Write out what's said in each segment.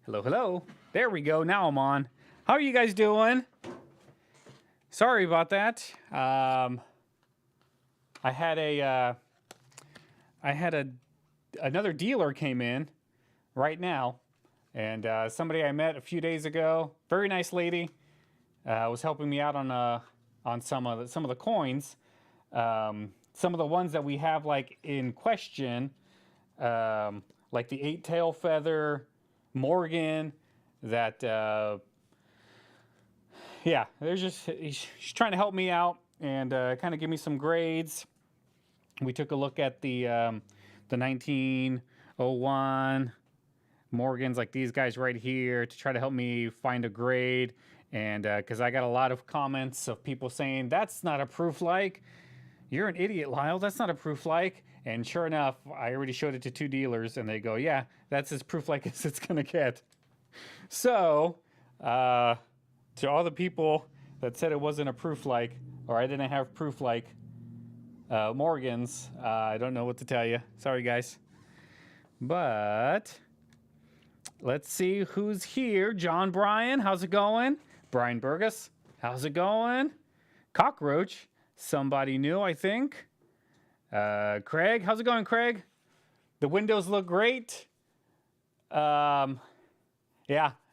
Hello, hello. There we go. Now I'm on. How are you guys doing? Sorry about that. I had another dealer came in right now, and somebody I met a few days ago, very nice lady, was helping me out on some of the coins. Some of the ones that we have like in question, like the 8-tail feather, Morgan, that yeah, she's trying to help me out and kind of give me some grades. We took a look at the 1901 Morgans, like these guys right here, to try to help me find a grade. And because I got a lot of comments of people saying, that's not a proof like. You're an idiot, Lyle. That's not a proof like. And sure enough, I already showed it to 2 dealers, and they go, yeah, that's as proof like as it's going to get. So, to all the people that said it wasn't a proof like, or I didn't have proof like Morgans, I don't know what to tell you. Sorry, guys. But let's see who's here. John Bryan, how's it going? Brian Burgess, how's it going? Cockroach, somebody new, I think. Craig, how's it going, Craig? The windows look great. Yeah,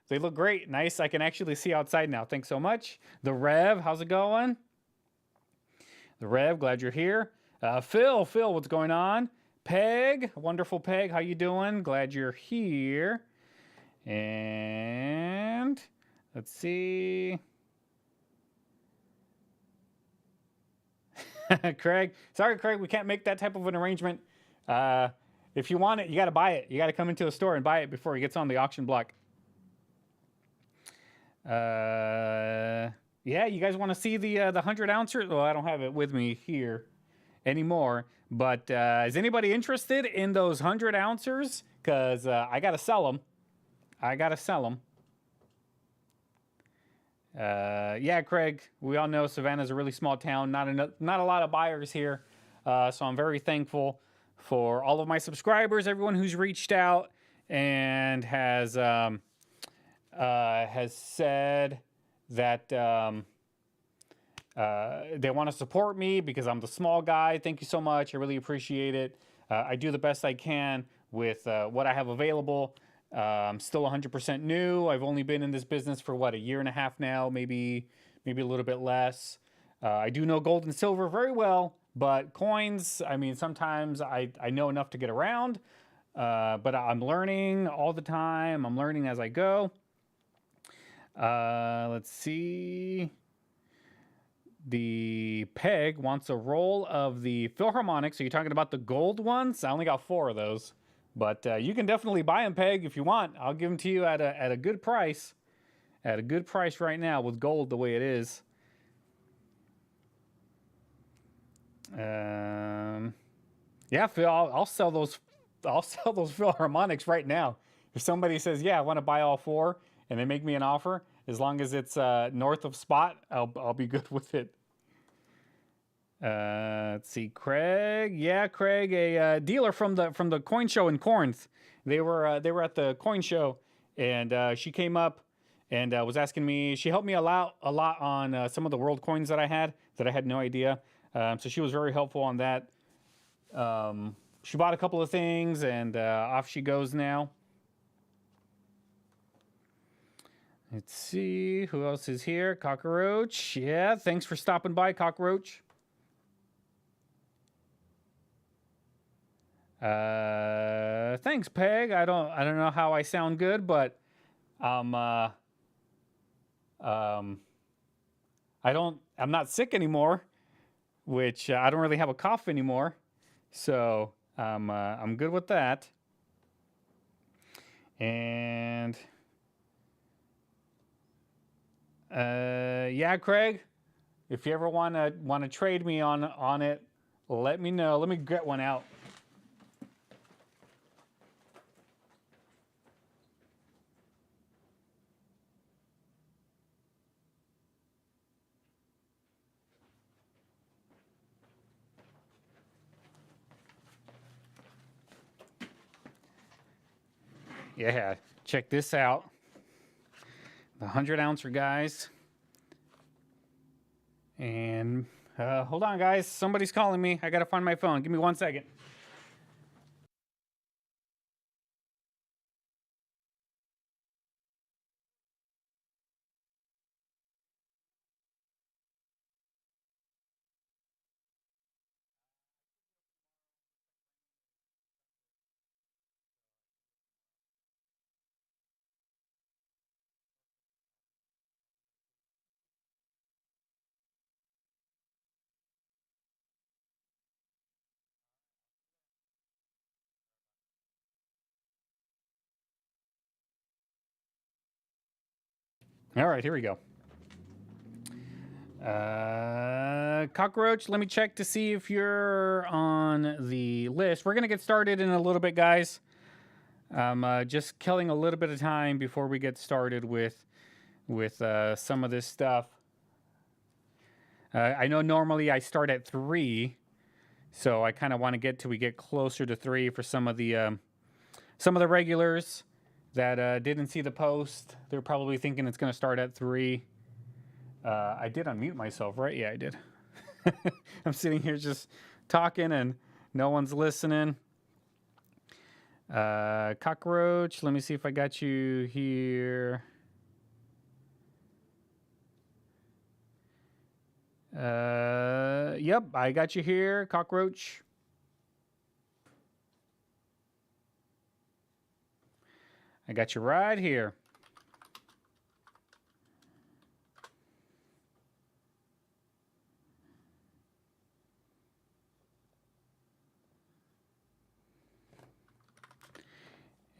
they look great. Nice. I can actually see outside now. Thanks so much. The Rev, how's it going? The Rev, glad you're here. Phil, what's going on? Peg, wonderful Peg, how you doing? Glad you're here. And let's see. Craig, sorry, Craig, we can't make that type of an arrangement. If you want it, you got to buy it. You got to come into a store and buy it before it gets on the auction block. Yeah, you guys want to see the 100-ouncer? Well, I don't have it with me here anymore. But is anybody interested in those 100-ouncers? Because I got to sell them. Yeah, Craig, we all know Savannah's a really small town. Not a lot of buyers here. So I'm very thankful for all of my subscribers, everyone who's reached out and has said that they want to support me because I'm the small guy. Thank you so much. I really appreciate it. I do the best I can with what I have available. I'm still 100% new. I've only been in this business for what, a year and a half now, maybe a little bit less. I do know gold and silver very well, but coins, I mean, sometimes I know enough to get around, but I'm learning all the time. I'm learning as I go. Let's see. The Peg wants a roll of the Philharmonics. Are you talking about the gold ones? I only got 4 of those. But you can definitely buy them, Peg, if you want. I'll give them to you at a good price. At a good price right now with gold the way it is. Yeah, Phil, I'll sell those. I'll sell those Philharmonics right now. If somebody says, "Yeah, I want to buy all 4," and they make me an offer, as long as it's north of spot, I'll be good with it. Let's see, Craig. Yeah, Craig, a dealer from the coin show in Corinth. They were at the coin show, and she came up and was asking me. She helped me a lot on some of the world coins that I had no idea. So she was very helpful on that. She bought a couple of things, and off she goes now. Let's see who else is here. Cockroach. Yeah, thanks for stopping by, Cockroach. Thanks, Peg. I don't know how I sound good, but I'm not sick anymore, which I don't really have a cough anymore, so I'm good with that. And yeah, Craig, if you ever want to trade me on it, let me know. Let me get one out. Yeah, check this out. The 100-ouncer, guys. And hold on, guys. Somebody's calling me. I gotta find my phone. Give me 1 second. All right, here we go. Cockroach, let me check to see if you're on the list. We're going to get started in a little bit, guys. Just killing a little bit of time before we get started with some of this stuff. I know normally I start at 3, so I kind of want to get till we get closer to 3 for some of the regulars that didn't see the post. They're probably thinking it's going to start at 3. I did unmute myself, right? Yeah, I did. I'm sitting here just talking and no one's listening. Cockroach, let me see if I got you here. Yep, I got you here, Cockroach. I got you right here.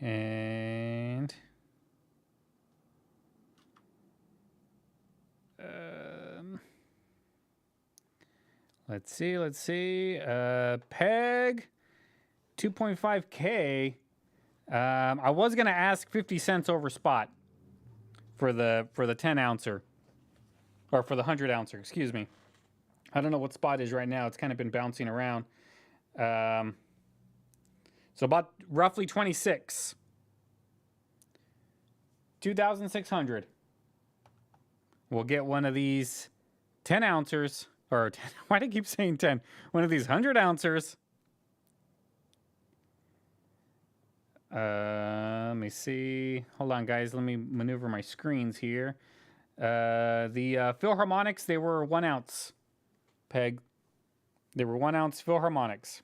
And let's see. Peg 2.5K. I was gonna ask 50 cents over spot for the 10-ouncer, or for the 100-ouncer. Excuse me. I don't know what spot is right now. It's kind of been bouncing around. So about roughly 26. 2,600. We'll get one of these 10-ouncers, or 10, why do I keep saying 10? One of these 100-ouncers. Let me see. Hold on, guys. Let me maneuver my screens here. The Philharmonics, they were 1 ounce, Peg. They were 1 ounce Philharmonics.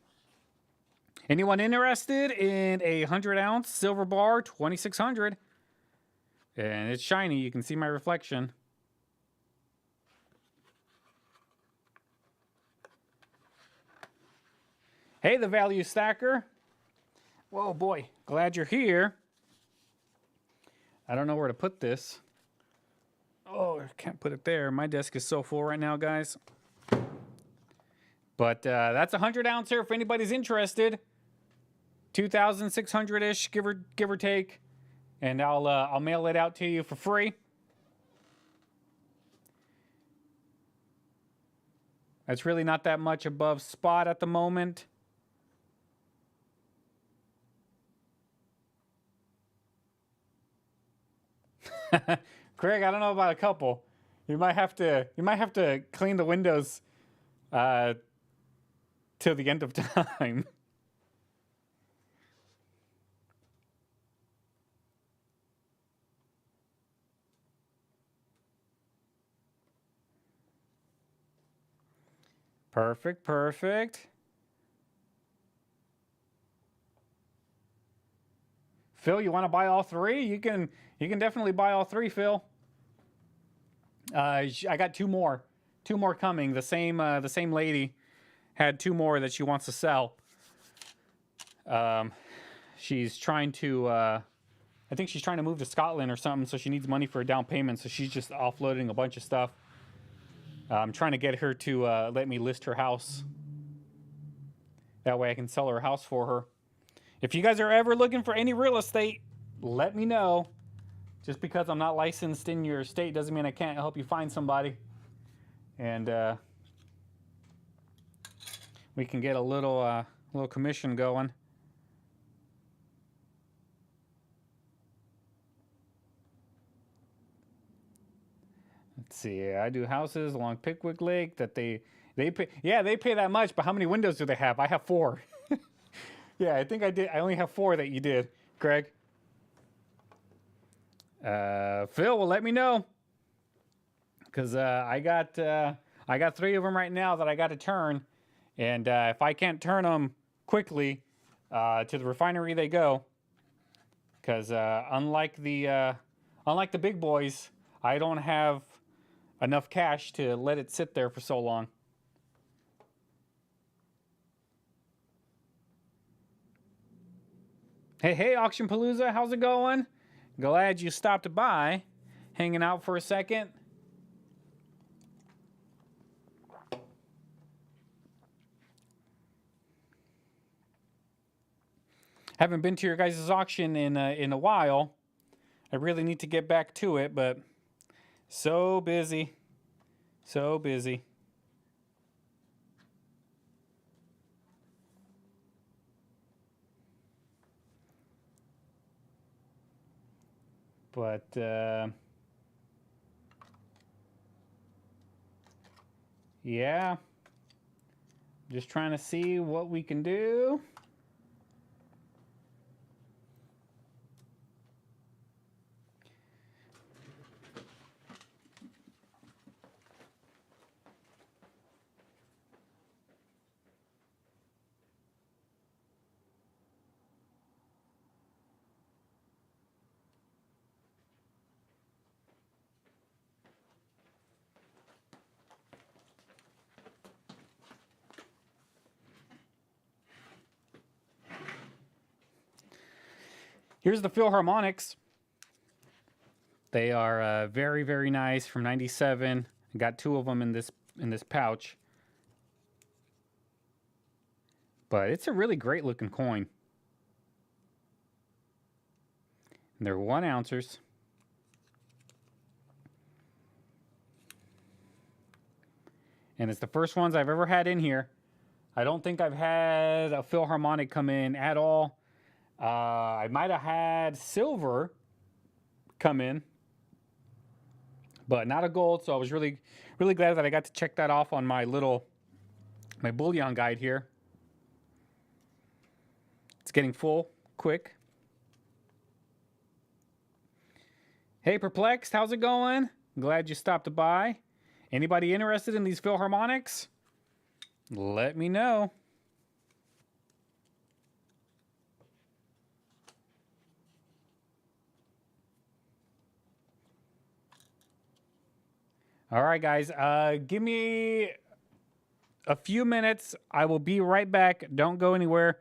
Anyone interested in a 100-ounce silver bar, 2,600? And it's shiny. You can see my reflection. Hey, the value stacker. Whoa, boy. Glad you're here. I don't know where to put this. Oh, I can't put it there. My desk is so full right now, guys. But that's a 100-ouncer if anybody's interested. 2,600-ish, give or take. And I'll mail it out to you for free. That's really not that much above spot at the moment. Craig, I don't know about a couple. You might have to clean the windows till the end of time. Perfect, perfect. Phil, you want to buy all 3? You can definitely buy all 3, Phil. I got 2 more. 2 more coming. The same lady had 2 more that she wants to sell. She's trying to I think she's trying to move to Scotland or something, so she needs money for a down payment, so she's just offloading a bunch of stuff. I'm trying to get her to let me list her house. That way I can sell her house for her. If you guys are ever looking for any real estate, let me know. Just because I'm not licensed in your state doesn't mean I can't help you find somebody. And we can get a little commission going. Let's see. I do houses along Pickwick Lake that they pay. Yeah, they pay that much. But how many windows do they have? I have 4. Yeah, I think I did. I only have 4 that you did, Greg. Phil will let me know because I got 3 of them right now that I got to turn, and if I can't turn them quickly, to the refinery they go. Because unlike the big boys, I don't have enough cash to let it sit there for so long. Hey, Auction Palooza, how's it going? Glad you stopped by, hanging out for a second. Haven't been to your guys' auction in a while. I really need to get back to it, but so busy. So busy. But yeah, just trying to see what we can do. Here's the Philharmonics. They are very, very nice from '97. I got 2 of them in this pouch. But it's a really great looking coin. And they're 1 ounces. And it's the first ones I've ever had in here. I don't think I've had a Philharmonic come in at all. I might have had silver come in, but not a gold. So I was really, really glad that I got to check that off on my bullion guide here. It's getting full quick. Hey, Perplexed, how's it going? Glad you stopped by. Anybody interested in these Philharmonics? Let me know. All right, guys. Give me a few minutes. I will be right back. Don't go anywhere.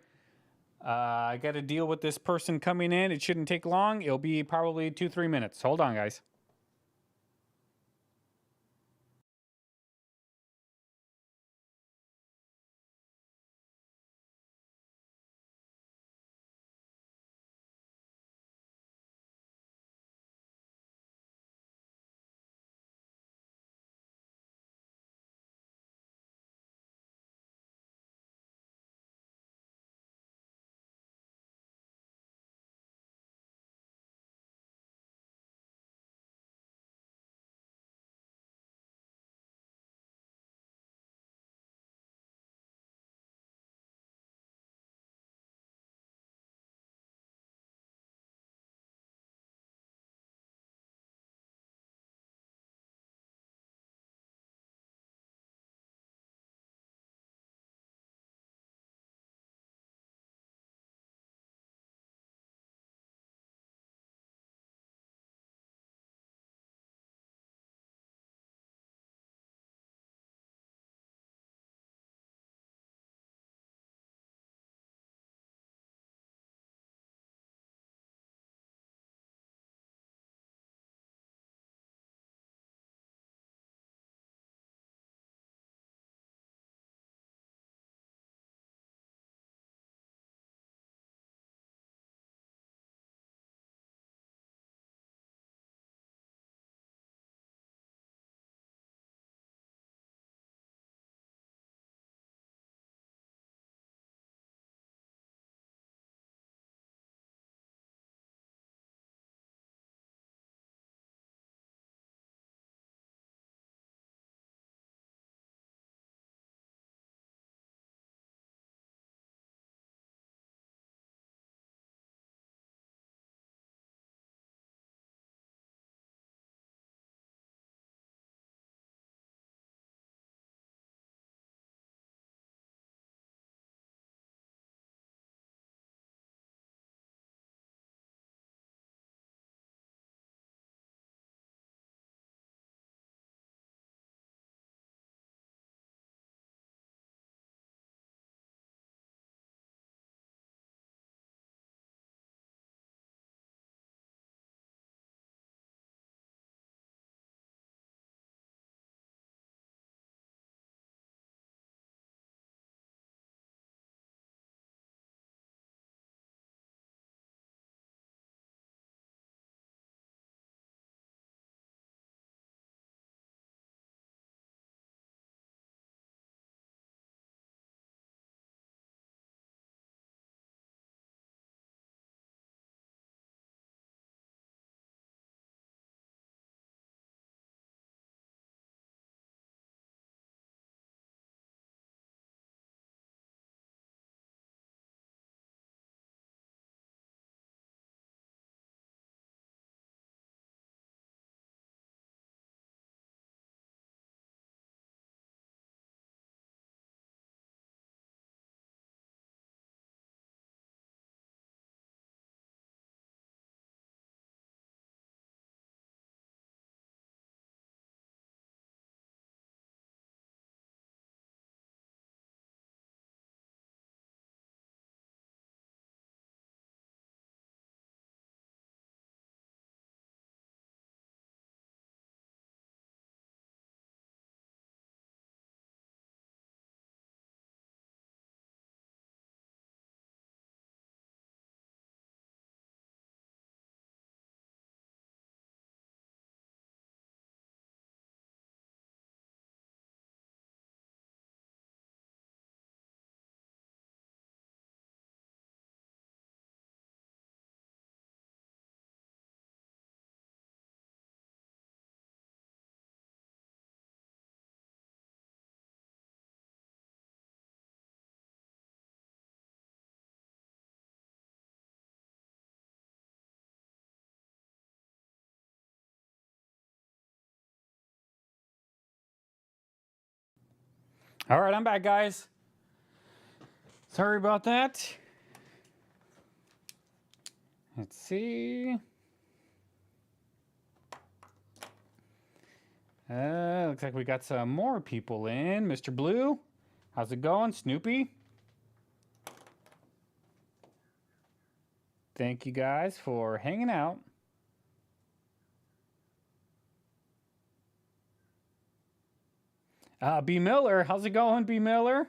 I got to deal with this person coming in. It shouldn't take long. It'll be probably 2-3 minutes. Hold on, guys. All right, I'm back, guys. Sorry about that. Let's see. Looks like we got some more people in. Mr. Blue, how's it going? Snoopy? Thank you guys for hanging out. B. Miller, how's it going, B. Miller?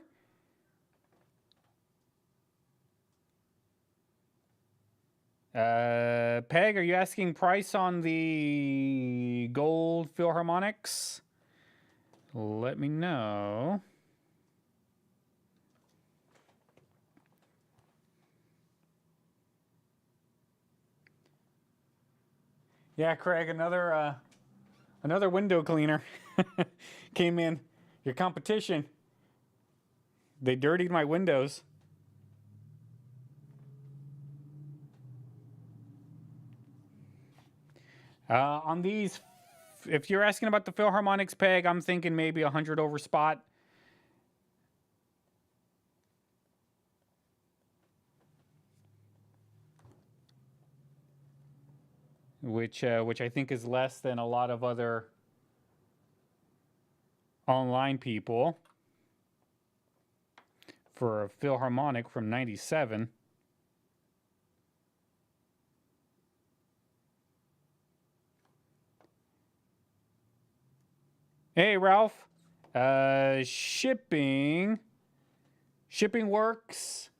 Peg, are you asking price on the gold Philharmonics? Let me know. Yeah, Craig, another window cleaner came in. Your competition. They dirtied my windows. On these, if you're asking about the Philharmonics, Peg, I'm thinking maybe 100 over spot. Which I think is less than a lot of other online people for a Philharmonic from '97. Hey, Ralph. Shipping works.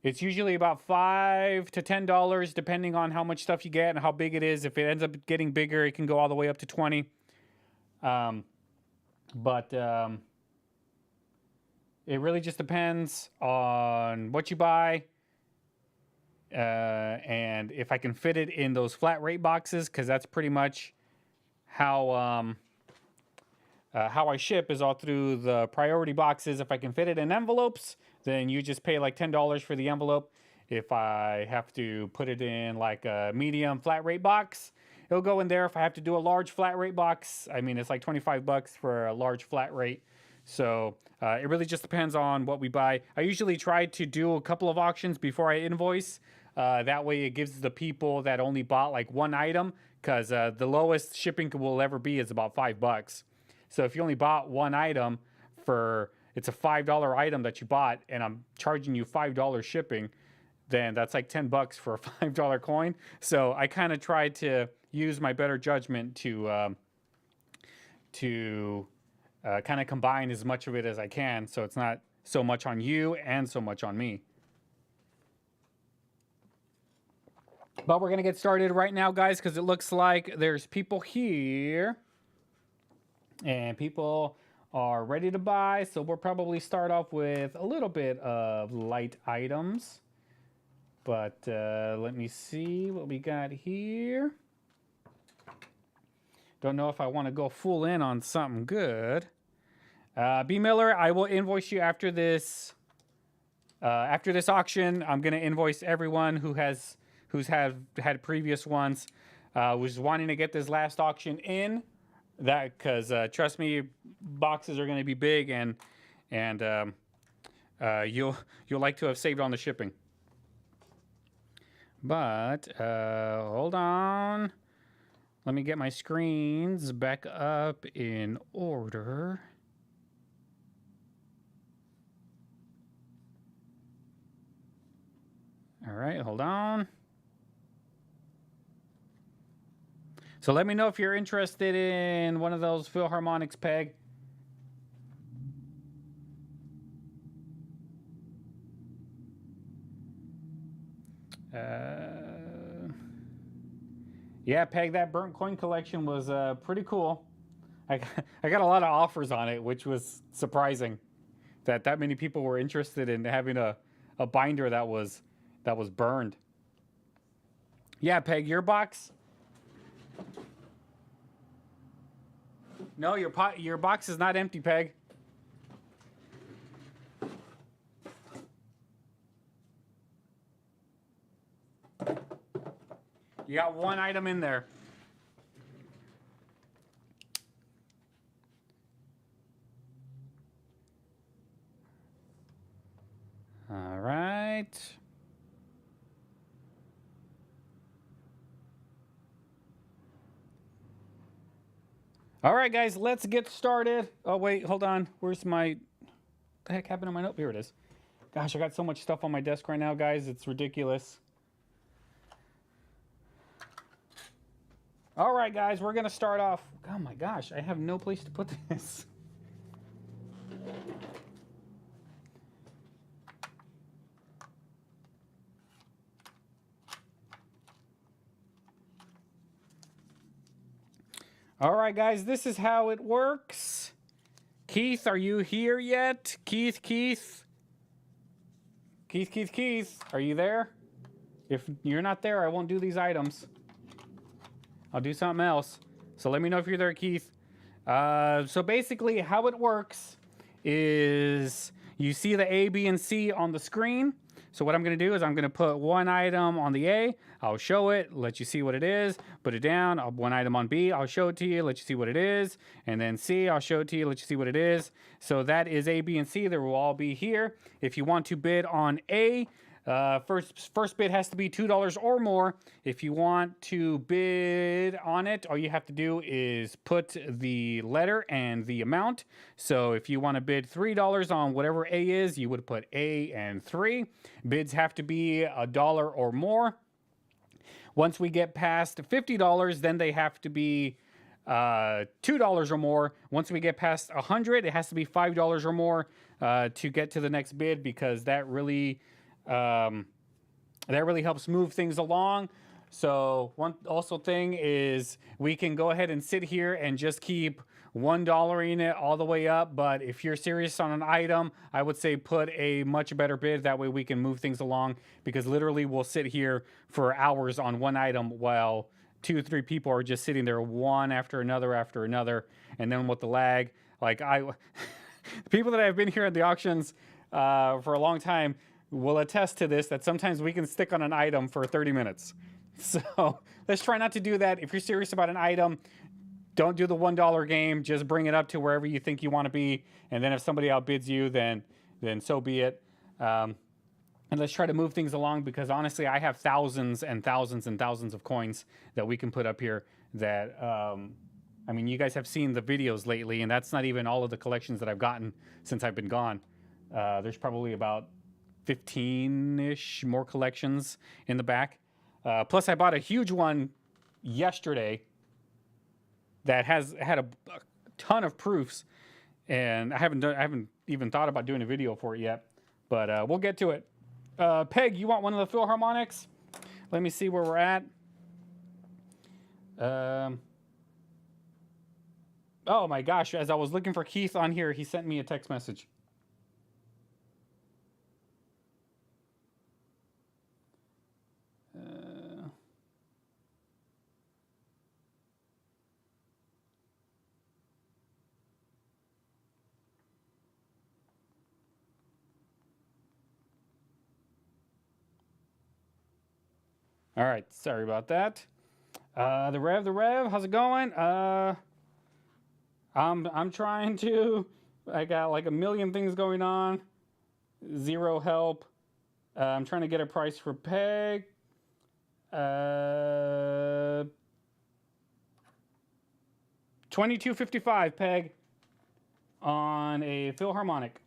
It's usually about $5 to $10, depending on how much stuff you get and how big it is. If it ends up getting bigger, it can go all the way up to 20. But it really just depends on what you buy and if I can fit it in those flat rate boxes, because that's pretty much how I ship is all through the priority boxes. If I can fit it in envelopes, then you just pay like $10 for the envelope. If I have to put it in like a medium flat rate box, it'll go in there. If I have to do a large flat rate box, I mean, it's like 25 bucks for a large flat rate. So it really just depends on what we buy. I usually try to do a couple of auctions before I invoice. That way it gives the people that only bought like one item, because the lowest shipping will ever be is about $5. So if you only bought one item it's a $5 item that you bought, and I'm charging you $5 shipping, then that's like 10 bucks for a $5 coin. So I kind of try to use my better judgment to kind of combine as much of it as I can, so it's not so much on you and so much on me. But we're gonna get started right now, guys, because it looks like there's people here and people are ready to buy. So we'll probably start off with a little bit of light items. But let me see what we got here. Don't know if I want to go full in on something good. B. Miller, I will invoice you after this. After this auction, I'm gonna invoice everyone who's had previous ones. Was wanting to get this last auction in. That because trust me, boxes are going to be big, and you'll like to have saved on the shipping. But hold on, let me get my screens back up in order. All right, hold on. So let me know if you're interested in one of those Philharmonics, Peg. Yeah, Peg, that burnt coin collection was pretty cool. I got a lot of offers on it, which was surprising that many people were interested in having a binder that was burned. Yeah, Peg, your box. No, your box is not empty, Peg. You got one item in there. All right, guys, let's get started. Oh, wait, hold on. Where's my... What the heck happened to my note? Here it is. Gosh, I got so much stuff on my desk right now, guys. It's ridiculous. All right, guys, we're going to start off. Oh, my gosh, I have no place to put this. All right, guys, this is how it works. Keith, are you here yet? Keith, are you there? If you're not there, I won't do these items. I'll do something else. So let me know if you're there, Keith. So basically how it works is you see the A, B, and C on the screen. So what I'm going to do is I'm going to put one item on the A. I'll show it, let you see what it is. Put it down. One item on B. I'll show it to you, let you see what it is. And then C, I'll show it to you, let you see what it is. So that is A, B, and C. They will all be here. If you want to bid on A, first bid has to be $2 or more. If you want to bid on it, all you have to do is put the letter and the amount. So if you want to bid $3 on whatever A is, you would put A and 3. Bids have to be $1 or more. Once we get past $50, then they have to be $2 or more. Once we get past 100, it has to be $5 or more to get to the next bid, because that really helps move things along. So one also thing is we can go ahead and sit here and just keep $1 in it all the way up. But if you're serious on an item, I would say put a much better bid. That way we can move things along, because literally we'll sit here for hours on one item while 2-3 people are just sitting there one after another. And then with the lag, like the people that have been here at the auctions for a long time will attest to this, that sometimes we can stick on an item for 30 minutes. So let's try not to do that. If you're serious about an item, don't do the $1 game. Just bring it up to wherever you think you want to be. And then if somebody outbids you, then so be it. And let's try to move things along, because honestly, I have thousands and thousands and thousands of coins that we can put up here that, I mean, you guys have seen the videos lately, and that's not even all of the collections that I've gotten since I've been gone. There's probably about 15-ish more collections in the back. Plus I bought a huge one yesterday that had a ton of proofs, and I haven't even thought about doing a video for it yet, but we'll get to it. Peg, you want one of the Philharmonics? Let me see where we're at. Oh my gosh, as I was looking for Keith on here, he sent me a text message. All right, sorry about that. The Rev, how's it going? I'm trying to. I got like a million things going on. Zero help. I'm trying to get a price for Peg. $22.55, Peg, on a Philharmonic.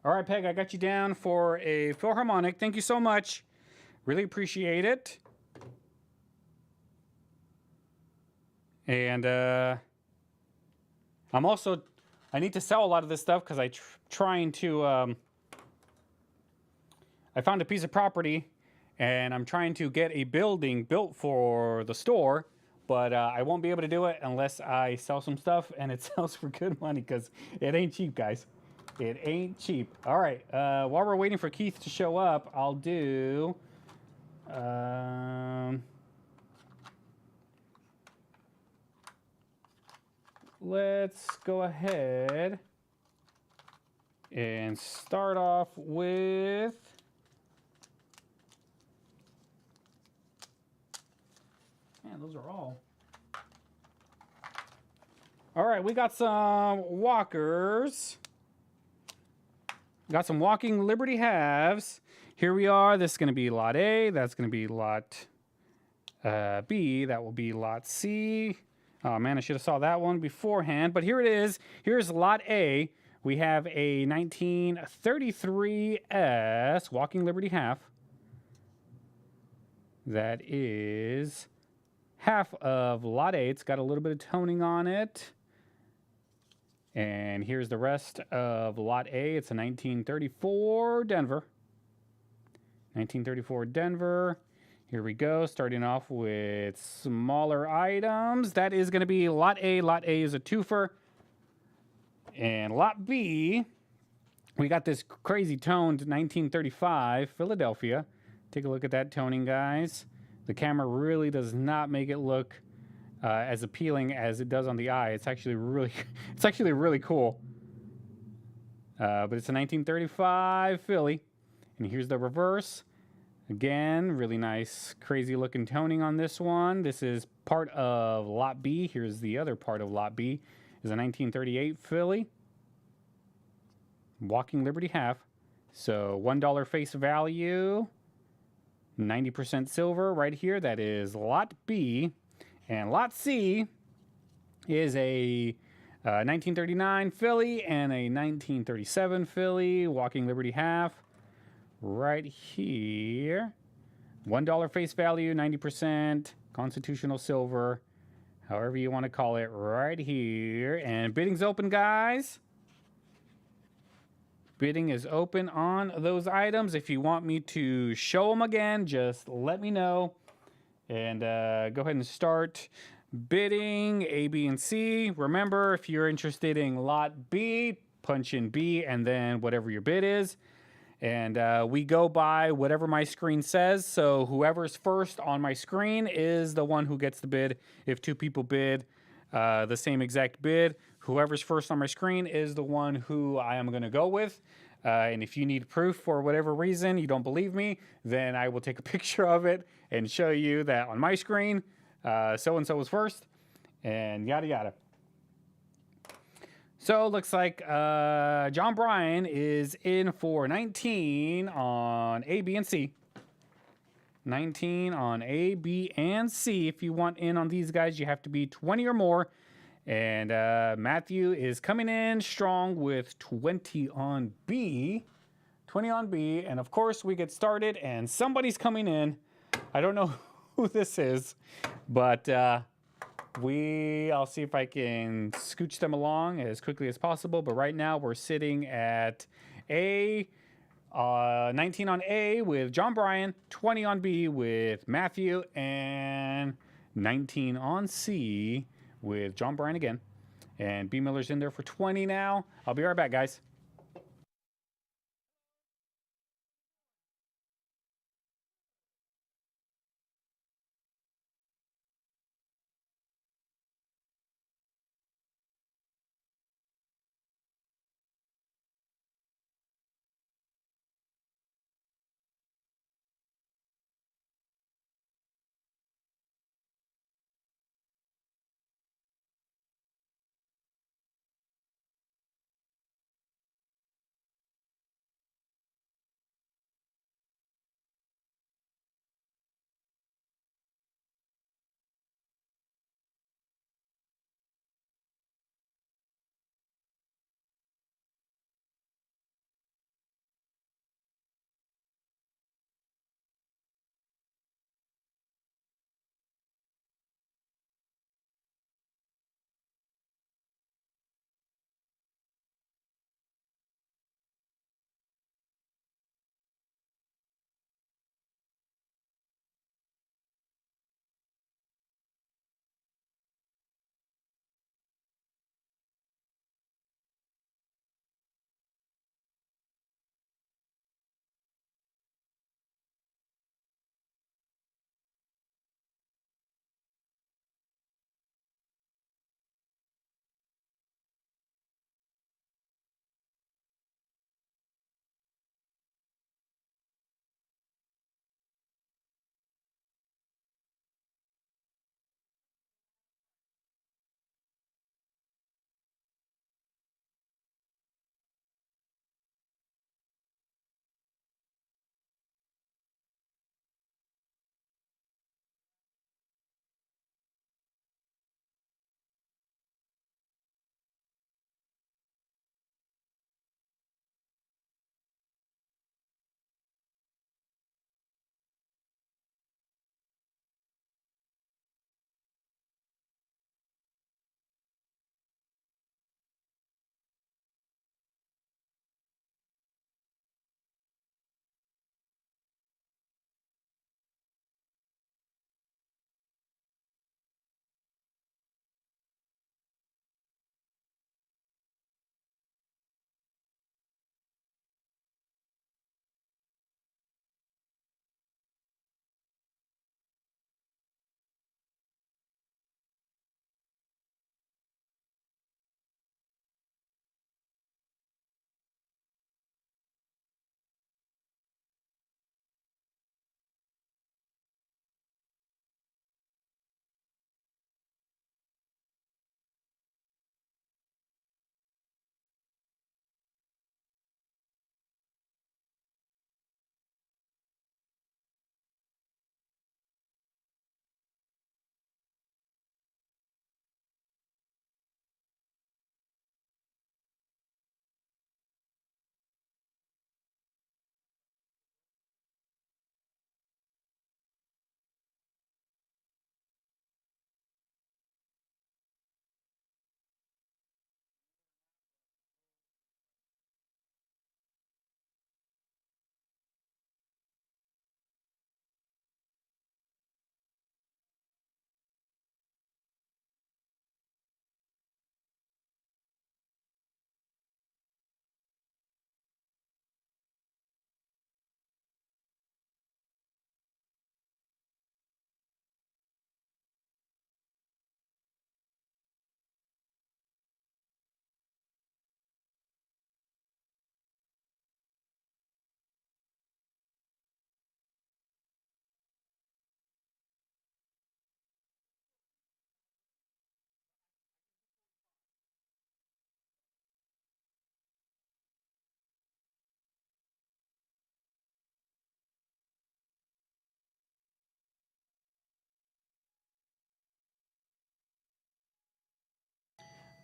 All right, Peg, I got you down for a Philharmonic. Thank you so much. Really appreciate it. And I need to sell a lot of this stuff, because I found a piece of property, and I'm trying to get a building built for the store, but I won't be able to do it unless I sell some stuff, and it sells for good money, because it ain't cheap, guys. It ain't cheap. All right, while we're waiting for Keith to show up, I'll do... let's go ahead and start off with man, those are all. All right, we got some walkers. Got some walking Liberty halves. Here we are. This is going to be lot A. That's going to be lot B. That will be lot C. Oh man, I should have saw that one beforehand. But here it is. Here's lot A. We have a 1933S walking Liberty half. That is half of lot A. It's got a little bit of toning on it. And here's the rest of lot A. It's a 1934 Denver. 1934 Denver. Here we go, starting off with smaller items. That is going to be lot A. Lot A is a twofer. And lot B, we got this crazy toned 1935 Philadelphia. Take a look at that toning, guys. The camera really does not make it look as appealing as it does on the eye. It's actually really cool. But it's a 1935 Philly. And here's the reverse. Again, really nice, crazy looking toning on this one. This is part of lot B. Here's the other part of lot B. Is a 1938 Philly. Walking Liberty half. So $1 face value. 90% silver right here. That is lot B. And lot C is a 1939 Philly and a 1937 Philly. Walking Liberty half. Right here. $1 face value, 90%. Constitutional silver. However you want to call it, right here. And bidding's open, guys. Bidding is open on those items. If you want me to show them again, just let me know. And go ahead and start bidding A, B, and C. Remember, if you're interested in lot B, punch in B and then whatever your bid is. And we go by whatever my screen says. So whoever's first on my screen is the one who gets the bid. If two people bid the same exact bid, whoever's first on my screen is the one who I am going to go with. And if you need proof for whatever reason, you don't believe me, then I will take a picture of it and show you that on my screen, so-and-so was first, and yada yada. So it looks like John Bryan is in for 19 on A, B, and C. 19 on A, B, and C. If you want in on these guys, you have to be 20 or more. And Matthew is coming in strong with 20 on B. 20 on B. And of course, we get started and somebody's coming in. I don't know who this is, but I'll see if I can scooch them along as quickly as possible. But right now we're sitting at A, 19 on A with John Bryan, 20 on B with Matthew, and 19 on C with John Bryan again. And B Miller's in there for 20 now. I'll be right back, guys.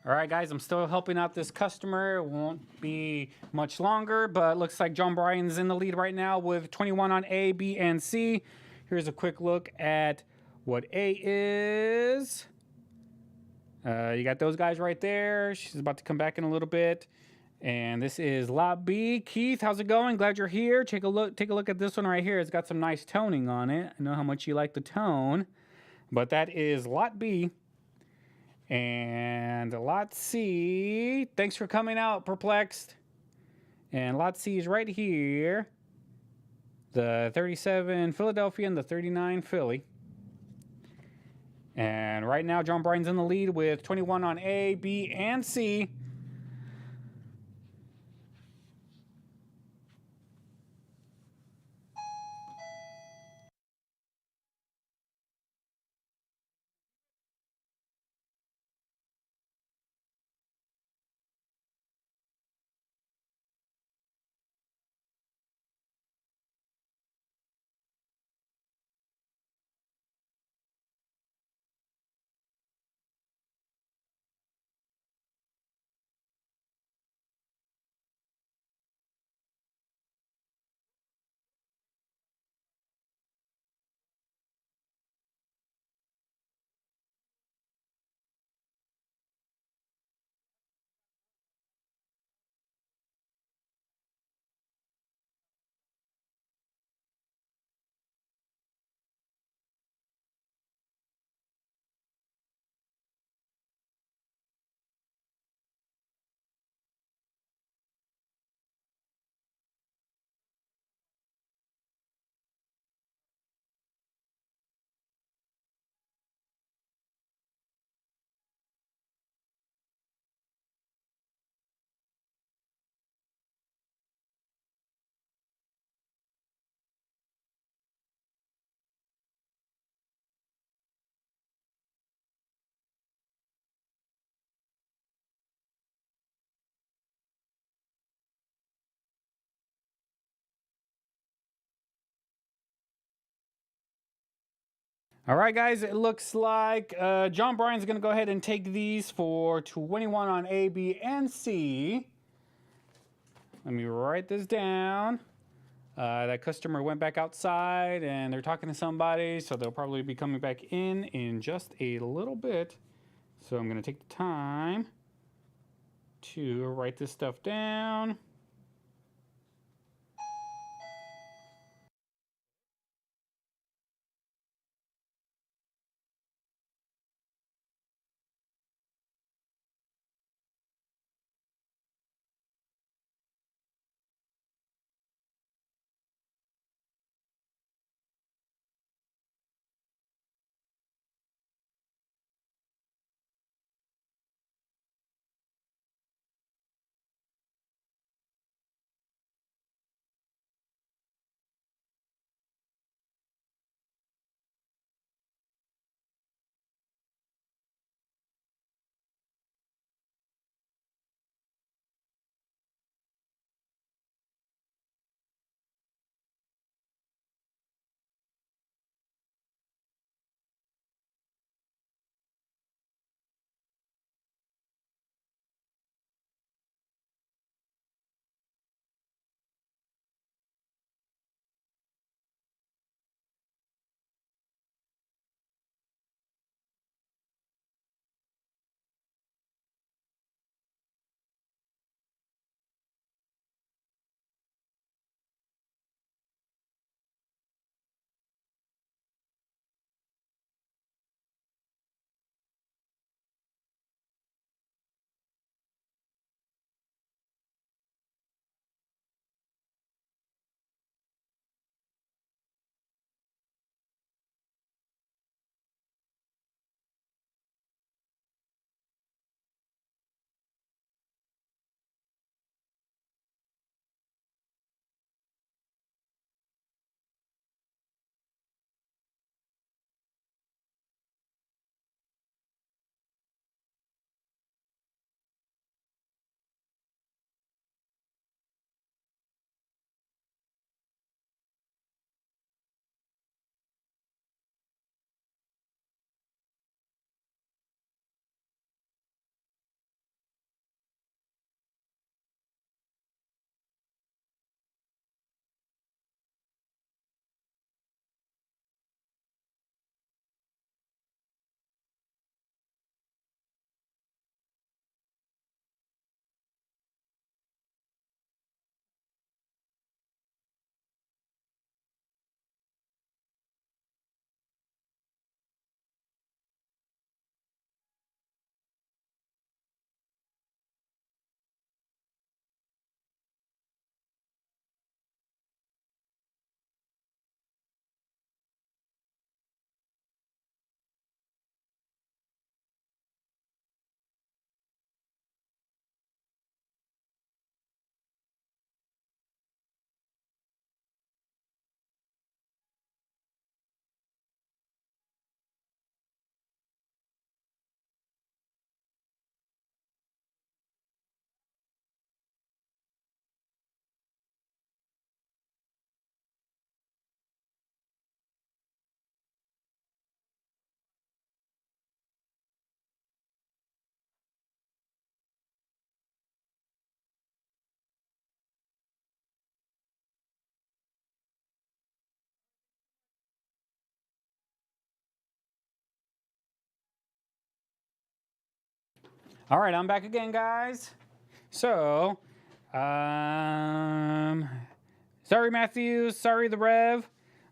All right, guys, I'm still helping out this customer. It won't be much longer, but looks like John Bryan's in the lead right now with 21 on A, B, and C. Here's a quick look at what A is. You got those guys right there. She's about to come back in a little bit. And this is lot B. Keith, how's it going? Glad you're here. Take a look at this one right here. It's got some nice toning on it. I know how much you like the tone. But that is lot B. And lot C, thanks for coming out, Perplexed. And lot C is right here. The 37 Philadelphia and the 39 Philly. And right now, John Bryan's in the lead with 21 on A, B, and C. All right, guys, it looks like John Bryan's going to go ahead and take these for 21 on A, B, and C. Let me write this down. That customer went back outside and they're talking to somebody, so they'll probably be coming back in just a little bit. So I'm going to take the time to write this stuff down. All right, I'm back again, guys. So, sorry, Matthews. Sorry, the Rev.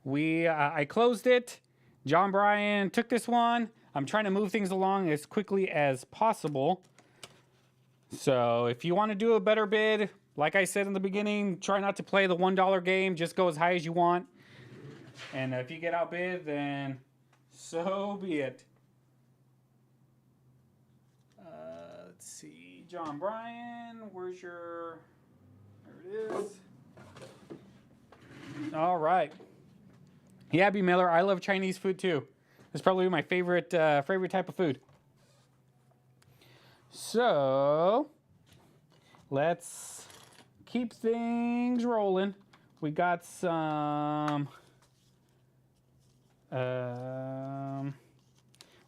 I closed it. John Bryan took this one. I'm trying to move things along as quickly as possible. So, if you want to do a better bid, like I said in the beginning, try not to play the $1 game. Just go as high as you want. And if you get outbid, then so be it. Let's see. John Bryan, where's your... There it is. All right. Yeah, B. Miller, I love Chinese food too. It's probably my favorite type of food. So, let's keep things rolling. We got some...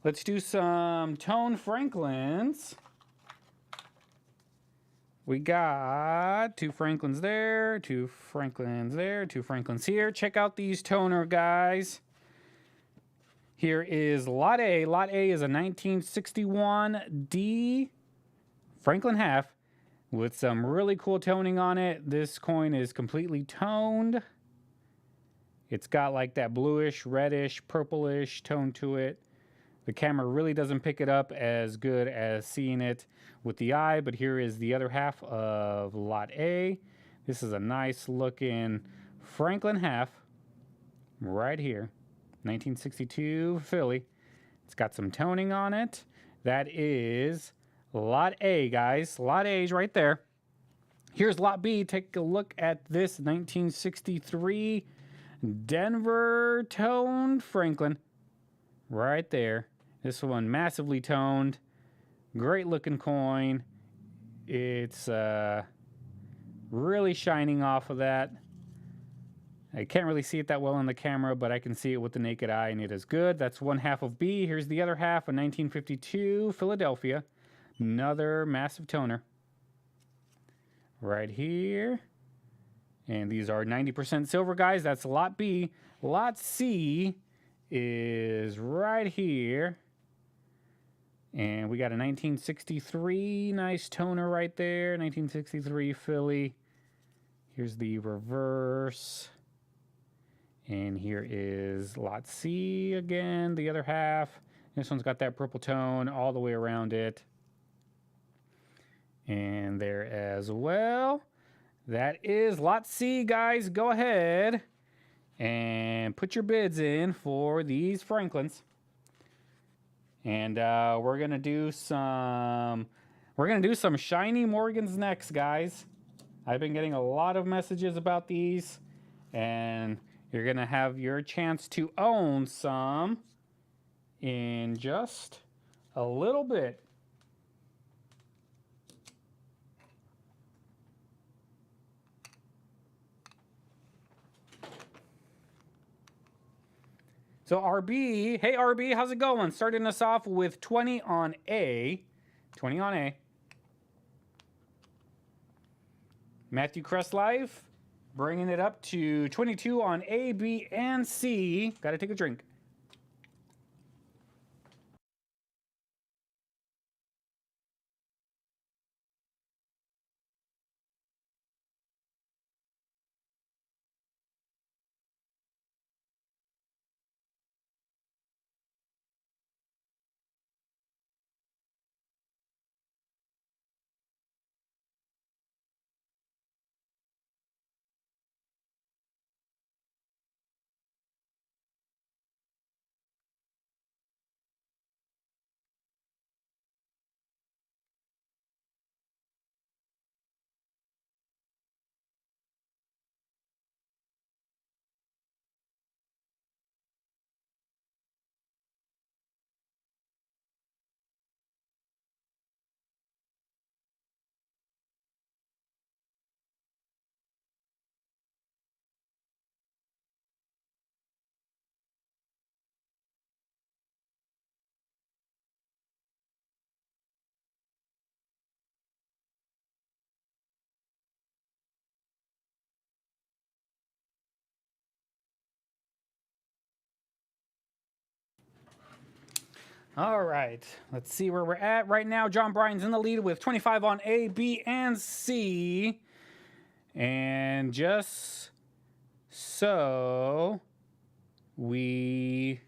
let's do some Tone Franklins. We got 2 Franklins there, 2 Franklins there, 2 Franklins here. Check out these toner, guys. Here is Lot A. Lot A is a 1961 D Franklin half with some really cool toning on it. This coin is completely toned. It's got like that bluish, reddish, purplish tone to it. The camera really doesn't pick it up as good as seeing it with the eye, but here is the other half of Lot A. This is a nice looking Franklin half right here. 1962 Philly. It's got some toning on it. That is Lot A, guys. Lot A is right there. Here's Lot B. Take a look at this 1963 Denver toned Franklin. Right there. This one massively toned. Great looking coin. It's really shining off of that. I can't really see it that well in the camera, but I can see it with the naked eye, and it is good. That's one half of B. Here's the other half, a 1952 Philadelphia. Another massive toner. Right here. And these are 90% silver, guys. That's Lot B. Lot C is right here. And we got a 1963 nice toner right there. 1963 Philly. Here's the reverse. And here is Lot C again, the other half. This one's got that purple tone all the way around it. And there as well. That is Lot C, guys. Go ahead and put your bids in for these Franklins. And we're gonna do some shiny Morgans next, guys. I've been getting a lot of messages about these, and you're gonna have your chance to own some in just a little bit. So RB, hey RB, how's it going? Starting us off with 20 on A. 20 on A. Matthew Crest Life, bringing it up to 22 on A, B, and C. Gotta take a drink. All right, let's see where we're at right now. John Bryan's in the lead with 25 on A, B, and C. And just so we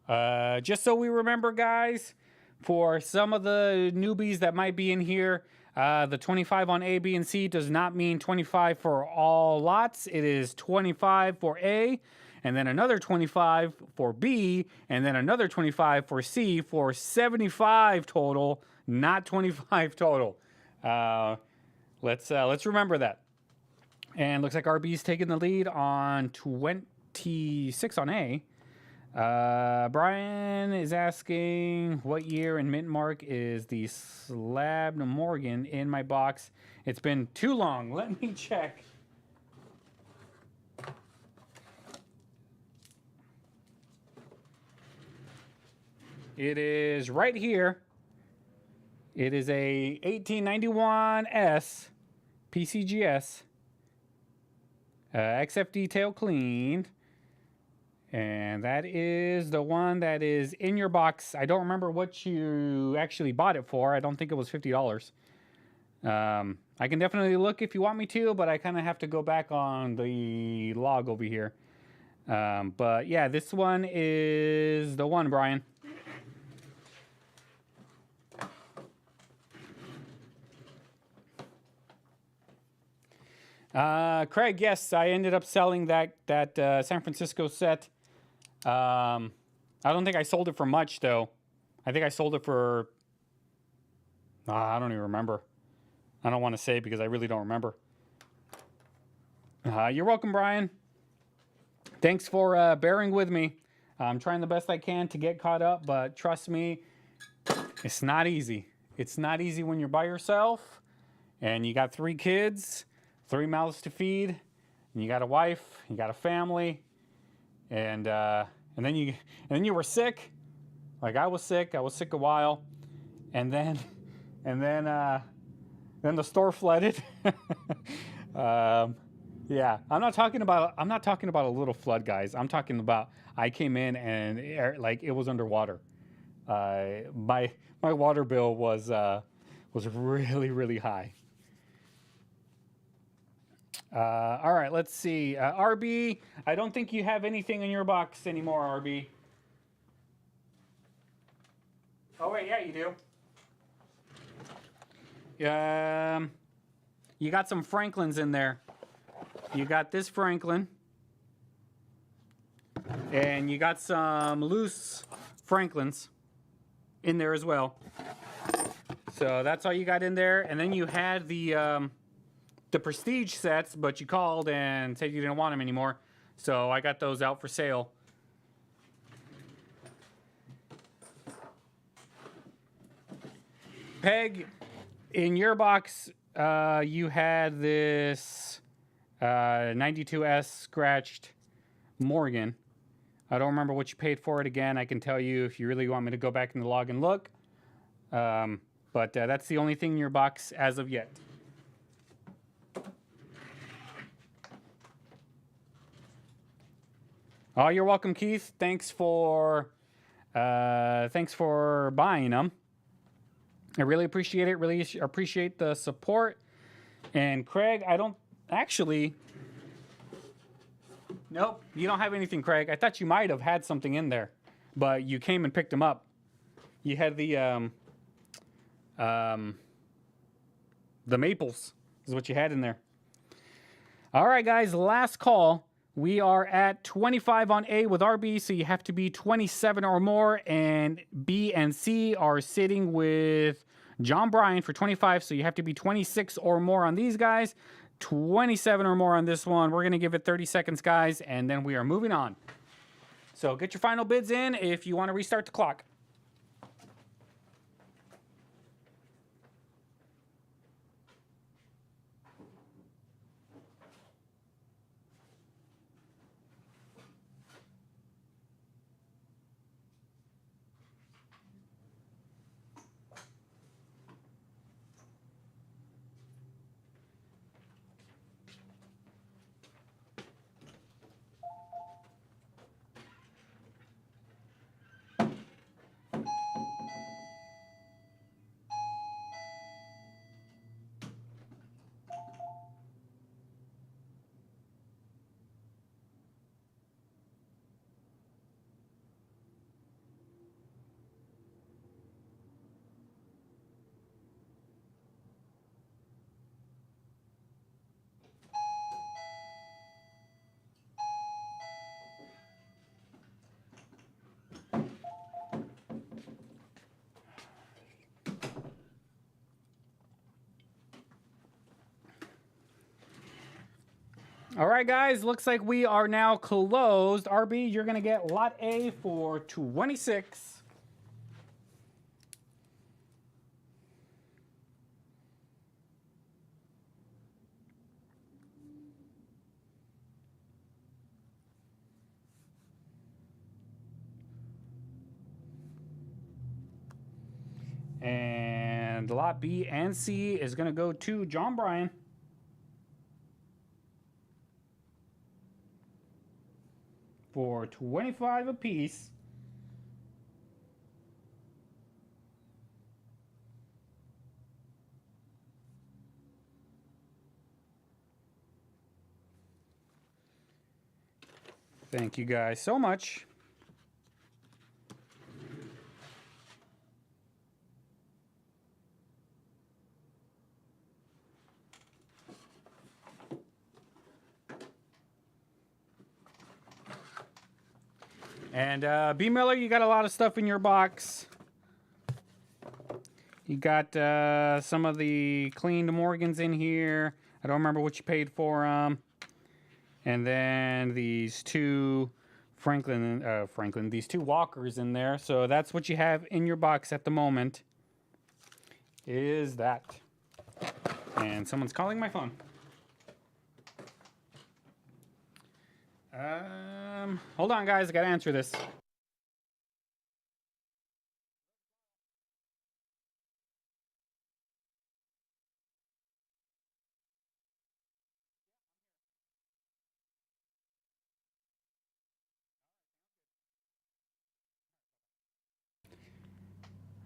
remember, guys, for some of the newbies that might be in here, the 25 on A, B, and C does not mean 25 for all lots. It is 25 for A, and then another 25 for B, and then another 25 for C, for 75 total, not 25 total. Let's remember that. And looks like RB's taking the lead on 26 on A. Brian is asking, what year and mint mark is the slab Morgan in my box? It's been too long. Let me check. It is right here. It is a 1891S PCGS. XF detail cleaned. And that is the one that is in your box. I don't remember what you actually bought it for. I don't think it was $50. I can definitely look if you want me to, but I kind of have to go back on the log over here. But yeah, this one is the one, Brian. Craig, yes, I ended up selling that San Francisco set. I don't think I sold it for much, though. I think I sold it for... I don't even remember. I don't want to say because I really don't remember. You're welcome, Brian. Thanks for bearing with me. I'm trying the best I can to get caught up, but trust me, it's not easy. It's not easy when you're by yourself and you got 3 kids, 3 mouths to feed, and you got a wife, you got a family, and then you were sick. Like I was sick a while, and then the store flooded. Yeah, I'm not talking about a little flood, guys. I'm talking about I came in and like it was underwater. My water bill was really, really high. All right, let's see. RB, I don't think you have anything in your box anymore, RB. Oh wait, yeah, you do. You got some Franklins in there. You got this Franklin, and you got some loose Franklins in there as well. So that's all you got in there, and then you had the Prestige sets, but you called and said you didn't want them anymore. So I got those out for sale. Peg, in your box, you had this 92S scratched Morgan. I don't remember what you paid for it again. I can tell you if you really want me to go back in the log and look. But that's the only thing in your box as of yet. Oh, you're welcome, Keith. Thanks for buying them. I really appreciate it. Really appreciate the support. And Craig, I don't actually. Nope, you don't have anything, Craig. I thought you might have had something in there, but you came and picked them up. You had the maples is what you had in there. All right, guys, last call. We are at 25 on A with RB, so you have to be 27 or more, and B and C are sitting with John Bryan for 25, so you have to be 26 or more on these guys, 27 or more on this one. We're going to give it 30 seconds, guys, and then we are moving on. So get your final bids in if you want to restart the clock. All right, guys, looks like we are now closed. RB, you're going to get lot A for 26. And lot B and C is going to go to John Bryan for 25 apiece. Thank you guys so much. And B. Miller, you got a lot of stuff in your box. You got some of the cleaned Morgans in here. I don't remember what you paid for them. And then these two these two Walkers in there. So that's what you have in your box at the moment. Is that. And someone's calling my phone. Hold on, guys. I gotta answer this.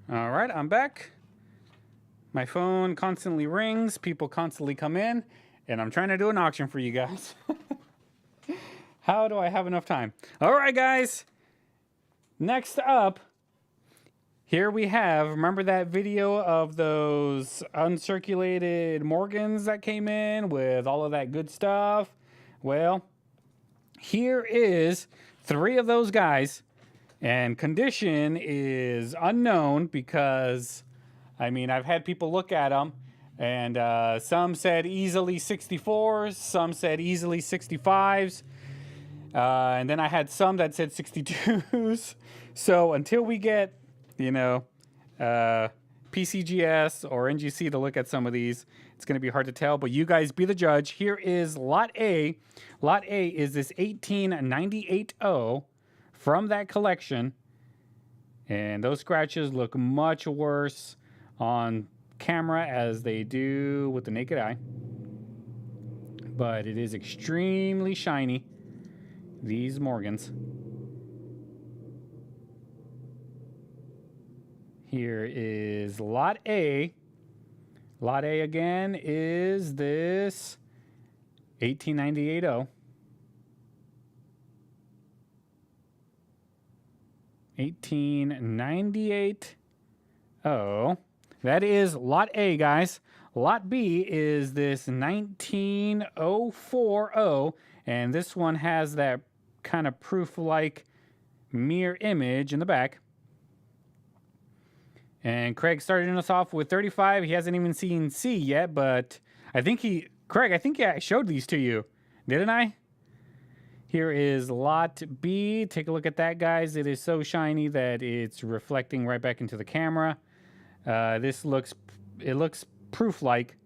All right, I'm back. My phone constantly rings. People constantly come in, and I'm trying to do an auction for you guys. How do I have enough time? All right, guys. Next up, here we have, remember that video of those uncirculated Morgans that came in with all of that good stuff? Well, here is 3 of those guys, and condition is unknown because, I mean, I've had people look at them, and some said easily 64s, some said easily 65s. And then I had some that said 62s. So until we get, you know, PCGS or NGC to look at some of these, it's going to be hard to tell. But you guys be the judge. Here is lot A. Lot A is this 1898-0 from that collection. And those scratches look much worse on camera as they do with the naked eye. But it is extremely shiny. These Morgans. Here is lot A. Lot A again is this 1898-0. 1898-0. That is lot A, guys. Lot B is this 19040, and this one has that kind of proof-like mirror image in the back. And Craig started us off with 35. He hasn't even seen C yet, but I think Craig, I think I showed these to you, didn't I? Here is lot B. Take a look at that, guys. It is so shiny that it's reflecting right back into the camera. It looks proof-like.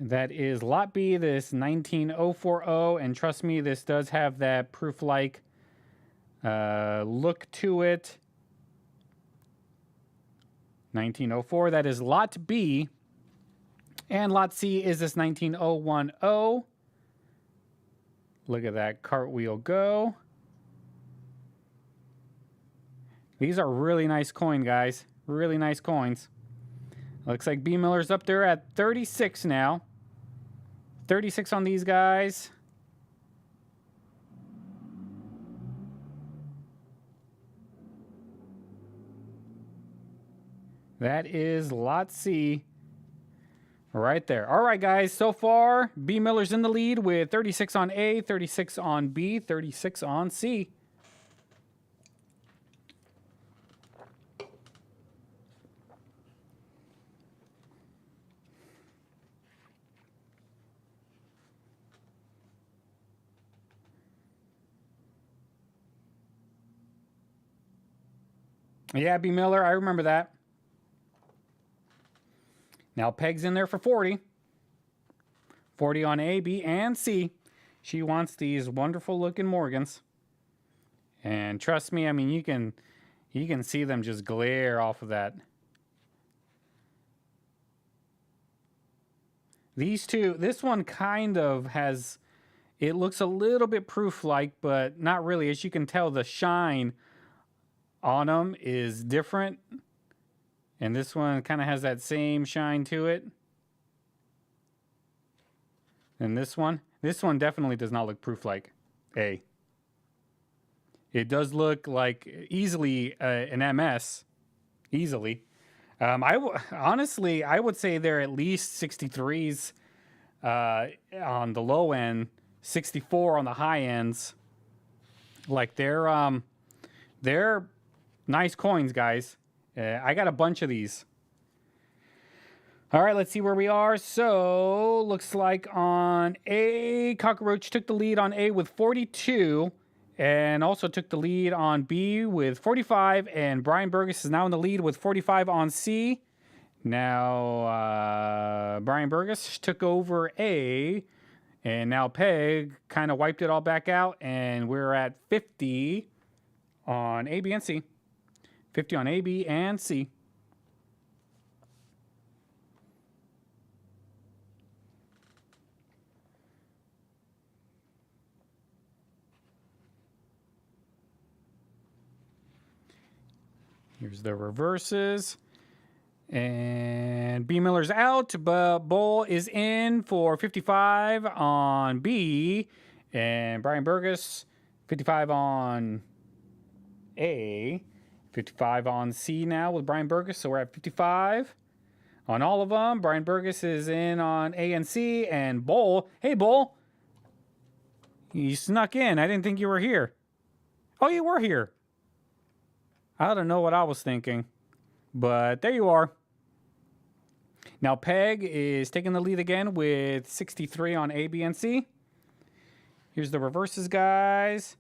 That is lot B, this 19040, and trust me, this does have that proof-like look to it. 1904, that is lot B. And lot C is this 19010. Look at that cartwheel go. These are really nice coin, guys. Really nice coins. Looks like B. Miller's up there at 36 now. 36 on these guys. That is lot C right there. All right, guys. So far, B. Miller's in the lead with 36 on A, 36 on B, 36 on C. Yeah, B. Miller, I remember that. Now Peg's in there for 40. 40 on A, B, and C. She wants these wonderful looking Morgans. And trust me, I mean, you can see them just glare off of that. These two, this one kind of has, it looks a little bit proof-like, but not really. As you can tell, the shine on them is different. And this one kind of has that same shine to it. And this one definitely does not look proof-like A. It does look like easily an MS, easily. Honestly, I would say they're at least 63s on the low end, 64 on the high ends. Like they're nice coins, guys. I got a bunch of these. All right, let's see where we are. So looks like on A, Cockroach took the lead on A with 42. And also took the lead on B with 45. And Brian Burgess is now in the lead with 45 on C. Now, Brian Burgess took over A. And now Peg kind of wiped it all back out. And we're at 50 on A, B, and C. 50 on A, B, and C. Here's the reverses. And B. Miller's out, but Bull is in for 55 on B. And Brian Burgess, 55 on A. 55 on C now with Brian Burgess, so we're at 55 on all of them. Brian Burgess is in on A and C. And Bull, hey Bull, you snuck in. I didn't think you were here. Oh, you were here. I don't know what I was thinking, but there you are. Now Peg is taking the lead again with 63 on A, B, and C. Here's the reverses, guys.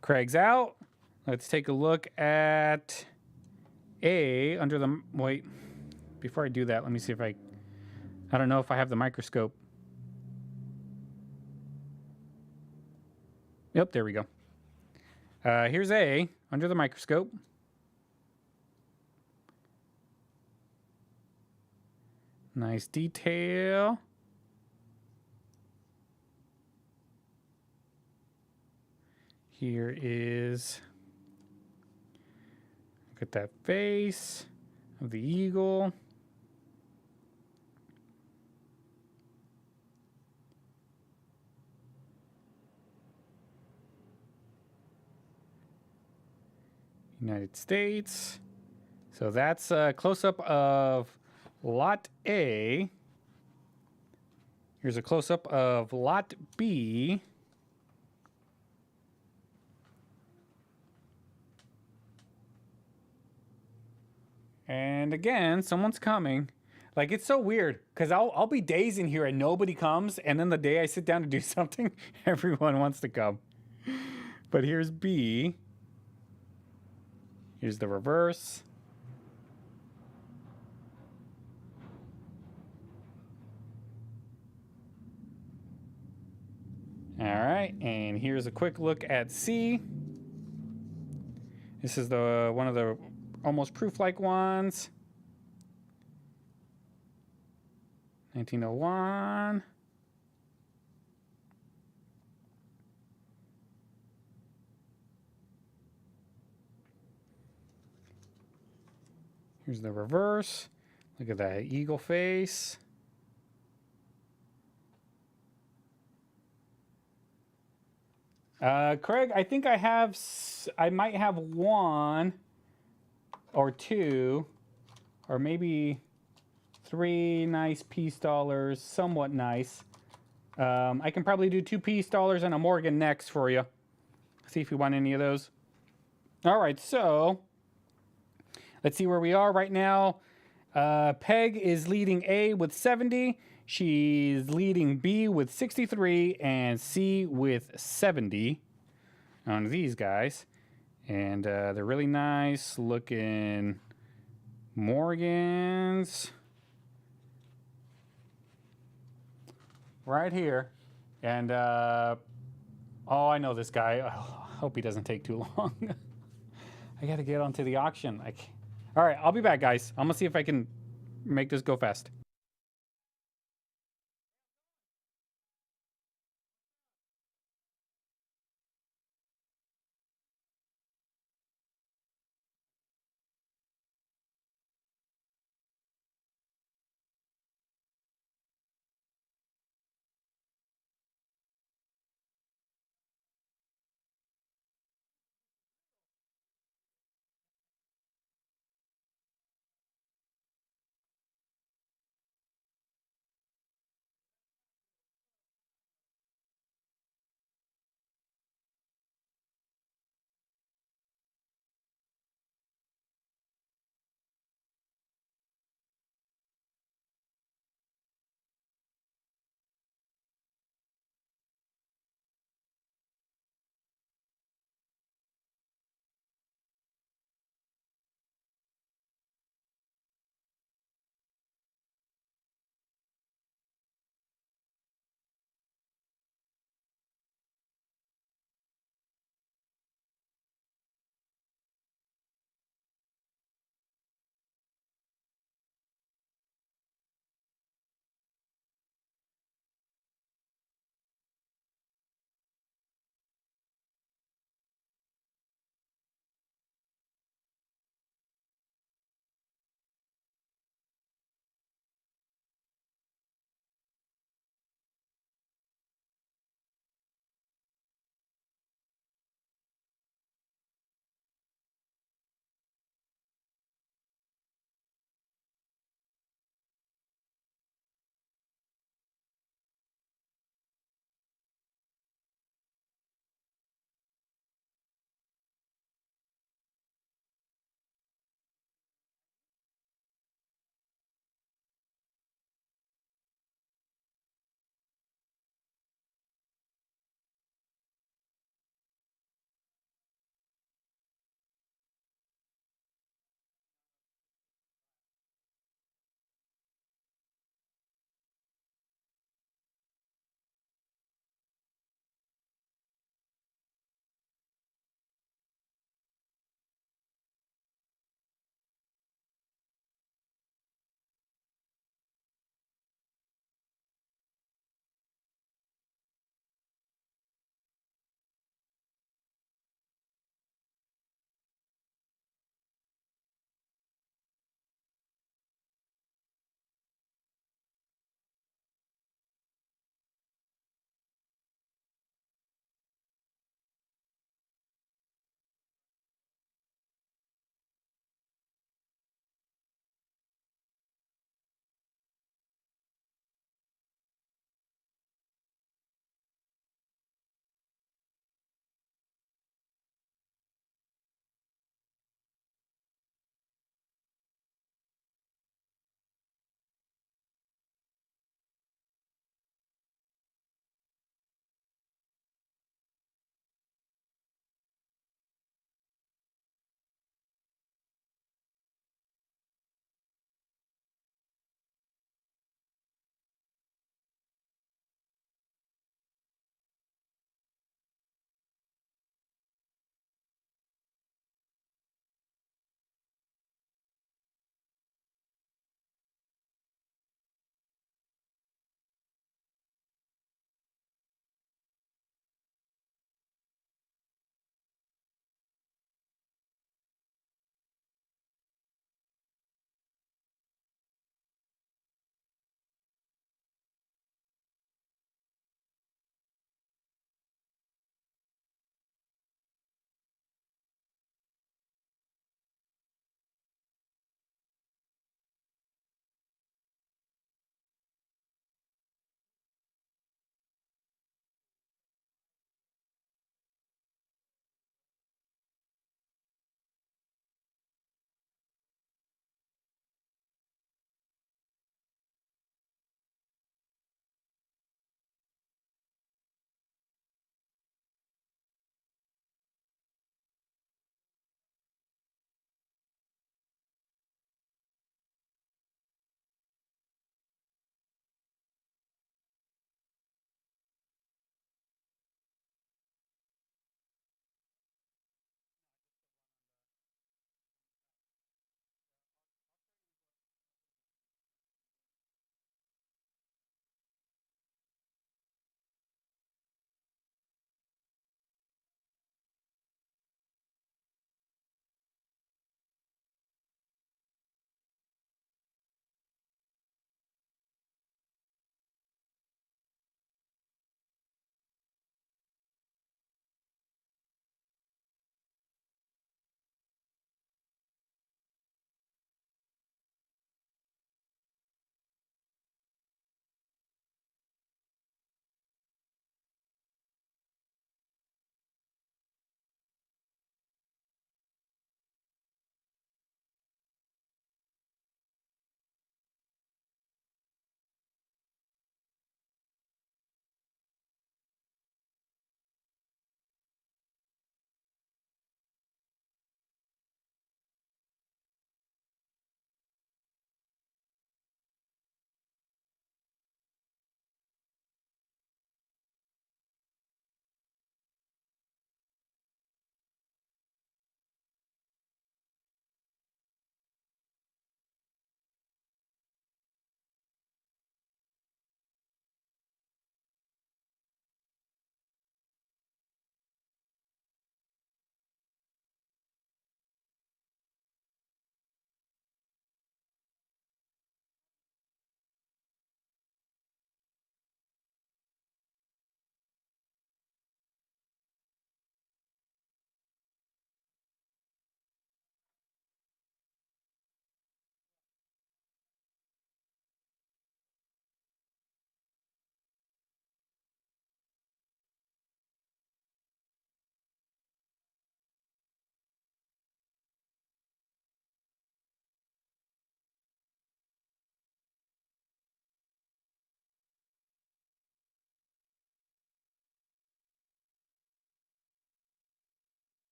Craig's out. Let's take a look at A under the... Wait, before I do that, let me see if I don't know if I have the microscope. Yep, there we go. Here's A under the microscope. Nice detail. Here is, look at that face of the eagle. United States. So that's a close-up of Lot A. Here's a close-up of Lot B. And again, someone's coming. Like, it's so weird, because I'll be days in here and nobody comes, and then the day I sit down to do something, everyone wants to come. But here's B. Here's the reverse. All right, and here's a quick look at C. This is the one of the almost proof-like ones. 1901. Here's the reverse. Look at that eagle face. Craig, I think I might have one or two or maybe three nice peace dollars, somewhat nice. I can probably do 2 peace dollars and a Morgan next for you. See if you want any of those. All right, so let's see where we are right now. Peg is leading A with 70. She's leading B with 63 and C with 70 on these guys. And they're really nice looking Morgans right here. And oh, I know this guy. Oh, I hope he doesn't take too long. I gotta get onto the auction. All right, I'll be back, guys. I'm gonna see if I can make this go fast.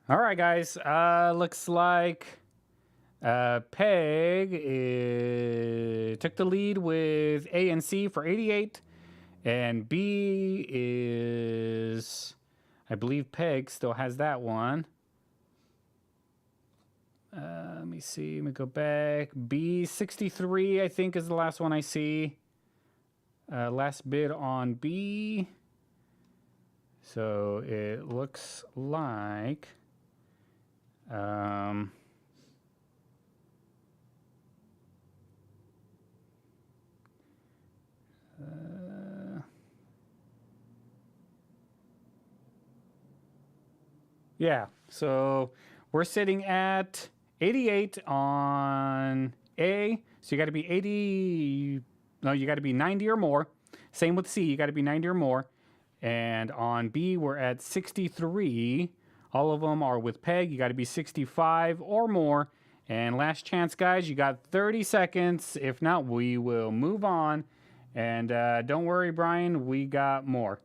All right, guys. Looks like Peg took the lead with A and C for 88, and B is, I believe Peg still has that one. Let me see. Let me go back. B 63, I think, is the last one I see. Last bid on B. So it looks like. Yeah, so we're sitting at 88 on A. So you got to be 80. No, you got to be 90 or more. Same with C, you got to be 90 or more. And on B, we're at 63. All of them are with Peg. You got to be 65 or more. And last chance, guys, you got 30 seconds. If not, we will move on. And don't worry, Brian, we got more.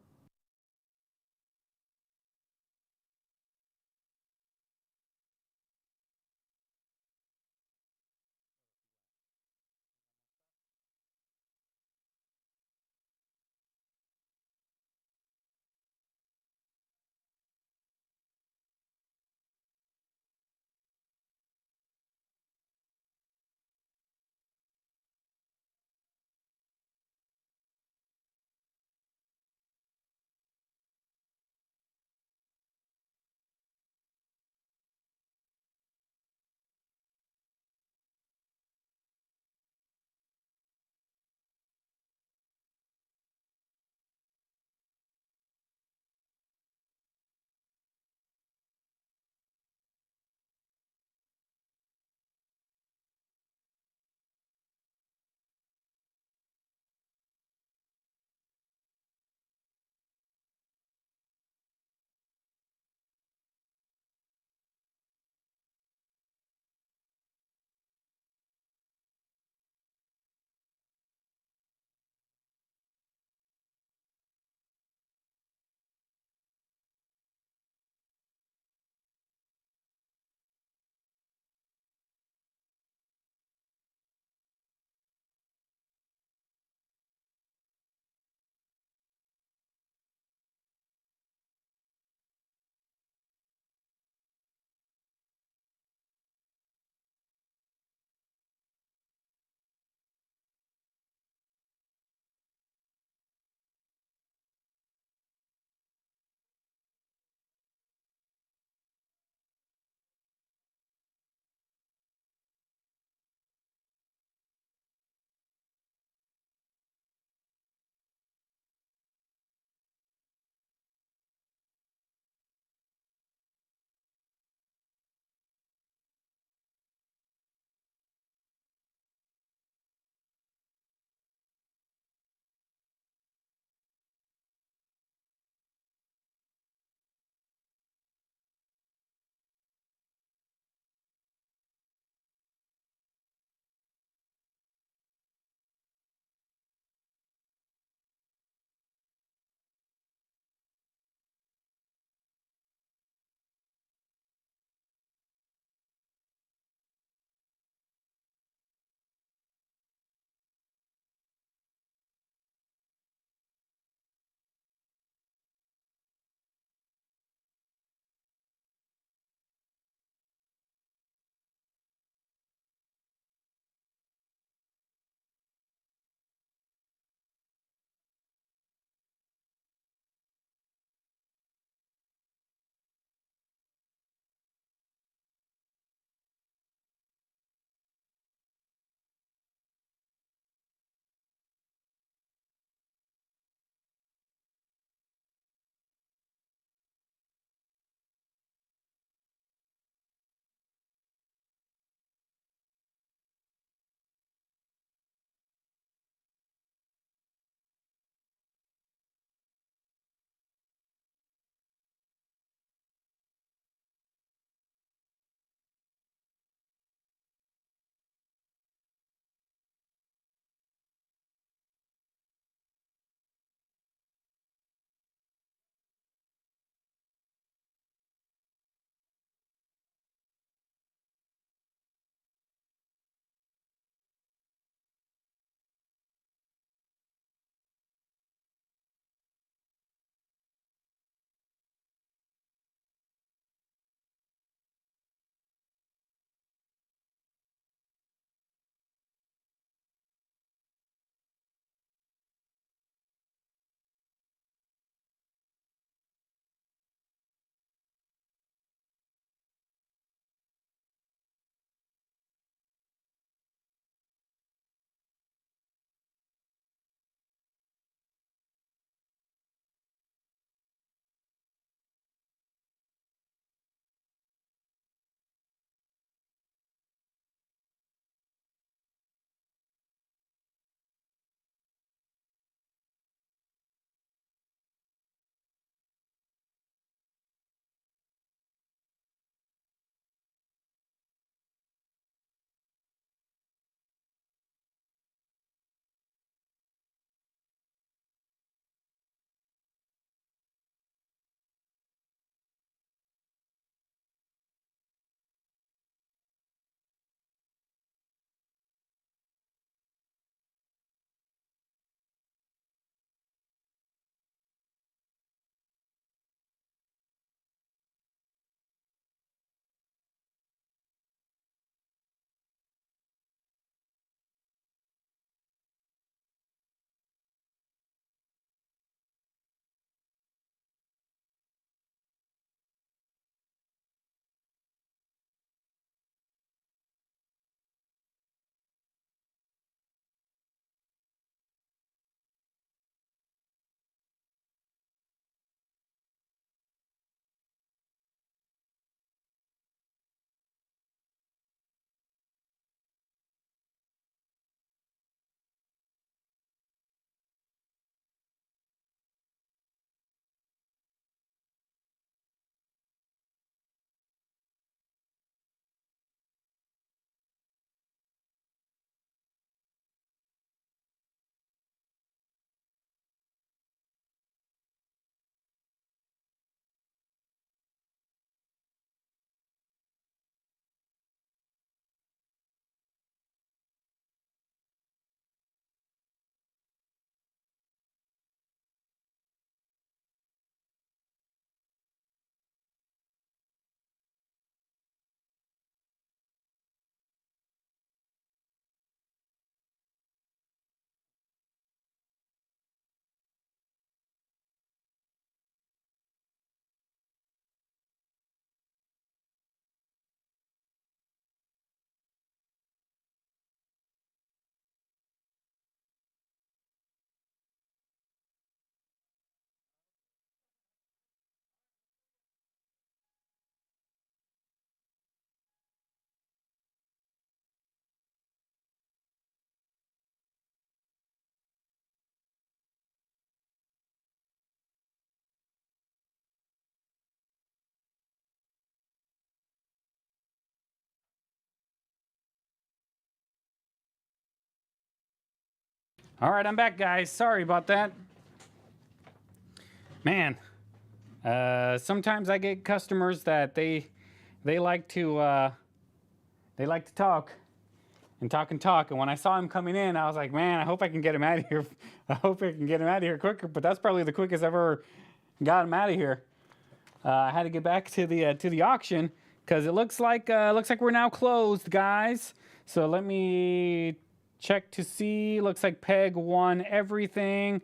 All right, I'm back, guys. Sorry about that. Man, sometimes I get customers that they like to talk and talk and talk. And when I saw him coming in, I was like, man, I hope I can get him out of here. I hope I can get him out of here quicker. But that's probably the quickest I've ever got him out of here. I had to get back to the auction because it looks like we're now closed, guys. So let me check to see. Looks like Peg won everything.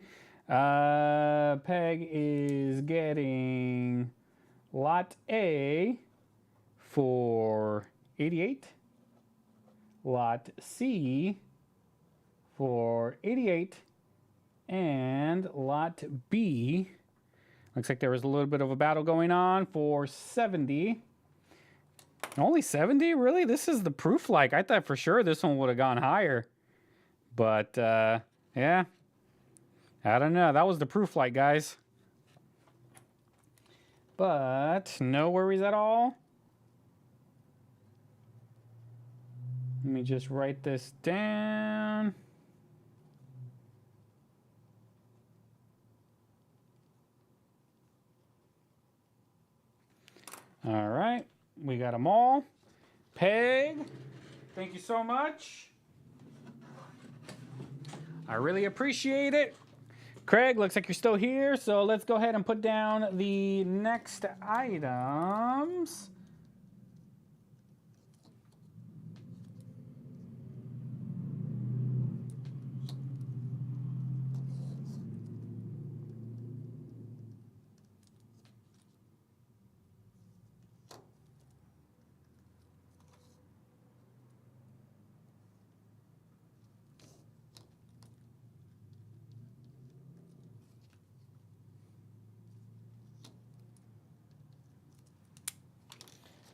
Peg is getting lot A for 88. Lot C for 88. And lot B, looks like there was a little bit of a battle going on for 70. Only 70? Really? This is the proof like. I thought for sure this one would have gone higher. But, yeah. I don't know. That was the proof like, guys. But, no worries at all. Let me just write this down. All right. We got them all. Peg, thank you so much. I really appreciate it. Craig, looks like you're still here, so let's go ahead and put down the next items.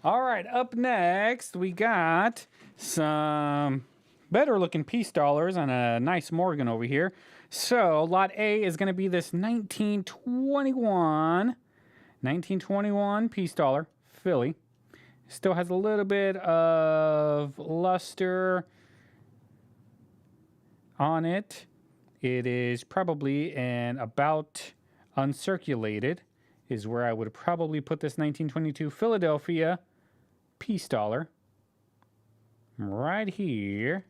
All right, up next, we got some better looking piece dollars on a nice Morgan over here. So lot A is going to be this 1921 piece dollar, Philly. Still has a little bit of luster on it. It is probably an about uncirculated is where I would probably put this 1922 Philadelphia piece dollar right here.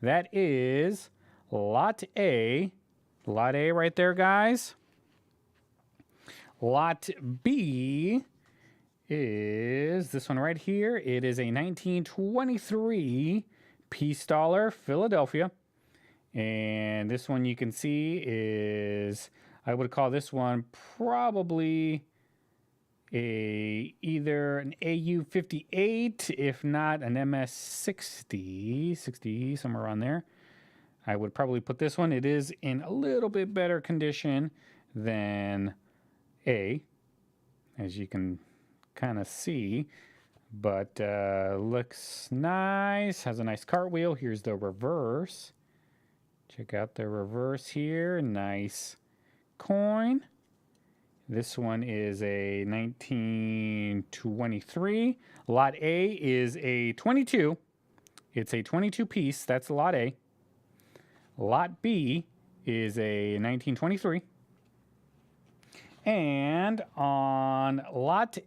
That is lot A. Lot A right there, guys. Lot B is this one right here. It is a 1923 piece dollar, Philadelphia. And this one you can see is, I would call this one probably either an AU58, if not an MS60, somewhere around there. I would probably put this one. It is in a little bit better condition than A, as you can kind of see, but looks nice. Has a nice cartwheel. Here's the reverse. Check out the reverse here. Nice coin. This one is a 1923. Lot A is a 22. It's a 22 piece. That's lot A. Lot B is a 1923. And on lot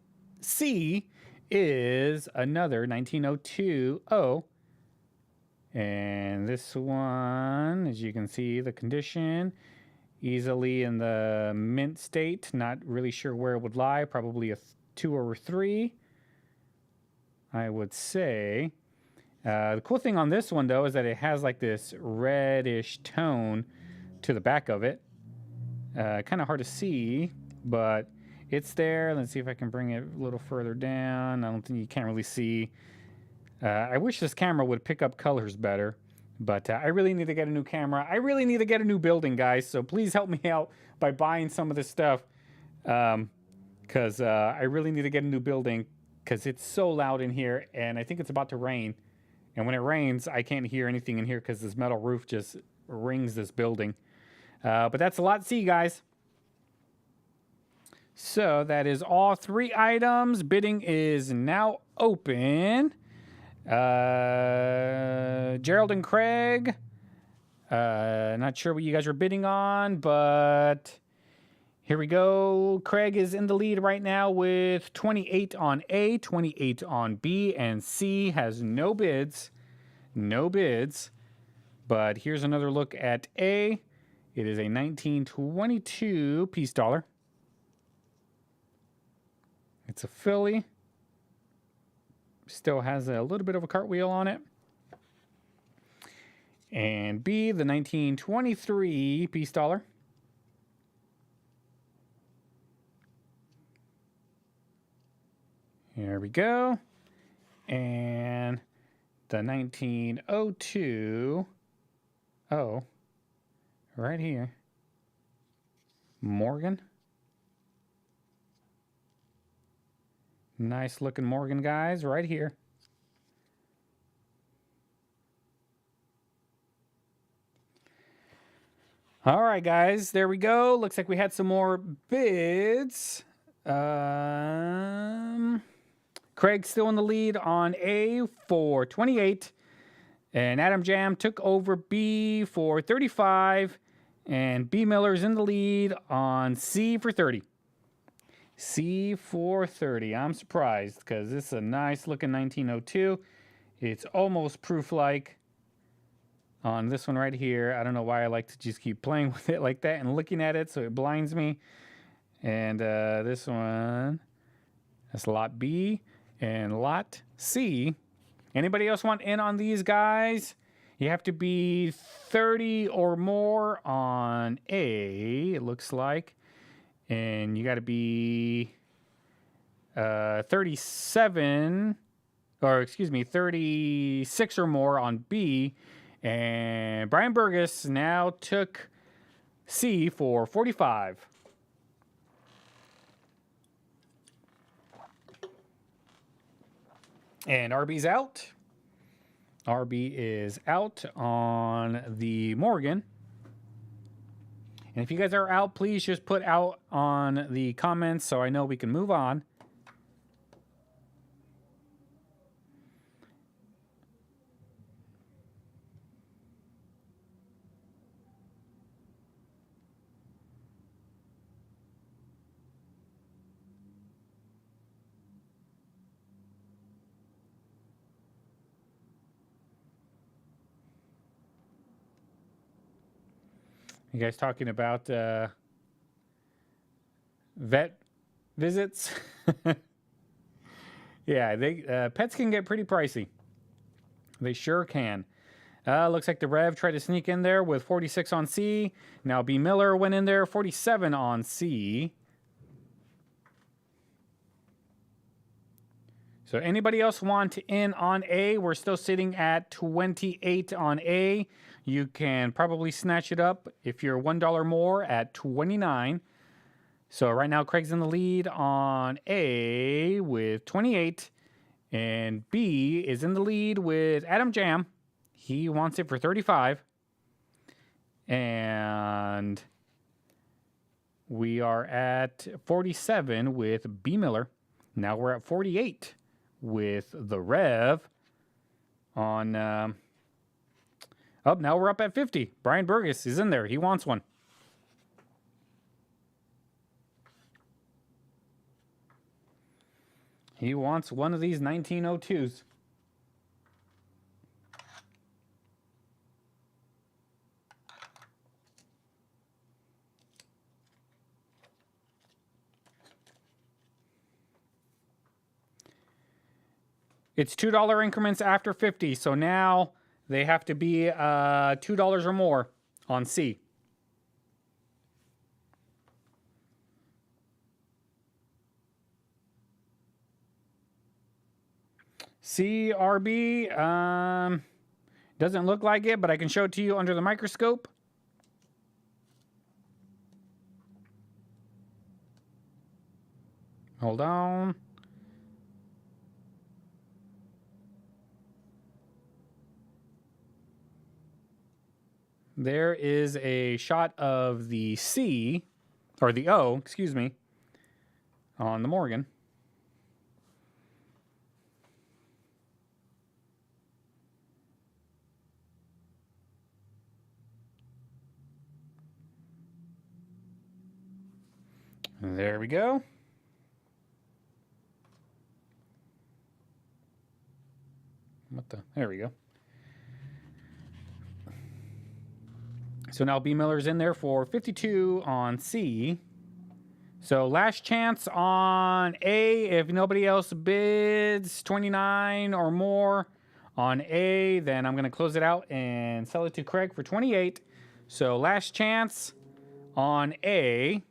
C is another 1902 O. And this one, as you can see, the condition, easily in the mint state. Not really sure where it would lie. Probably a 2 or 3, I would say. The cool thing on this one, though, is that it has like this reddish tone to the back of it. Kind of hard to see, but it's there. Let's see if I can bring it a little further down. I don't think you can't really see. I wish this camera would pick up colors better, but I really need to get a new camera. I really need to get a new building, guys, so please help me out by buying some of this stuff, because I really need to get a new building because it's so loud in here, and I think it's about to rain. And when it rains, I can't hear anything in here because this metal roof just rings this building. But that's a lot C, guys. So that is all 3 items. Bidding is now open. Gerald and Craig, Not sure what you guys are bidding on, but here we go. Craig is in the lead right now with 28 on A, 28 on B, and C has no bids. No bids. But here's another look at A. It is a 1922 piece dollar. It's a Philly. Still has a little bit of a cartwheel on it. And B, the 1923 piece dollar. Here we go. And the 1902. Oh, right here. Morgan. Nice looking Morgan, guys, right here. All right, guys, there we go. Looks like we had some more bids. Craig's still in the lead on A for 28. And Adam Jam took over B for 35. And B Miller's in the lead on C for 30. C for 30. I'm surprised because this is a nice looking 1902. It's almost proof-like on this one right here. I don't know why I like to just keep playing with it like that and looking at it so it blinds me. And this one, that's lot B and lot C. Anybody else want in on these guys? You have to be 30 or more on A, it looks like. And you got to be 36 or more on B. And Brian Burgess now took C for 45. And RB's out. RB is out on the Morgan. And if you guys are out, please just put out on the comments so I know we can move on. You guys talking about vet visits? Yeah, pets can get pretty pricey. They sure can. Looks like the Rev tried to sneak in there with 46 on C. Now B Miller went in there, 47 on C. So anybody else want in on A? We're still sitting at 28 on A. You can probably snatch it up if you're $1 more at 29. So right now Craig's in the lead on A with 28. And B is in the lead with Adam Jam. He wants it for 35. And we are at 47 with B Miller. Now we're at 48 with the Rev on... now we're up at 50. Brian Burgess is in there. He wants one. He wants one of these 1902s. It's $2 increments after 50, so now they have to be $2 or more on C. CRB, doesn't look like it, but I can show it to you under the microscope. Hold on. There is a shot of the C, or the O, excuse me, on the Morgan. There we go. There we go. So now B. Miller's in there for 52 on C. So last chance on A. If nobody else bids 29 or more on A, then I'm going to close it out and sell it to Craig for 28. So last chance on A.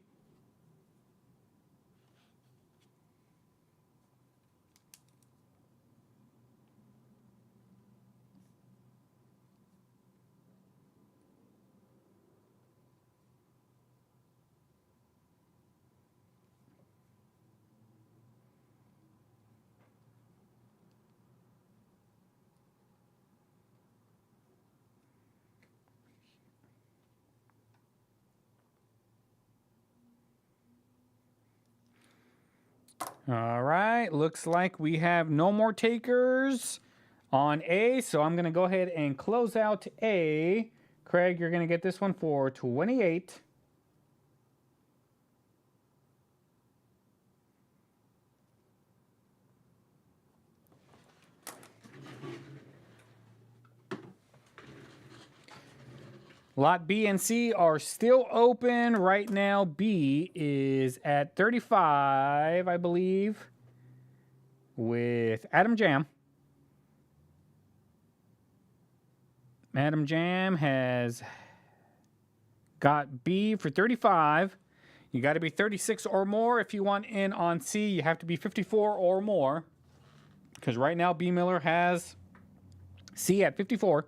All right, looks like we have no more takers on A, so I'm going to go ahead and close out A. Craig, you're going to get this one for 28. Lot B and C are still open right now. B is at 35, I believe, with Adam Jam. Adam Jam has got B for 35. You got to be 36 or more if you want in on C. You have to be 54 or more, because right now B. Miller has C at 54.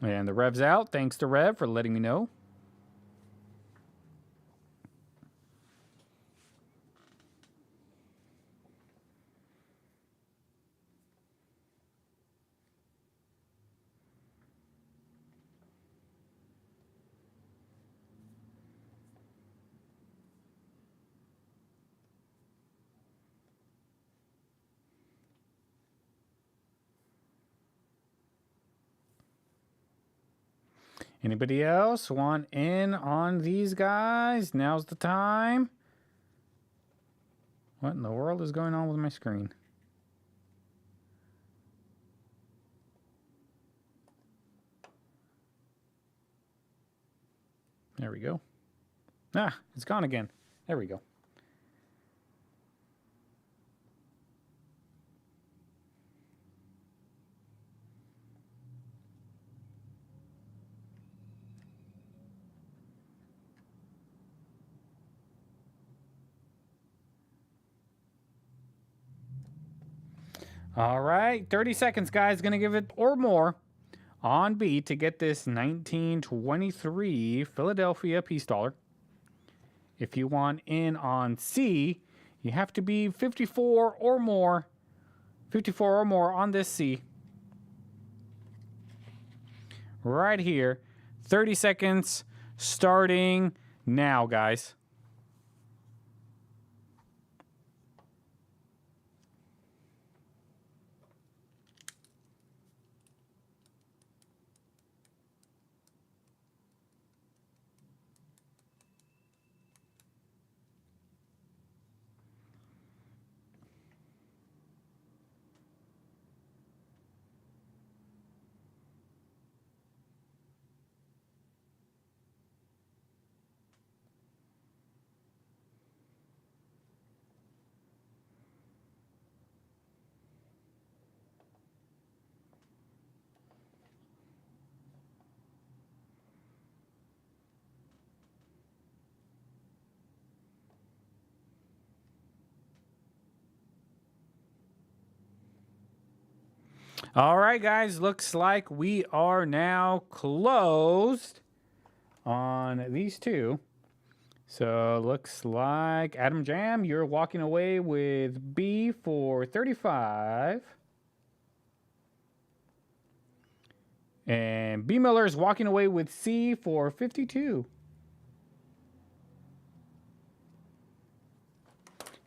And the Rev's out. Thanks to Rev for letting me know. Anybody else want in on these guys? Now's the time. What in the world is going on with my screen? There we go. Ah, it's gone again. There we go. All right, 30 seconds, guys. Gonna give it or more on B to get this 1923 Philadelphia Peace Dollar. If you want in on C, you have to be 54 or more. 54 or more on this C. Right here. 30 seconds starting now, guys. All right, guys, looks like we are now closed on these two. So looks like Adam Jam, you're walking away with B for 35. And B Miller is walking away with C for 52.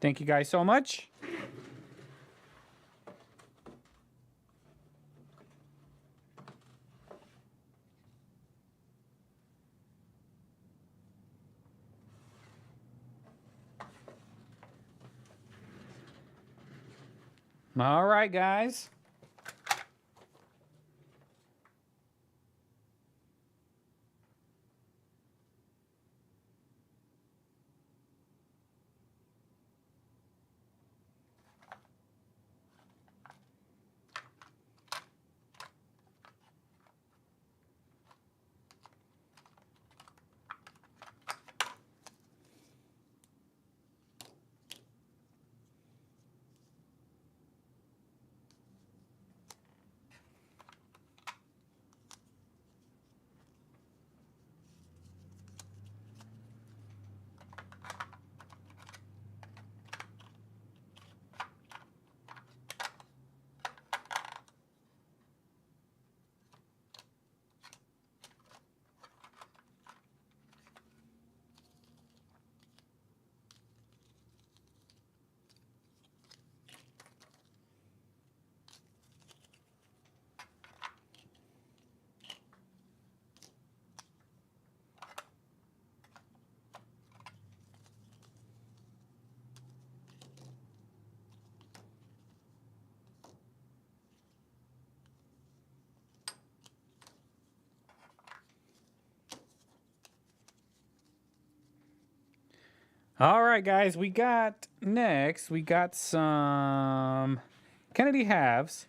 Thank you guys so much. All right, guys. All right, guys, we got some Kennedy halves.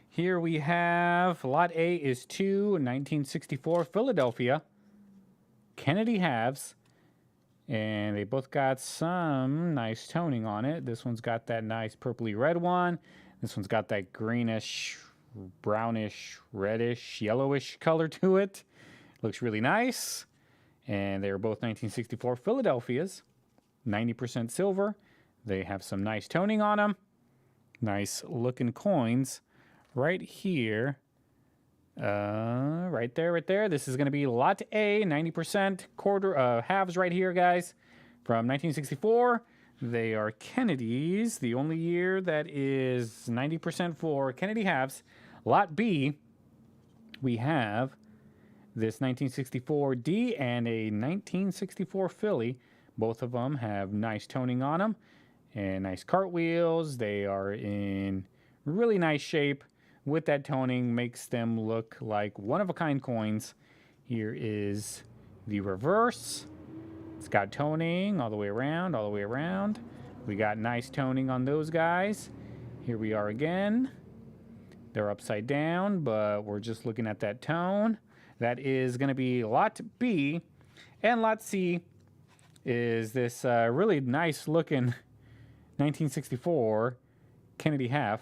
Here we have lot A is 2 1964 Philadelphia Kennedy halves, and they both got some nice toning on it. This one's got that nice purpley red one. This one's got that greenish, brownish, reddish, yellowish color to it. Looks really nice. And they are both 1964 Philadelphias. 90% silver. They have some nice toning on them. Nice looking coins. Right here. Right there. This is going to be lot A, 90% halves right here, guys. From 1964. They are Kennedys. The only year that is 90% for Kennedy halves. Lot B, we have this 1964 D and a 1964 Philly. Both of them have nice toning on them and nice cartwheels. They are in really nice shape. With that toning, makes them look like one-of-a-kind coins. Here is the reverse. It's got toning all the way around, all the way around. We got nice toning on those guys. Here we are again. They're upside down, but we're just looking at that tone. That is going to be lot B. And lot C is this really nice looking 1964 Kennedy half.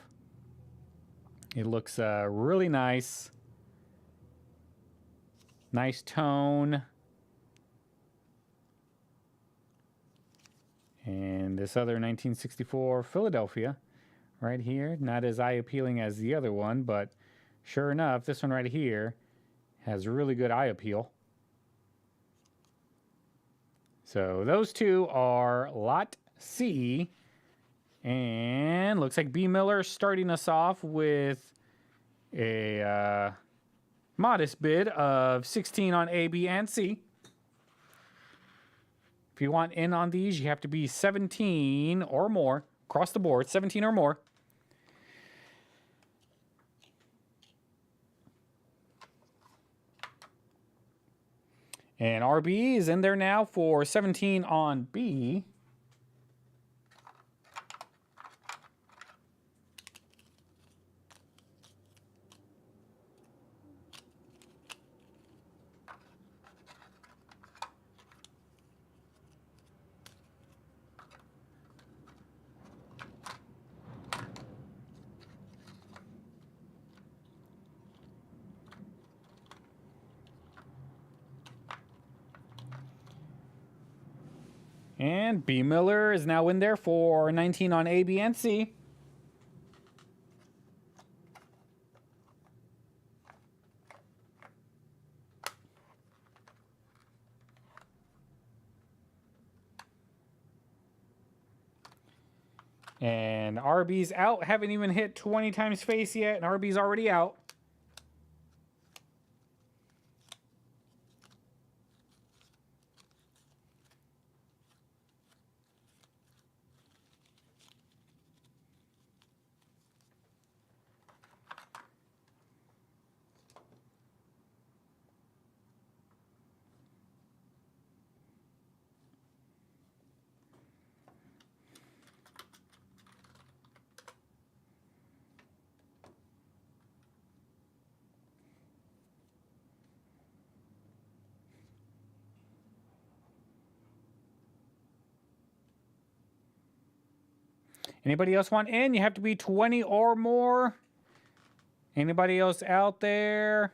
It looks really nice. Nice tone. And this other 1964 Philadelphia right here. Not as eye appealing as the other one, but sure enough, this one right here has really good eye appeal. So those two are lot C. And looks like B. Miller starting us off with a modest bid of 16 on A, B, and C. If you want in on these, you have to be 17 or more. Across the board, 17 or more. And RB is in there now for 17 on B. And B. Miller is now in there for 19 on A, B, and C. And RB's out. Haven't even hit 20 times face yet, and RB's already out. Anybody else want in? You have to be 20 or more. Anybody else out there?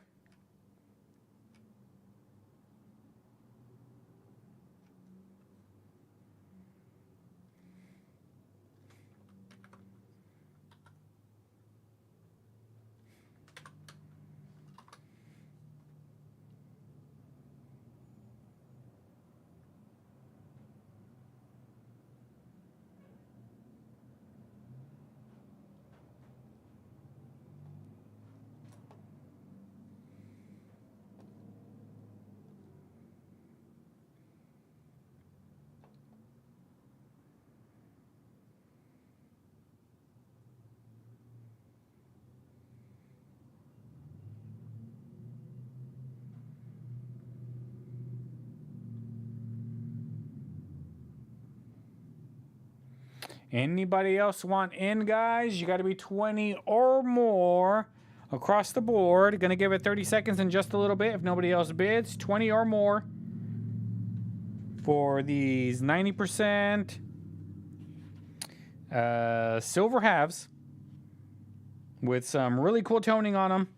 Anybody else want in, guys? You got to be 20 or more across the board. Gonna give it 30 seconds in just a little bit if nobody else bids. 20 or more for these 90% silver halves with some really cool toning on them.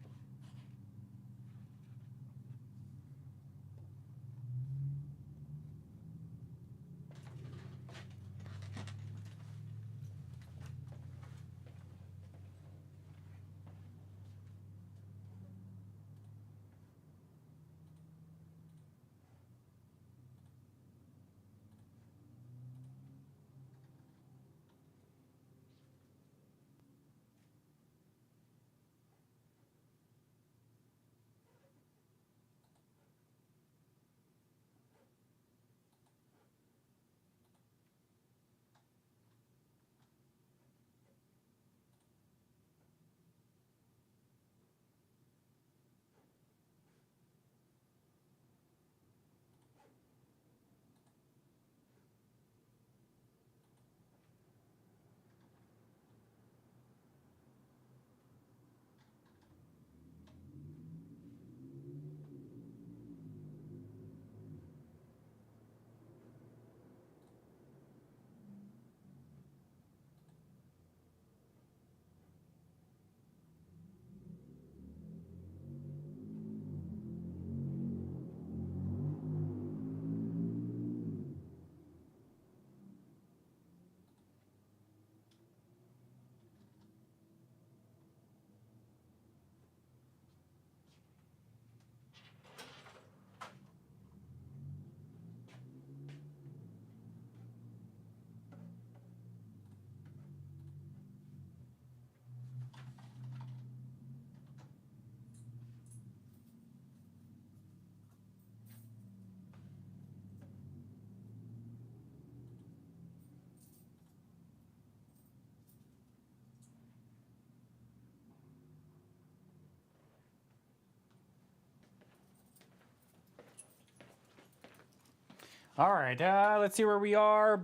All right, let's see where we are.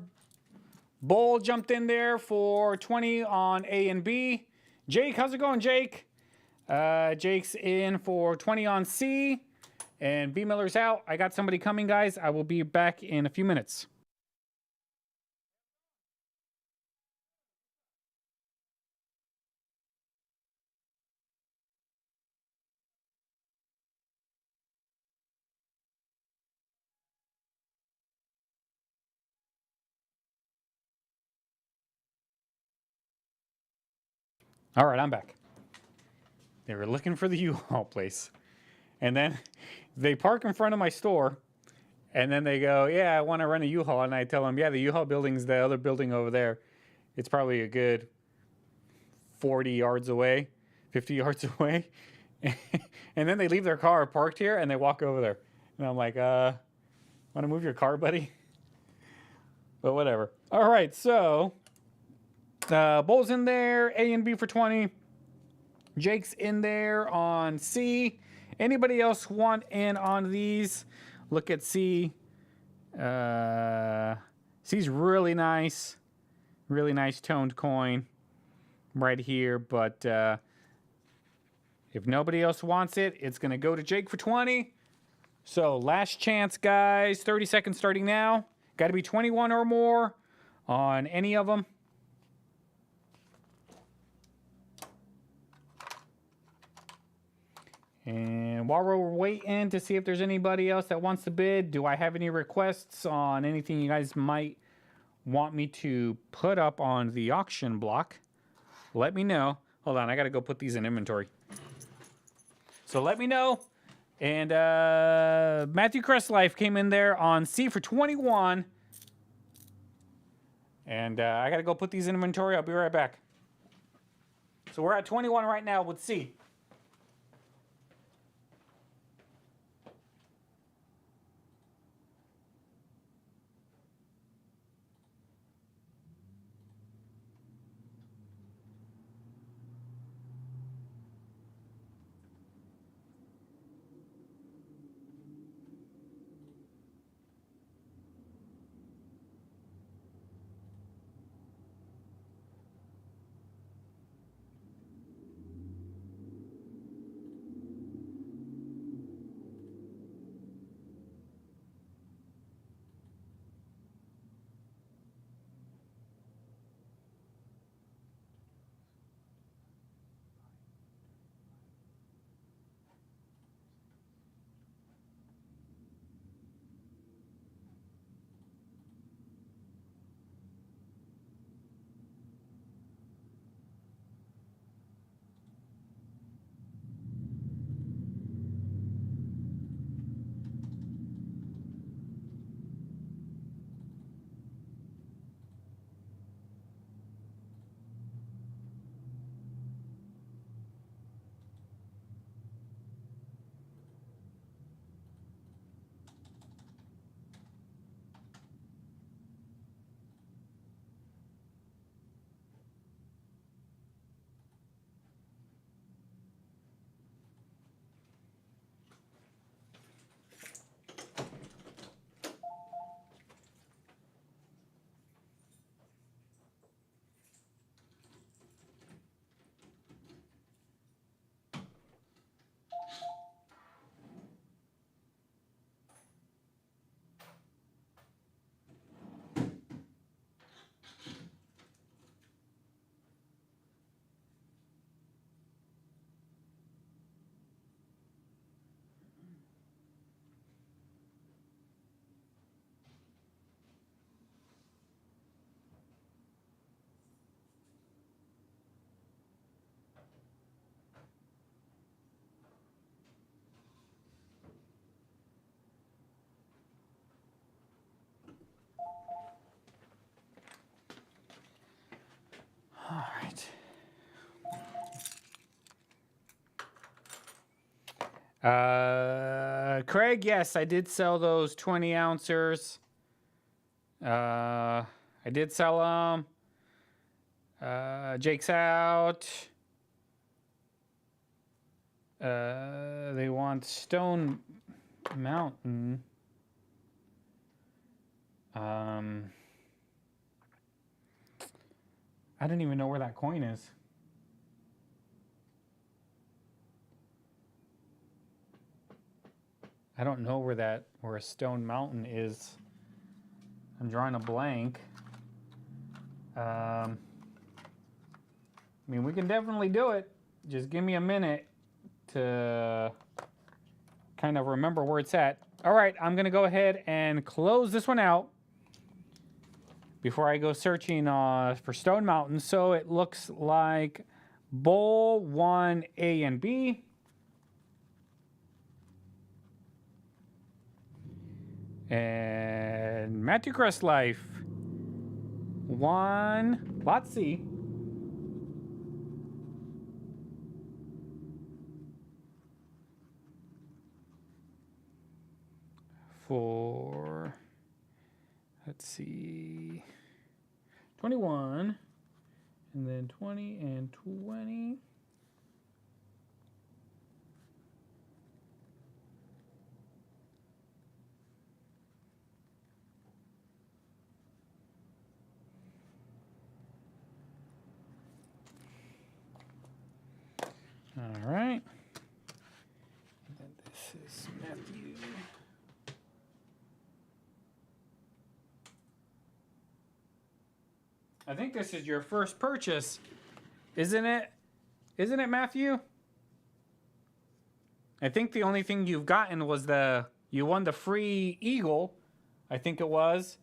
Bull jumped in there for 20 on A and B. Jake, how's it going, Jake? Jake's in for 20 on C. And B Miller's out. I got somebody coming, guys. I will be back in a few minutes. All right, I'm back. They were looking for the U-Haul place. And then they park in front of my store. And then they go, yeah, I want to rent a U-Haul. And I tell them, yeah, the U-Haul building's the other building over there. it's probably a good 40 yards away, 50 yards away. And then they leave their car parked here and they walk over there. And I'm like, want to move your car, buddy? But whatever. All right, so Bull's in there, A and B for 20. Jake's in there on C. Anybody else want in on these? Look at C. C's really nice toned coin right here. But if nobody else wants it, it's going to go to Jake for 20. So last chance, guys. 30 seconds starting now. Got to be 21 or more on any of them. And while we're waiting to see if there's anybody else that wants to bid, do I have any requests on anything you guys might want me to put up on the auction block? Let me know. Hold on, I got to go put these in inventory. So let me know. And Matthew Crestlife came in there on C for 21. And I got to go put these in inventory. I'll be right back. So we're at 21 right now with C. All right. Craig, yes, I did sell those 20 ouncers. I did sell them. Jake's out. They want Stone Mountain. I don't even know where that coin is. I don't know where a Stone Mountain is. I'm drawing a blank. I mean, we can definitely do it. Just give me a minute to kind of remember where it's at. All right, I'm gonna go ahead and close this one out before I go searching for Stone Mountain. So it looks like Bull won A and B. And Matthew Crestlife 21. Lot C. For, let's see, 21, and then 20 and 20. All right. And then this is Matthew. I think this is your first purchase, isn't it? Isn't it, Matthew? I think the only thing you've gotten was you won the free eagle, I think it was.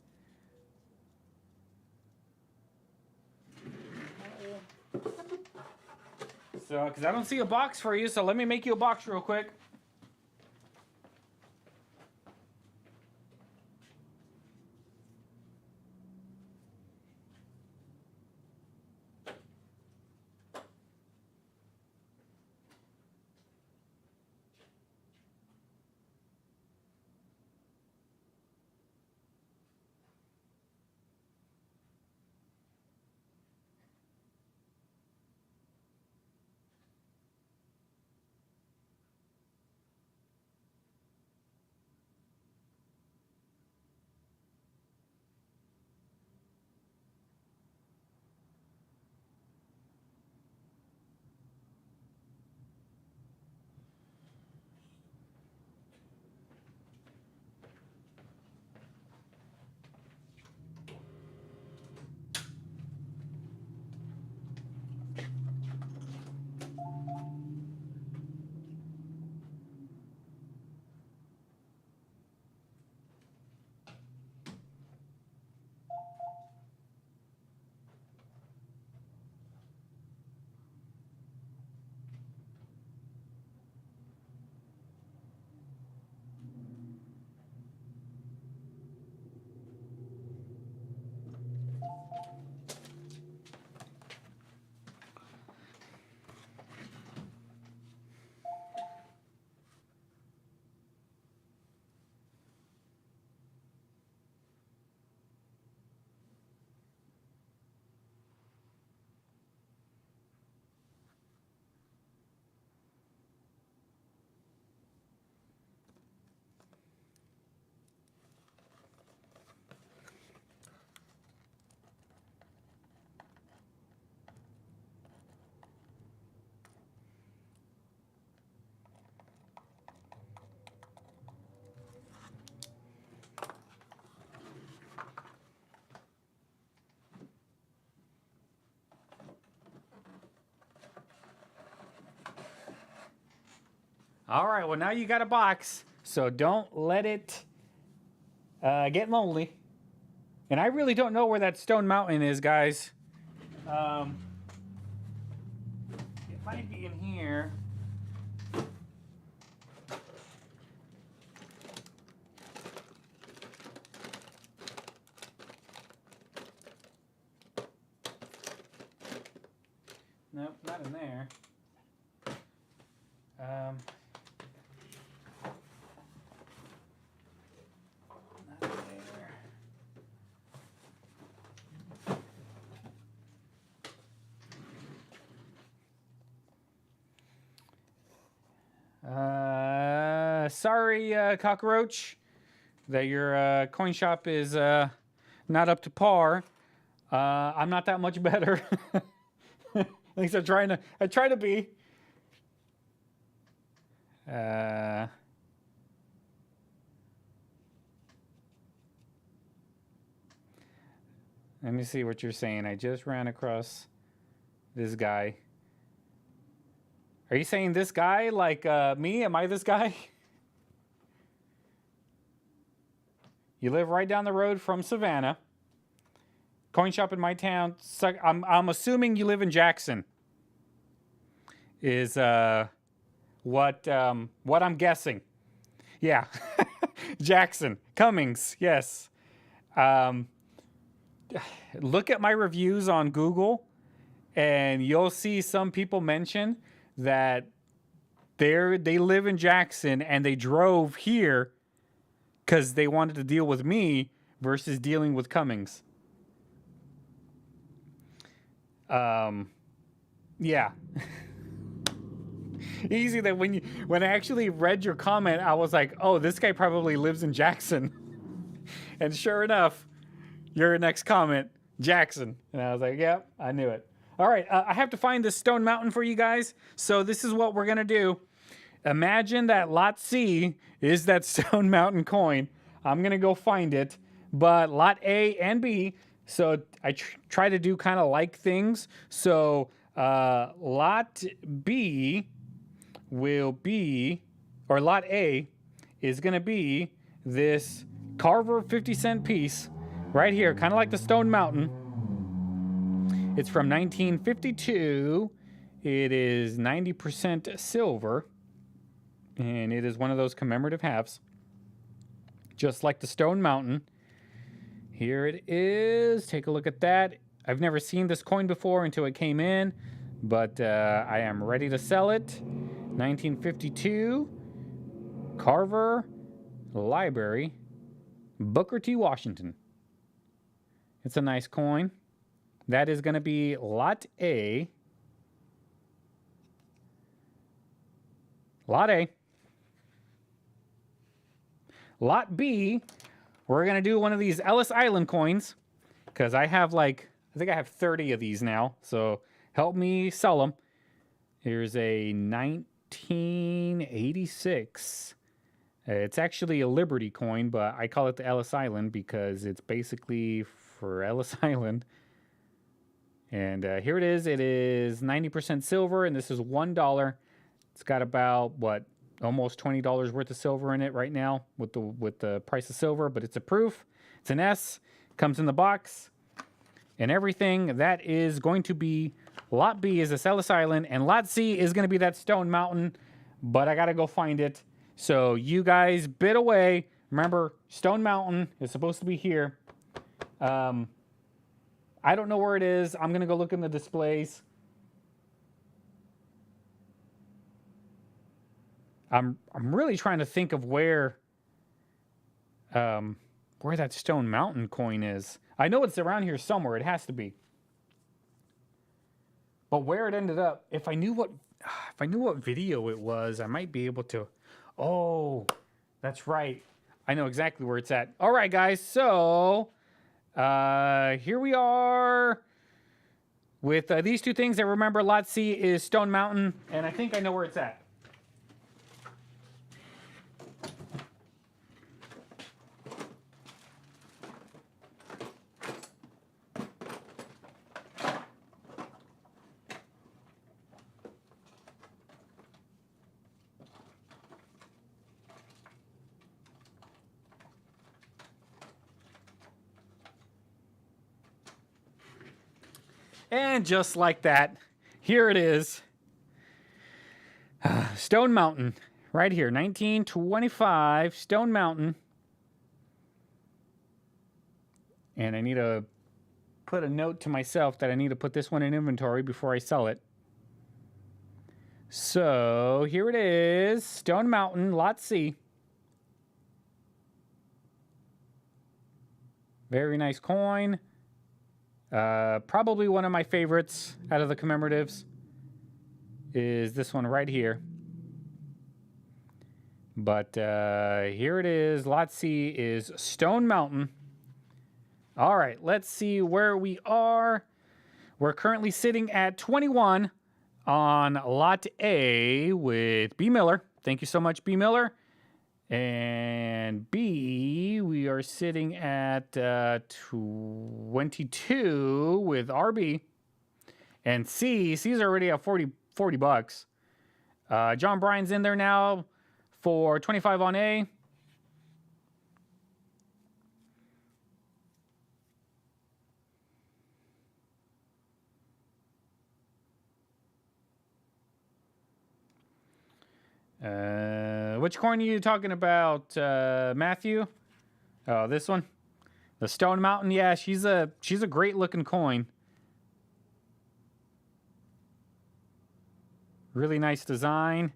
So, because I don't see a box for you, so let me make you a box real quick. All right, well, now you got a box, so don't let it get lonely. And I really don't know where that stone mountain is, guys. It might be in here. Nope, not in there. Sorry, Cockroach, that your coin shop is not up to par. I'm not that much better. At least I try to be. Let me see what you're saying. I just ran across this guy. Are you saying this guy like me? Am I this guy? You live right down the road from Savannah. Coin shop in my town. I'm assuming you live in Jackson. Is what I'm guessing. Yeah. Jackson. Cummings. Yes. look at my reviews on Google, and you'll see some people mention that they live in Jackson and they drove here because they wanted to deal with me versus dealing with Cummings. Yeah. Easy that when I actually read your comment, I was like, oh, this guy probably lives in Jackson. And sure enough, your next comment, Jackson. And I was like, yep, I knew it. All right, I have to find this Stone Mountain for you guys. So this is what we're going to do. Imagine that lot C is that Stone Mountain coin. I'm going to go find it. But lot A and B, so I try to do kind of like things. So lot B will be, or lot A is going to be this Carver 50-cent piece right here, kind of like the Stone Mountain. It's from 1952. It is 90% silver, and it is one of those commemorative halves, just like the Stone Mountain. Here it is. Take a look at that. I've never seen this coin before until it came in, but I am ready to sell it. 1952, Carver Library, Booker T. Washington. It's a nice coin. That is going to be lot A. Lot A. Lot B, we're going to do one of these Ellis Island coins, because I have like, I think I have 30 of these now, so help me sell them. Here's a 1986. It's actually a Liberty coin, but I call it the Ellis Island because it's basically for Ellis Island. And here it is. It is 90% silver, and this is $1. It's got about, what, almost $20 worth of silver in it right now with the price of silver, but it's a proof. It's an S. Comes in the box and everything. That is going to be lot B is this Ellis Island, and lot C is going to be that Stone Mountain, but I got to go find it. So you guys bid away. Remember, Stone Mountain is supposed to be here. I don't know where it is. I'm going to go look in the displays. I'm really trying to think of where that Stone Mountain coin is. I know it's around here somewhere. It has to be. But where it ended up, if I knew what video it was, I might be able to. Oh, that's right. I know exactly where it's at. All right, guys. So here we are with these two things. I remember lot C is Stone Mountain, and I think I know where it's at. And just like that, here it is. Stone Mountain, right here, 1925, Stone Mountain. And I need to put a note to myself that I need to put this one in inventory before I sell it. So here it is, Stone Mountain, lot C. Very nice coin. Probably one of my favorites out of the commemoratives is this one right here. But here it is. Lot C is Stone Mountain. All right, let's see where we are. We're currently sitting at 21 on Lot A with B. Miller. Thank you so much, B. Miller. And B, we are sitting at 22 with RB. And C's already at 40 bucks. John Bryan's in there now for 25 on A. Which coin are you talking about, Matthew? Oh, this one? The Stone Mountain, yeah, she's a great looking coin. Really nice design.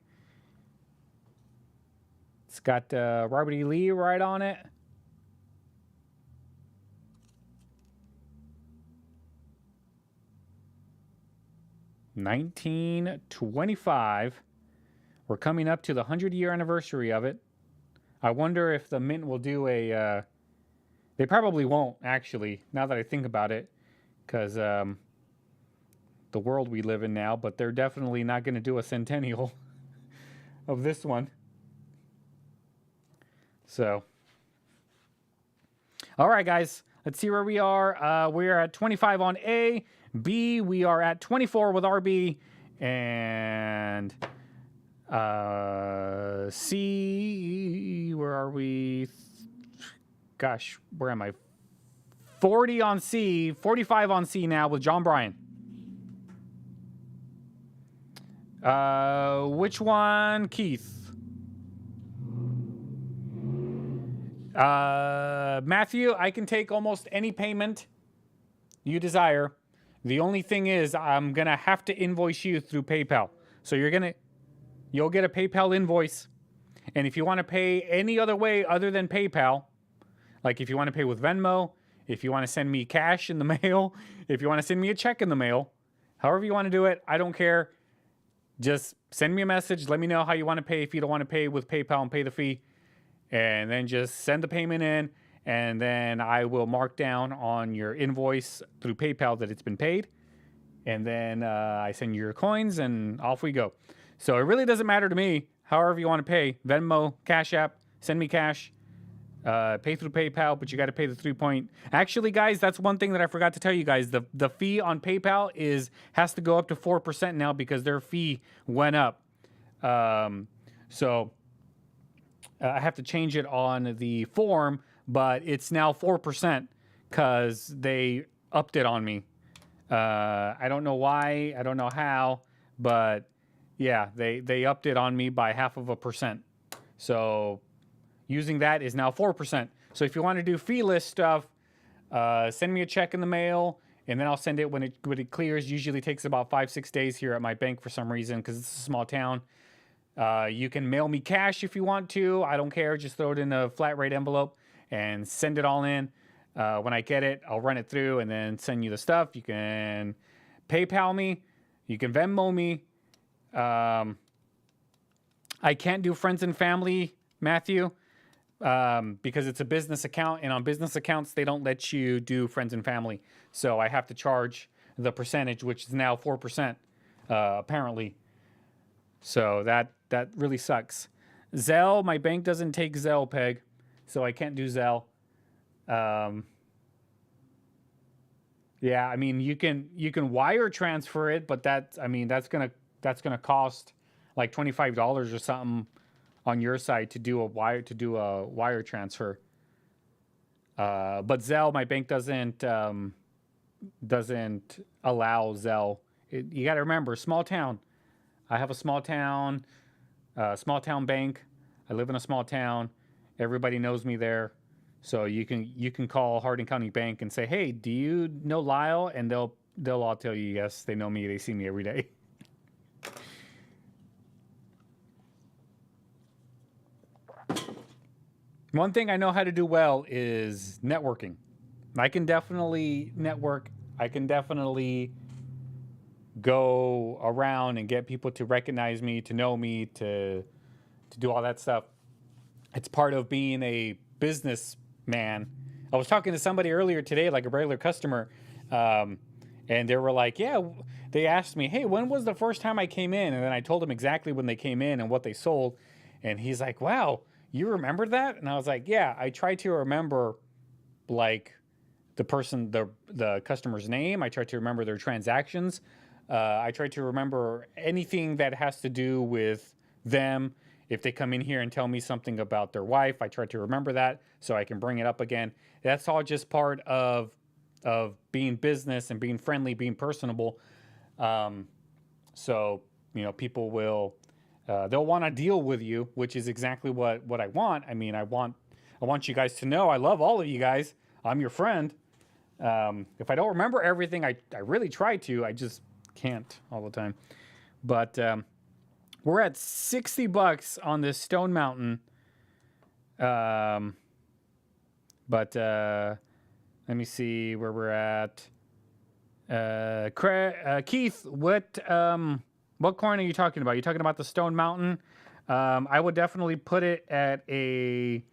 It's got Robert E. Lee right on it. $19.25. We're coming up to the 100-year anniversary of it. I wonder if the mint will do a... they probably won't, actually, now that I think about it, because the world we live in now, but they're definitely not going to do a centennial of this one. So, all right, guys, let's see where we are. We're at 25 on A. B, we are at 24 with RB. And C, where are we? Gosh, where am I? 40 on C, 45 on C now with John Bryan. Which one, Keith? Matthew, I can take almost any payment you desire. The only thing is I'm going to have to invoice you through PayPal. So you'll get a PayPal invoice. And if you want to pay any other way other than PayPal, like if you want to pay with Venmo, if you want to send me cash in the mail, if you want to send me a check in the mail, however you want to do it, I don't care. Just send me a message. Let me know how you want to pay. If you don't want to pay with PayPal and pay the fee, and then just send the payment in, and then I will mark down on your invoice through PayPal that it's been paid. And then I send you your coins, and off we go. So it really doesn't matter to me, however you want to pay. Venmo, Cash App, send me cash, pay through PayPal, but you got to pay the 3 point. Actually, guys, that's one thing that I forgot to tell you guys. The fee on PayPal has to go up to 4% now because their fee went up. So I have to change it on the form, but it's now 4% because they upped it on me. I don't know why, I don't know how, but yeah, they upped it on me by 0.5%. So using that is now 4%. So if you want to do fee-less stuff, send me a check in the mail, and then I'll send it when it clears. Usually takes about 5-6 days here at my bank for some reason because it's a small town. You can mail me cash if you want to. I don't care. Just throw it in a flat rate envelope and send it all in. When I get it, I'll run it through and then send you the stuff. You can PayPal me. You can Venmo me. I can't do friends and family, Matthew, because it's a business account. And on business accounts, they don't let you do friends and family. So I have to charge the percentage, which is now 4%, apparently. So that really sucks. Zelle, my bank doesn't take Zelle, Peg, so I can't do Zelle. Yeah, I mean you can wire transfer it, but that's gonna cost like $25 or something on your side to do a wire transfer. But Zelle, my bank doesn't allow Zelle. You got to remember, small town. I have a small town bank. I live in a small town. Everybody knows me there. So you can call Hardin County Bank and say, "Hey, do you know Lyle?" And they'll all tell you, yes, they know me. They see me every day. One thing I know how to do well is networking. I can definitely network. I can definitely go around and get people to recognize me, to know me, to do all that stuff. It's part of being a businessman. I was talking to somebody earlier today, like a regular customer, and they were like, yeah, they asked me, hey, when was the first time I came in? And then I told them exactly when they came in and what they sold. And he's like, wow, you remember that? And I was like, yeah, I try to remember like the customer's name. I try to remember their transactions. I try to remember anything that has to do with them. If they come in here and tell me something about their wife, I try to remember that so I can bring it up again. That's all just part of being business and being friendly, being personable. So, people will, they'll want to deal with you, which is exactly what I want. I mean, I want you guys to know I love all of you guys. I'm your friend. If I don't remember everything, I really try to. I just can't all the time. But we're at $60 on this Stone Mountain. But let me see where we're at. Keith, what coin are you talking about? You talking about the Stone Mountain? I would definitely put it at a.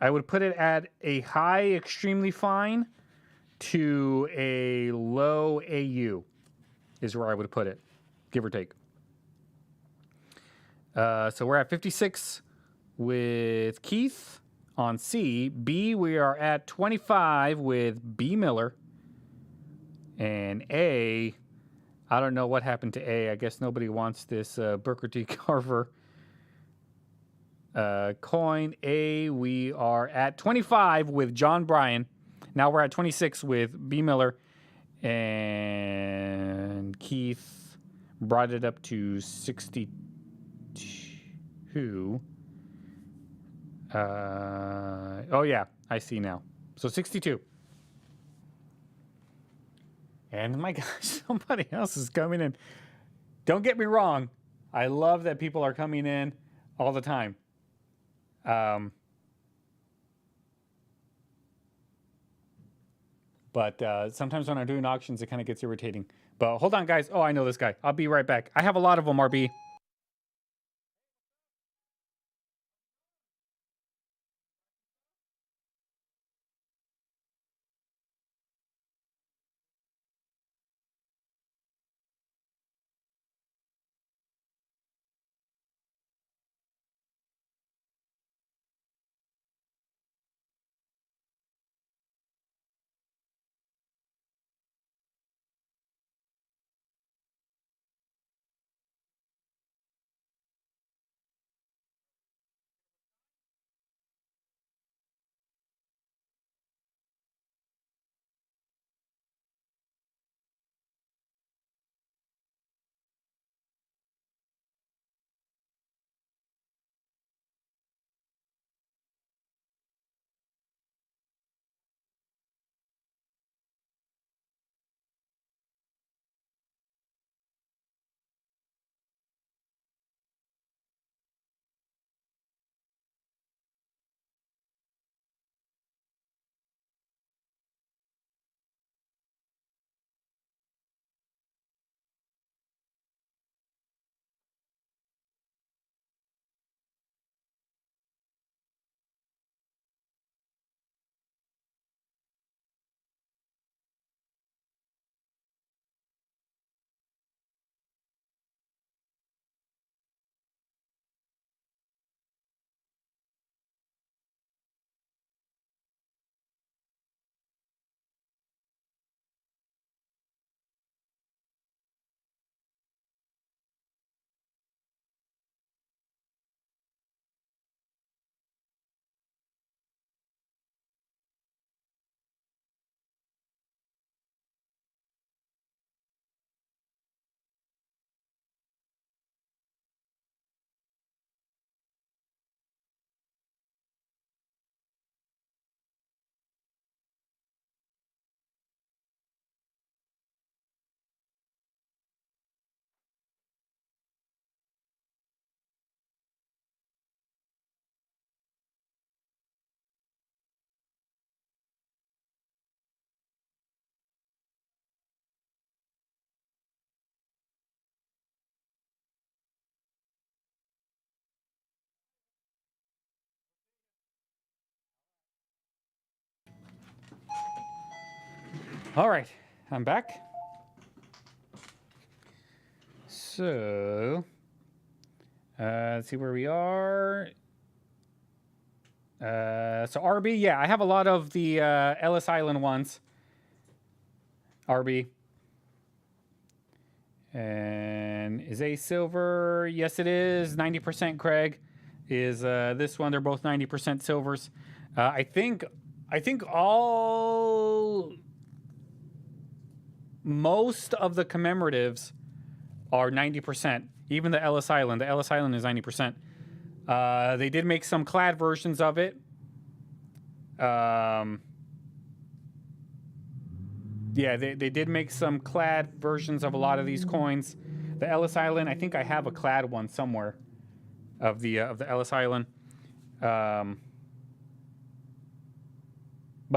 I would put it at a high extremely fine to a low AU is where I would put it, give or take. So we're at 56 with Keith on C. B, we are at 25 with B Miller. And A, I don't know what happened to A. I guess nobody wants this Booker T. Carver coin. A, we are at 25 with John Bryan. Now we're at 26 with B Miller. And Keith brought it up to 62. Oh, yeah, I see now. So 62. And my gosh, somebody else is coming in. Don't get me wrong. I love that people are coming in all the time. But sometimes when I'm doing auctions, it kind of gets irritating. But hold on, guys. Oh, I know this guy. I'll be right back. I have a lot of them, RB. All right, I'm back. So, let's see where we are. So RB, yeah, I have a lot of the Ellis Island ones. RB. And is A silver? Yes, it is. 90% Craig is this one. They're both 90% silvers. I think most of the commemoratives are 90%. Even the Ellis Island. The Ellis Island is 90%. They did make some clad versions of it. Yeah, they did make some clad versions of a lot of these coins. The Ellis Island, I think I have a clad one somewhere of the Ellis Island. But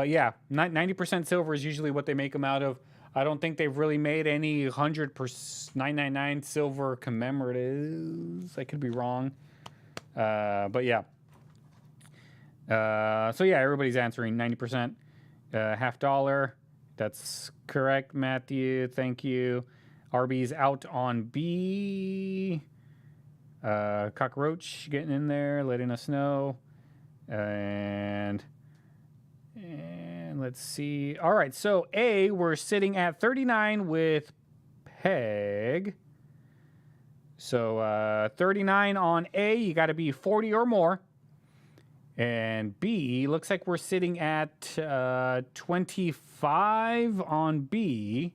yeah, 90% silver is usually what they make them out of. I don't think they've really made any 100% 999 silver commemoratives. I could be wrong. But yeah. So yeah, everybody's answering 90%. Half dollar. That's correct, Matthew. Thank you. RB's out on B. Cockroach getting in there, letting us know. And let's see. All right, so A, we're sitting at 39 with Peg. So 39 on A, you got to be 40 or more. And B, looks like we're sitting at 25 on B.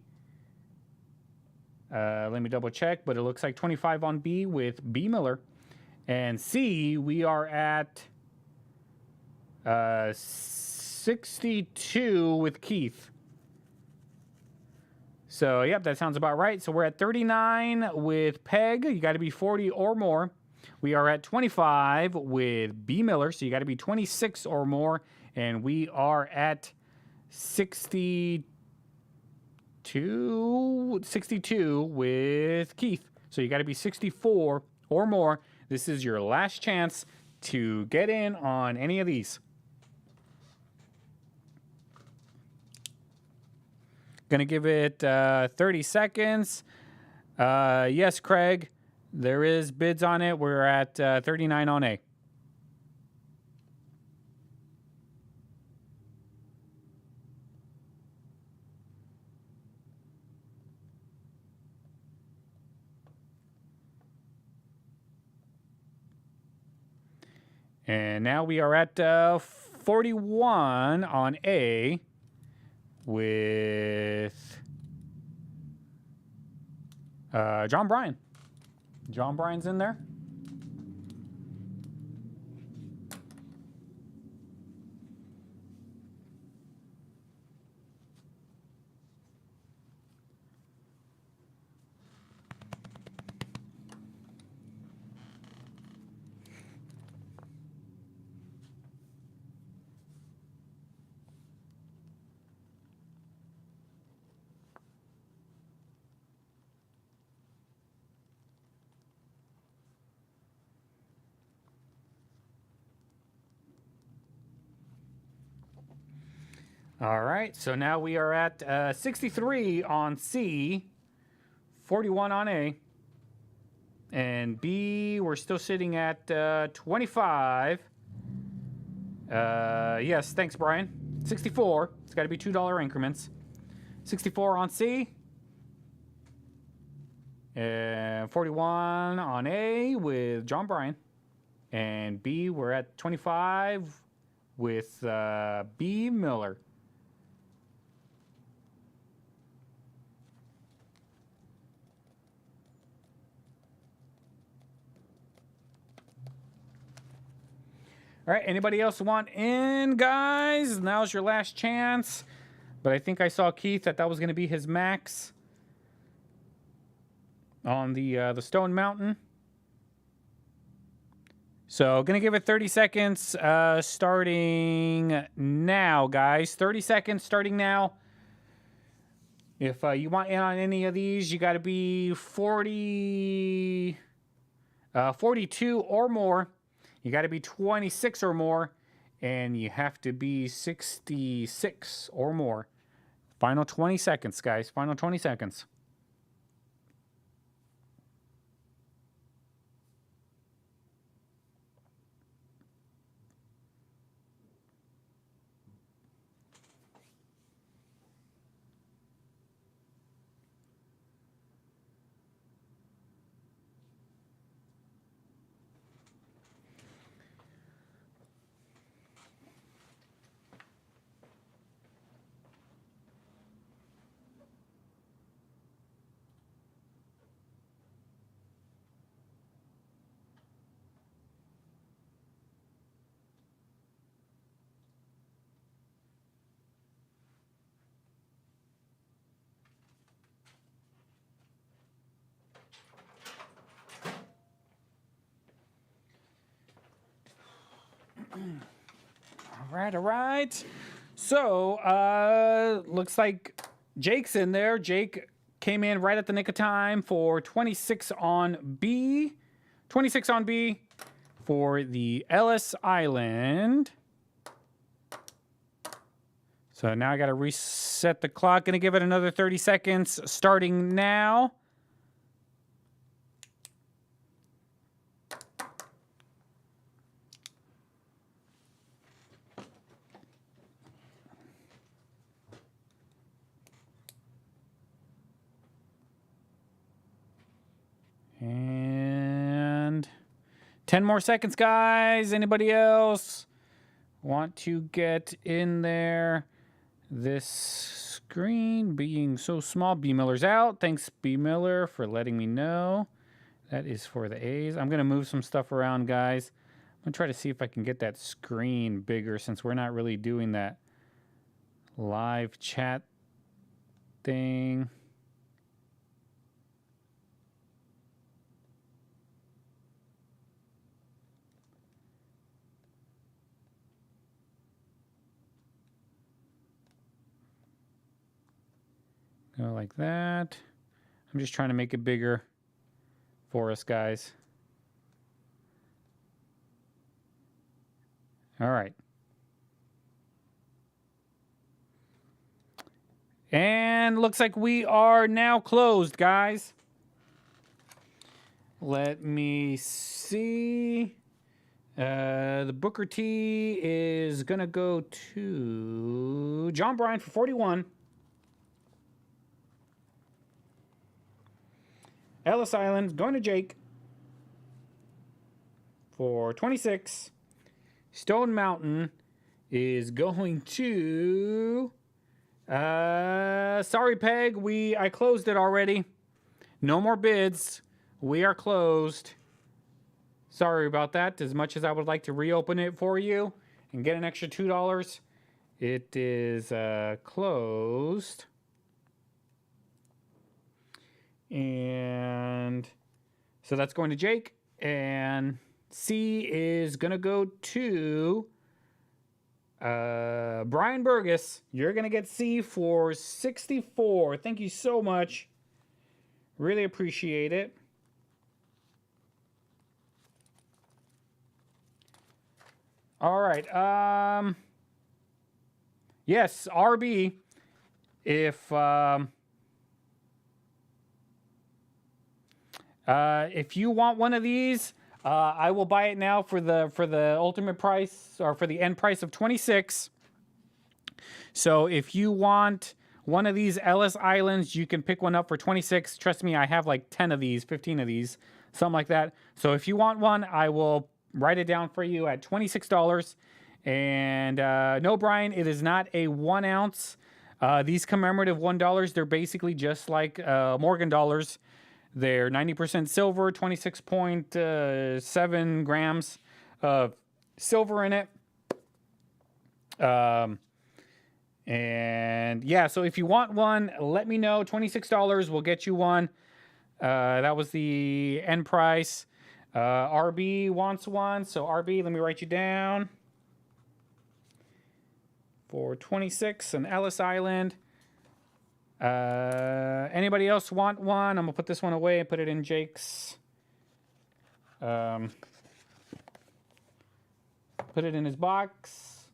Let me double check, but it looks like 25 on B with B Miller. And C, we are at 62 with Keith. So, yep, that sounds about right. So we're at 39 with Peg. You got to be 40 or more. We are at 25 with B Miller. So you got to be 26 or more. And we are at 62 with Keith. So you got to be 64 or more. This is your last chance to get in on any of these. Gonna give it 30 seconds. Yes, Craig, there is bids on it. We're at 39 on A. And now we are at 41 on A with John Bryan. John Bryan's in there. All right, so now we are at 63 on C, 41 on A, and B, we're still sitting at 25. Yes, thanks, Brian. 64, it's got to be $2 increments. 64 on C, and 41 on A with John Bryan, and B, we're at 25 with B Miller. All right, anybody else want in, guys? Now's your last chance. But I think I saw Keith that was going to be his max on the Stone Mountain. So going to give it 30 seconds starting now, guys. 30 seconds starting now. If you want in on any of these, you got to be 42 or more. You got to be 26 or more, and you have to be 66 or more. Final 20 seconds, guys. Final 20 seconds. All right. So, looks like Jake's in there. Jake came in right at the nick of time for 26 on B. 26 on B for the Ellis Island. So now I got to reset the clock. Going to give it another 30 seconds starting now. And 10 more seconds, guys. Anybody else want to get in there? This screen being so small. B. Miller's out. Thanks, B. Miller, for letting me know. That is for the A's. I'm going to move some stuff around, guys. I'm going to try to see if I can get that screen bigger since we're not really doing that live chat thing. Go like that. I'm just trying to make it bigger for us, guys. All right. And looks like we are now closed, guys. Let me see. The Booker T is going to go to John Bryan for 41. Ellis Island going to Jake for 26. Stone Mountain is going to... sorry, Peg. I closed it already. No more bids. We are closed. Sorry about that. As much as I would like to reopen it for you and get an extra $2, it is closed. And so that's going to Jake. And C is going to go to Brian Burgess. You're going to get C for 64. Thank you so much. Really appreciate it. All right. Yes, RB. If you want one of these, I will buy it now for the ultimate price, or for the end price of 26. So if you want one of these Ellis Islands, you can pick one up for 26. Trust me, I have like 10 of these, 15 of these, something like that. So if you want one, I will write it down for you at $26. And no, Brian, it is not a 1 ounce. These commemorative $1, they're basically just like Morgan dollars. They're 90% silver, 26.7 grams of silver in it. And yeah, so if you want one, let me know. $26 will get you one. That was the end price. RB wants one. So RB, let me write you down. For 26, an Ellis Island. Anybody else want one? I'm gonna put this one away and put it in Jake's. Put it in his box.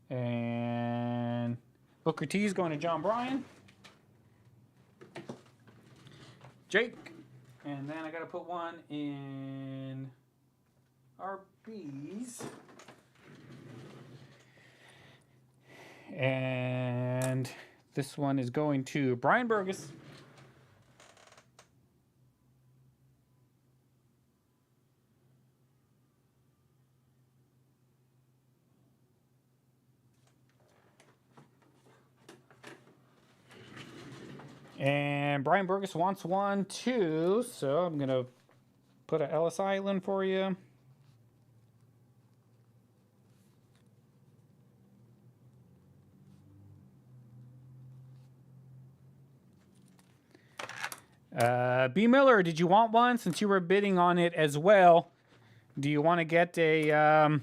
And Booker T is going to John Bryan. Jake. And then I gotta put one in RB's. And this one is going to Brian Burgess. And Brian Burgess wants one too, so I'm going to put an Ellis Island for you. B. Miller, did you want one since you were bidding on it as well? Do you want to get a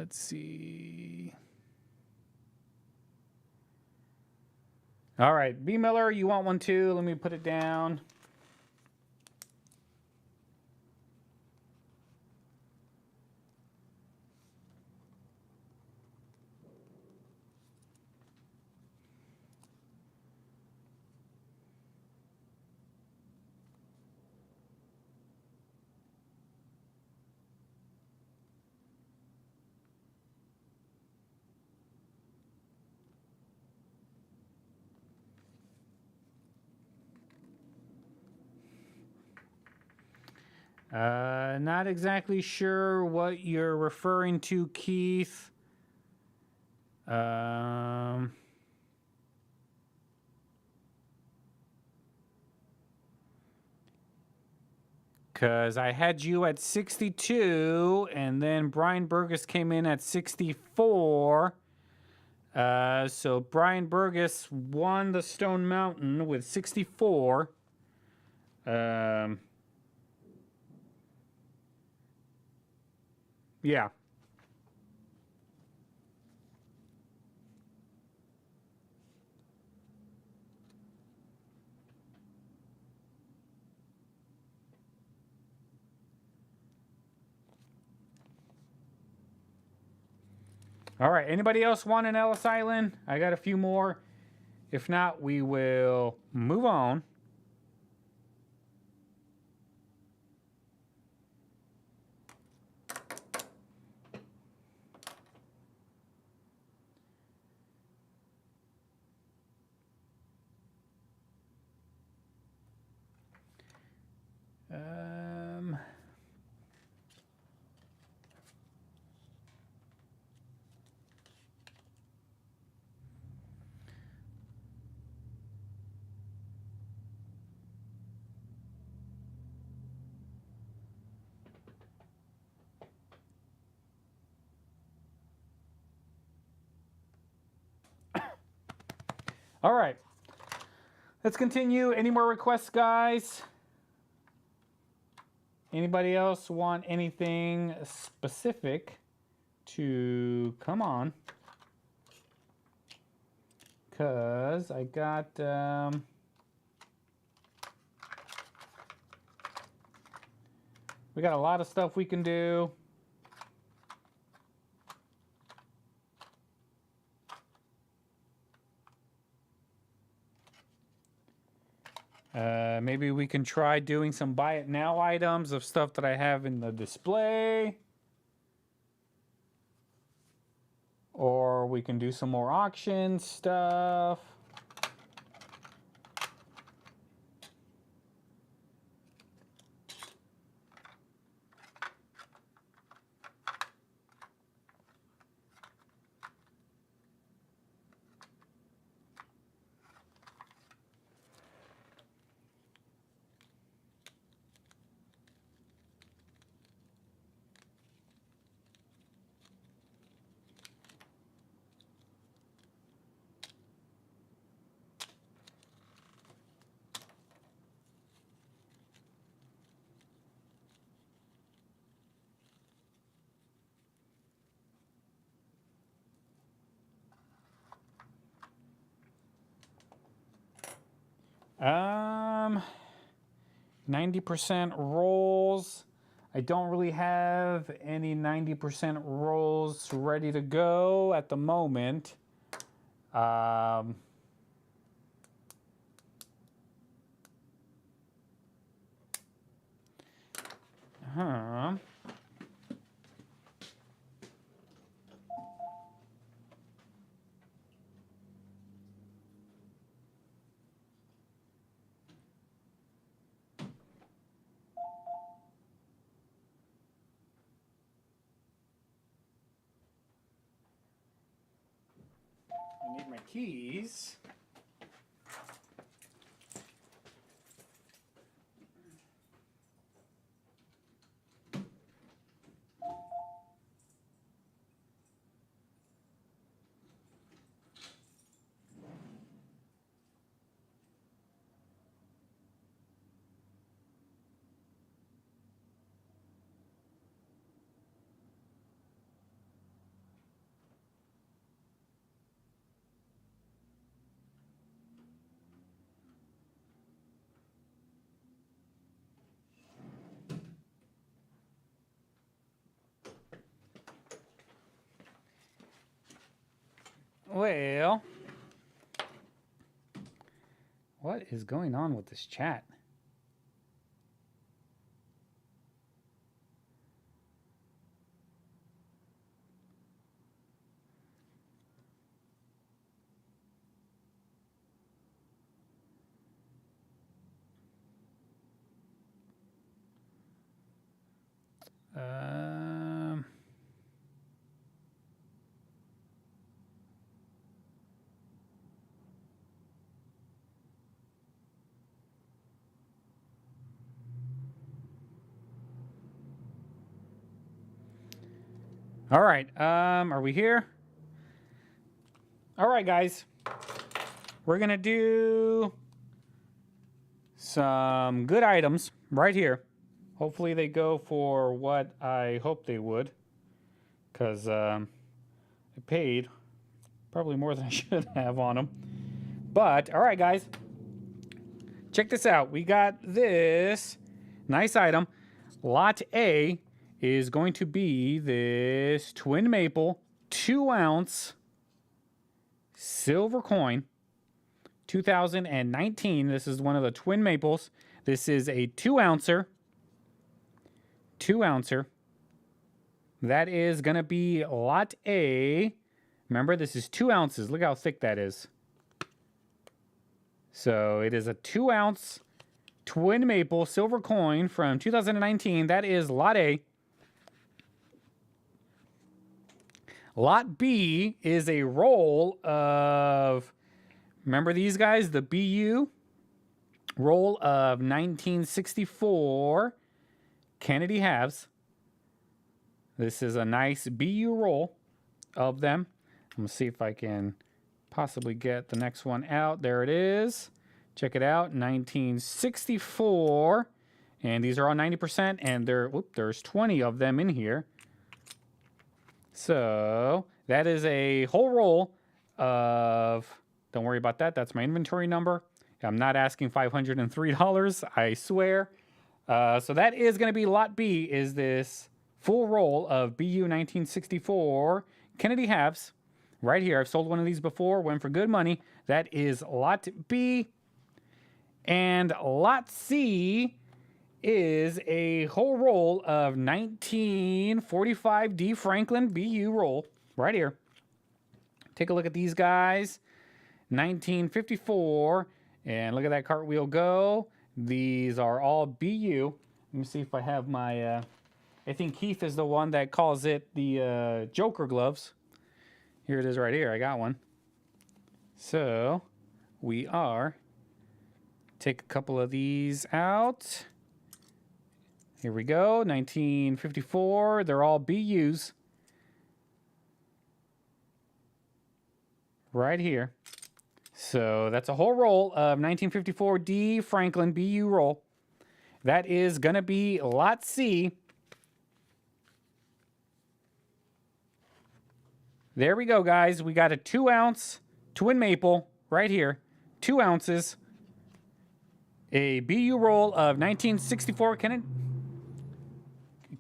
Let's see. All right, B. Miller, you want one too? Let me put it down. Not exactly sure what you're referring to, Keith. Because I had you at 62, and then Brian Burgess came in at 64. So Brian Burgess won the Stone Mountain with 64. Yeah. All right. Anybody else want an Ellis Island? I got a few more. If not, we will move on. All right. Let's continue. Any more requests, guys? Anybody else want anything specific to come on? Because I got... we got a lot of stuff we can do. Maybe we can try doing some buy it now items of stuff that I have in the display. Or we can do some more auction stuff. Um, 90% rolls. I don't really have any 90% rolls ready to go at the moment. Huh. I need my keys. Well, what is going on with this chat? Um, all right. Are we here? All right, guys. We're going to do some good items right here. Hopefully they go for what I hope they would. Because I paid probably more than I should have on them. But, all right, guys. Check this out. We got this nice item. Lot A is going to be this twin maple 2-ounce silver coin. 2019. This is one of the twin maples. This is a 2-ouncer. 2-ouncer. That is going to be lot A. Remember, this is 2 ounces. Look how thick that is. So it is a 2-ounce twin maple silver coin from 2019. That is lot A. Lot B is a roll of, remember these guys, the BU roll of 1964 Kennedy halves. This is a nice BU roll of them. I'm going to see if I can possibly get the next one out. There it is. Check it out. 1964. And these are all 90%. And there's 20 of them in here. So that is a whole roll of, don't worry about that. That's my inventory number. I'm not asking $503, I swear. So that is going to be lot B, is this full roll of BU 1964 Kennedy halves right here. I've sold one of these before, went for good money. That is lot B. And lot C is a whole roll of 1945 D Franklin BU roll right here. Take a look at these guys. 1954. And look at that cartwheel go. These are all BU. Let me see if I have my... I think Keith is the one that calls it the Joker gloves. Here it is right here. I got one. So we are... Take a couple of these out. Here we go. 1954. They're all BUs. Right here. So that's a whole roll of 1954 D Franklin BU roll. That is going to be lot C. There we go, guys. We got a 2-ounce twin maple right here. 2 ounces. A BU roll of 1964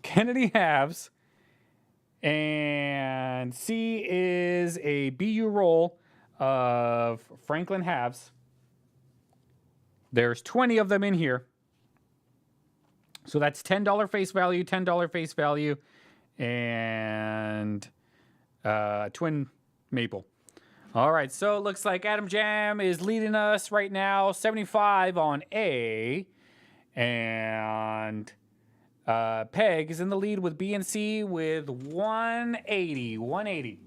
Kennedy halves. And C is a BU roll of Franklin halves. There's 20 of them in here. So that's $10 face value, $10 face value, and twin maple. All right, so it looks like Adam Jam is leading us right now, 75 on A. And Peg is in the lead with B and C with 180. 180.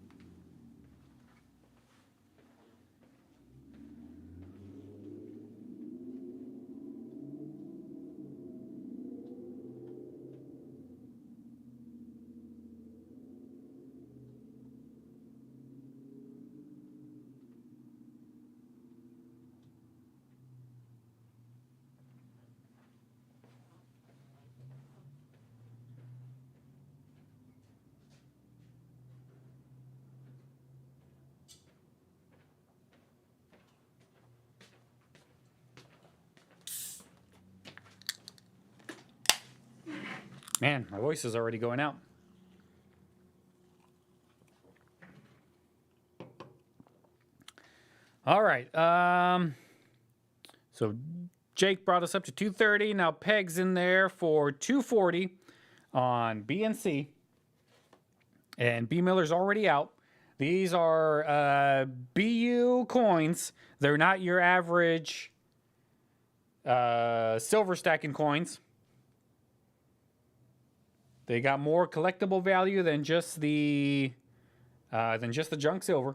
Man, my voice is already going out. All right. So Jake brought us up to 230. Now Peg's in there for 240 on B and C. And B Miller's already out. These are BU coins. They're not your average silver stacking coins. They got more collectible value than just the junk silver.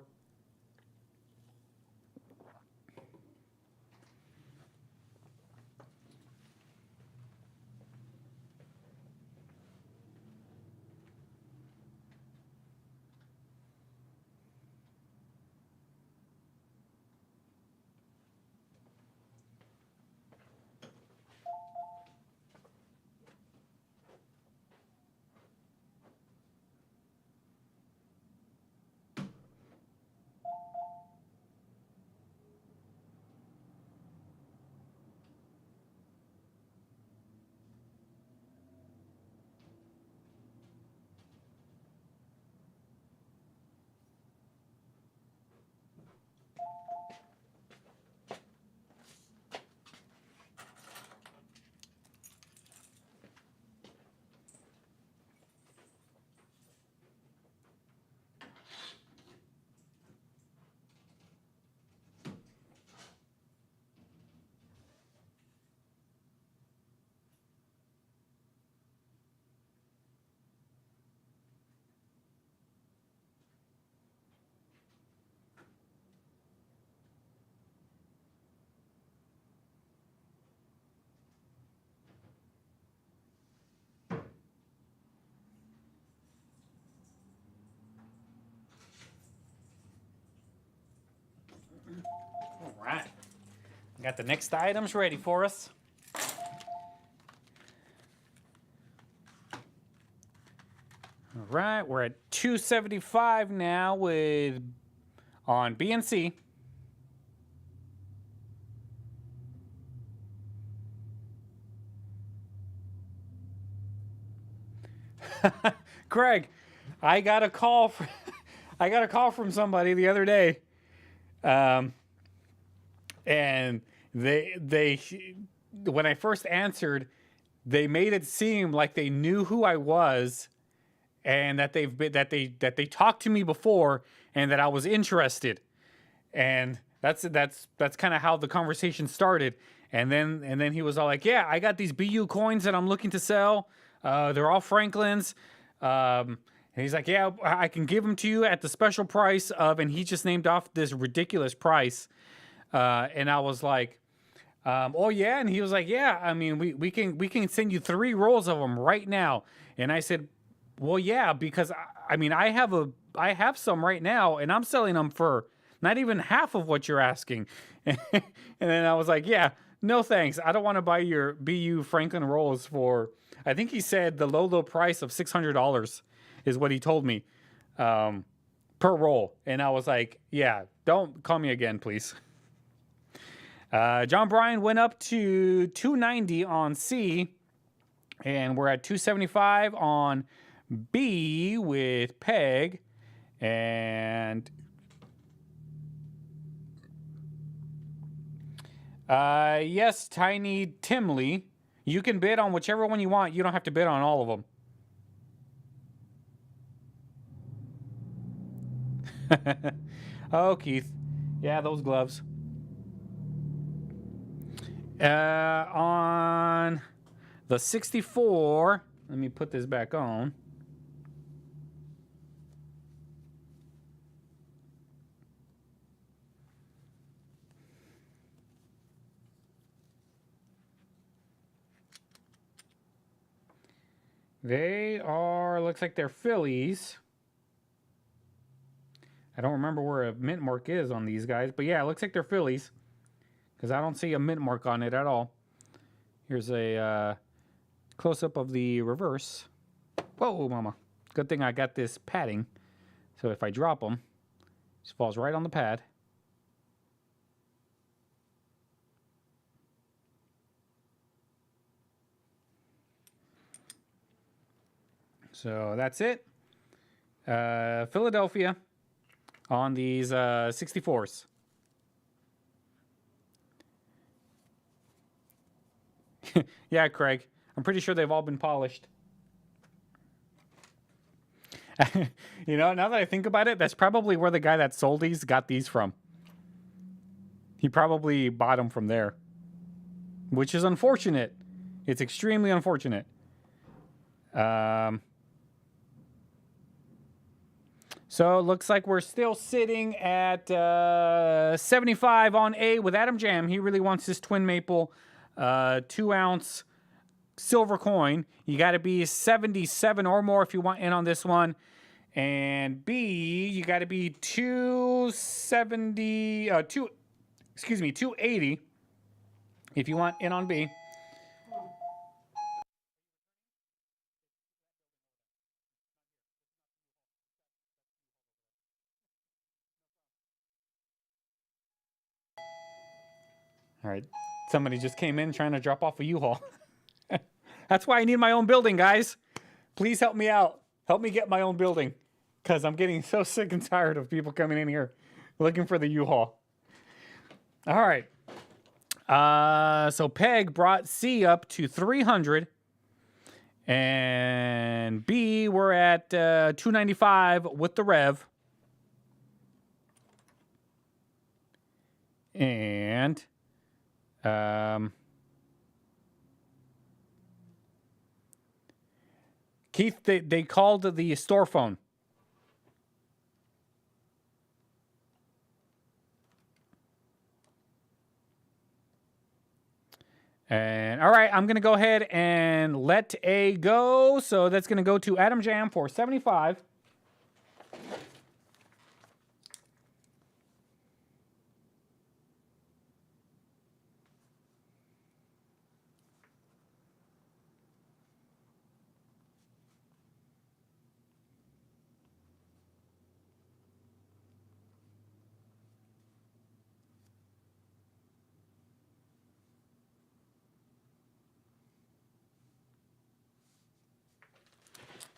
All right. Got the next items ready for us. All right, we're at 275 now with on B and C. Craig, I got a call from somebody the other day. And they when I first answered, they made it seem like they knew who I was and that they talked to me before and that I was interested. And that's kind of how the conversation started. And then he was all like, "Yeah, I got these BU coins that I'm looking to sell. They're all Franklin's." And he's like, "Yeah, I can give them to you at the special price of," and he just named off this ridiculous price. And I was like, "Oh yeah," and he was like, "Yeah, I mean, we can send you 3 rolls of them right now." And I said, "Well, yeah, because I mean, I have some right now, and I'm selling them for not even half of what you're asking." And then I was like, "Yeah, no thanks. I don't want to buy your BU Franklin rolls for." I think he said the low price of $600 is what he told me per roll, and I was like, "Yeah, don't call me again, please." John Bryan went up to 290 on C, and we're at 275 on B with Peg, and yes, Tiny Timley, you can bid on whichever one you want. You don't have to bid on all of them. Oh, Keith, yeah, those gloves. On the 64, let me put this back on. They are, looks like they're Phillies. I don't remember where a mint mark is on these guys, but yeah, it looks like they're Phillies because I don't see a mint mark on it at all. Here's a close-up of the reverse. Whoa, mama. Good thing I got this padding, so if I drop them, it just falls right on the pad. So that's it. Philadelphia on these 64s. Yeah, Craig. I'm pretty sure they've all been polished. You know, now that I think about it, that's probably where the guy that sold these got these from. He probably bought them from there, which is unfortunate. It's extremely unfortunate. So it looks like we're still sitting at 75 on A with Adam Jam. He really wants this twin maple 2-ounce silver coin. You got to be 77 or more if you want in on this one. And B, you got to be 280 if you want in on B. All right, somebody just came in trying to drop off a U-Haul. That's why I need my own building, guys. Please help me out. Help me get my own building, because I'm getting so sick and tired of people coming in here looking for the U-Haul. All right. So Peg brought C up to 300. And B, we're at 295 with the Rev. And Keith, they called the store phone. And all right, I'm going to go ahead and let A go. So that's going to go to Adam Jam for 75.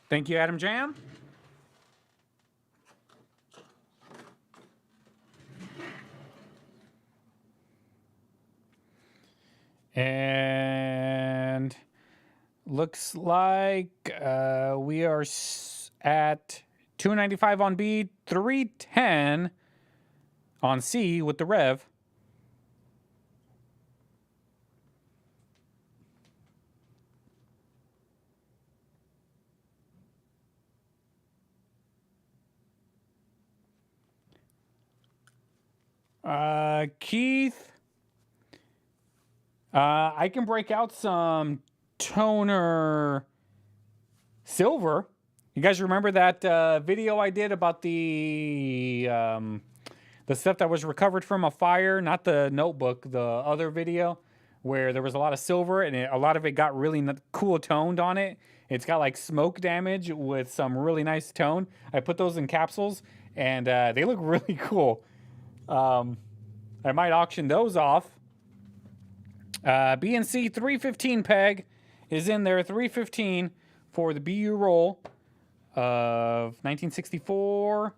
Thank you, Adam Jam. And looks like we are at 295 on B, 310 on C with the Rev. Keith, I can break out some toner silver. You guys remember that video I did about the stuff that was recovered from a fire? Not the notebook, the other video where there was a lot of silver and a lot of it got really cool toned on it. It's got like smoke damage with some really nice tone. I put those in capsules and they look really cool. I might auction those off. BNC 315 Peg is in there. 315 for the BU roll of 1964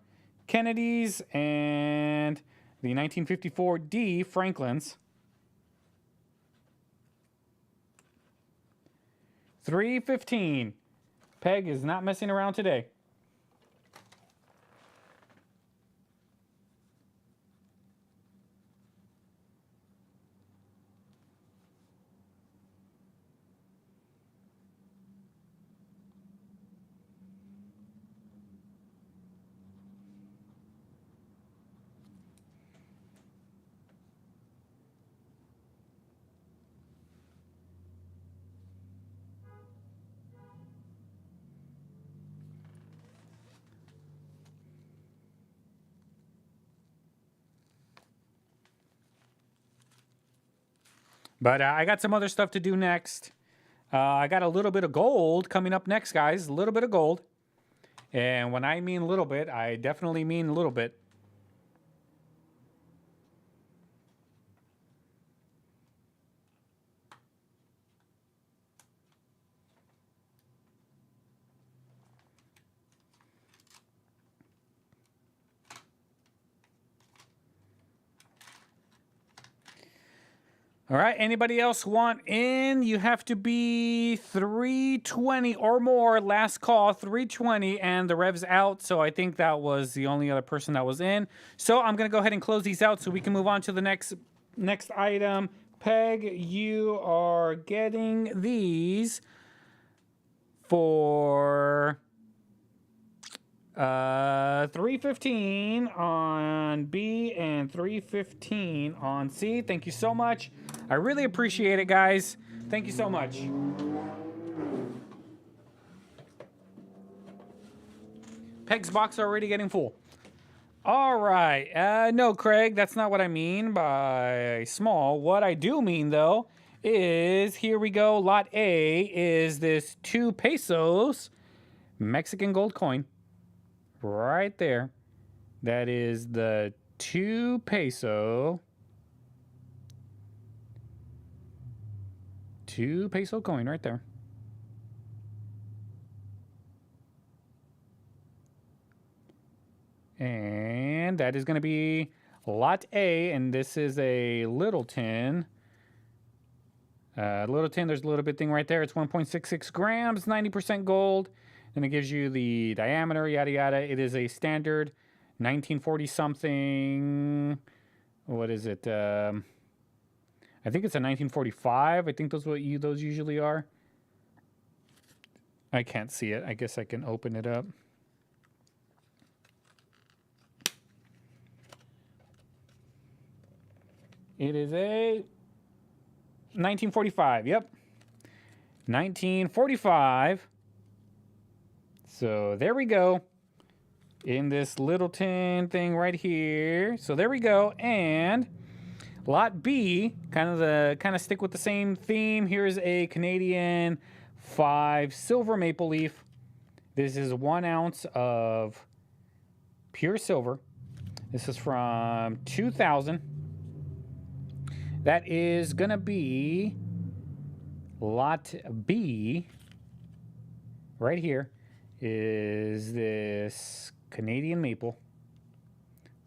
Kennedy's and the 1954 D Franklin's. 315. Peg is not messing around today. But I got some other stuff to do next. I got a little bit of gold coming up next, guys. A little bit of gold. And when I mean a little bit, I definitely mean a little bit. All right, anybody else want in? You have to be 320 or more. Last call, 320, and the rev's out. So I think that was the only other person that was in. So I'm gonna go ahead and close these out so we can move on to the next item. Peg, you are getting these for 315 on B and 315 on C. Thank you so much. I really appreciate it, guys. Thank you so much. Peg's box already getting full. All right. No, Craig, that's not what I mean by small. What I do mean, though, is here we go. Lot A is this 2 pesos Mexican gold coin. Right there. That is the 2 peso. 2 peso coin right there. And that is going to be lot A, and this is a little tin. Little tin, there's a little bit thing right there. It's 1.66 grams, 90% gold. And it gives you the diameter, yada yada. It is a standard 1940 something. What is it? I think it's a 1945. I think those usually are. I can't see it. I guess I can open it up. It is a 1945. Yep. 1945. So there we go. In this little tin thing right here. So there we go. And lot B, kind of stick with the same theme. Here's a Canadian 5 silver maple leaf. This is 1 ounce of pure silver. This is from 2000. That is gonna be lot B right here. Is this Canadian maple,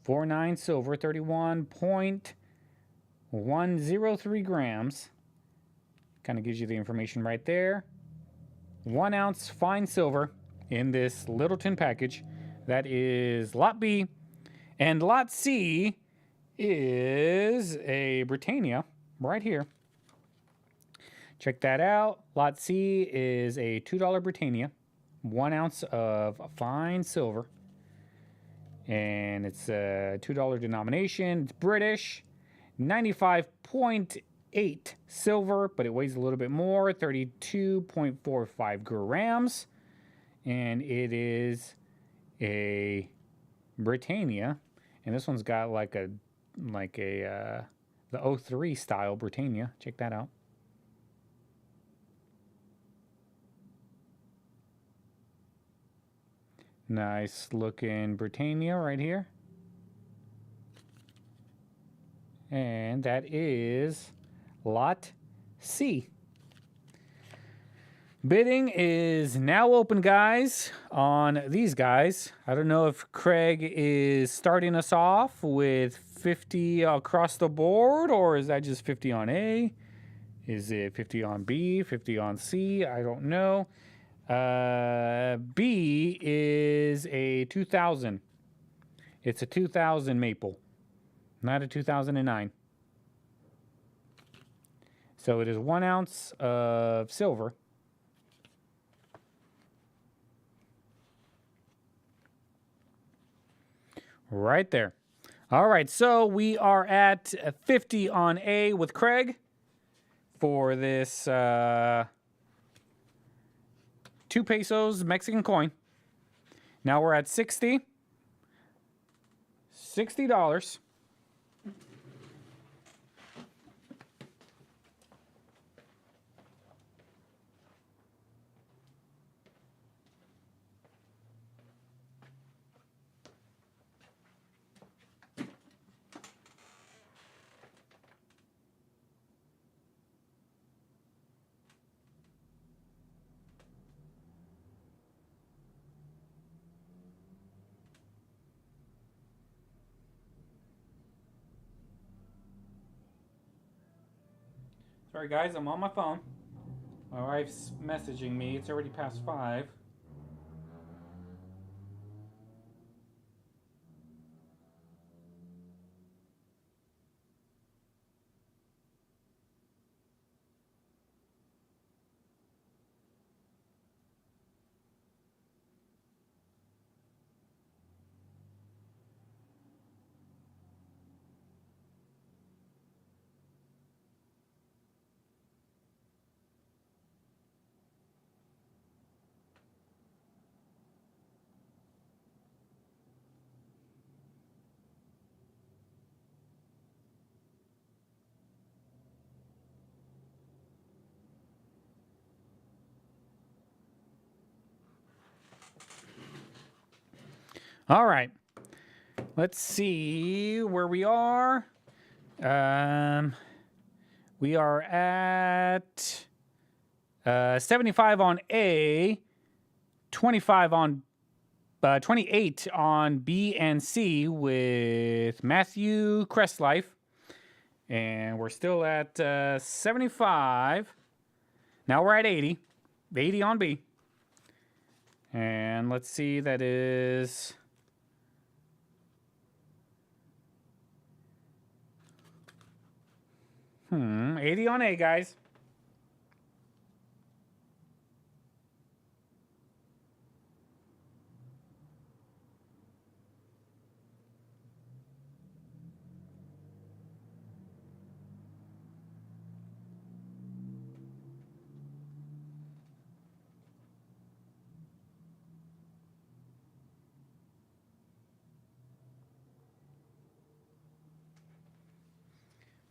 49 silver, 31.103 grams. Kind of gives you the information right there. 1 ounce fine silver in this little tin package. That is lot B. And lot C is a Britannia right here. Check that out. Lot C is a $2 Britannia. 1 ounce of fine silver, and it's a $2 denomination. It's British, 95.8 silver, but it weighs a little bit more, 32.45 grams, and it is a Britannia, and this one's got the 03 style Britannia. Check that out. Nice looking Britannia right here. And that is lot C. Bidding is now open, guys, on these guys. I don't know if Craig is starting us off with 50 across the board, or is that just 50 on A? Is it 50 on B, 50 on C? I don't know. B is a 2000. It's a 2000 maple, not a 2009. So it is 1 ounce of silver. Right there. All right, so we are at 50 on A with Craig for this 2 pesos Mexican coin. Now we're at $60. Sorry guys, I'm on my phone. My wife's messaging me. It's already past 5. All right. Let's see where we are. We are at 75 on A, 25 on 28 on B and C with Matthew Crestlife. And we're still at 75. Now we're at 80. 80 on B. And let's see, that is... 80 on A, guys.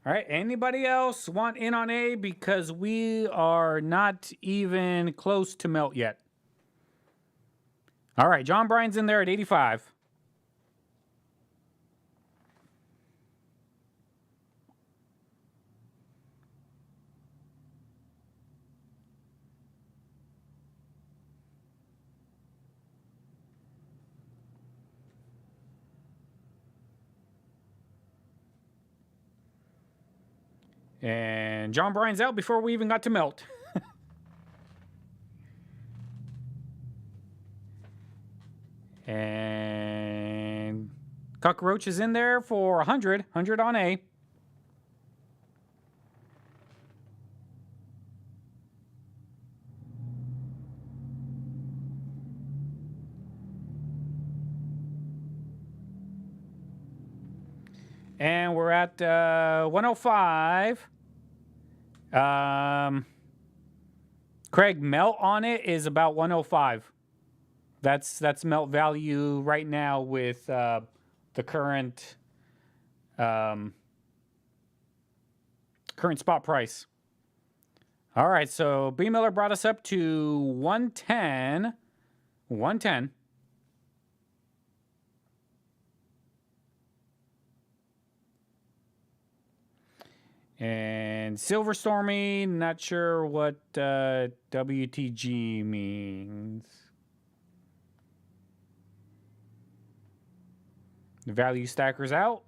All right, anybody else want in on A? Because we are not even close to melt yet. All right, John Bryan's in there at 85. And John Bryan's out before we even got to melt. And Cockroach is in there for 100. 100 on A. And we're at 105. Craig, melt on it is about 105. That's melt value right now with the current current spot price. All right, so B Miller brought us up to 110. 110. And Silver Stormy, not sure what WTG means. The value stacker's out.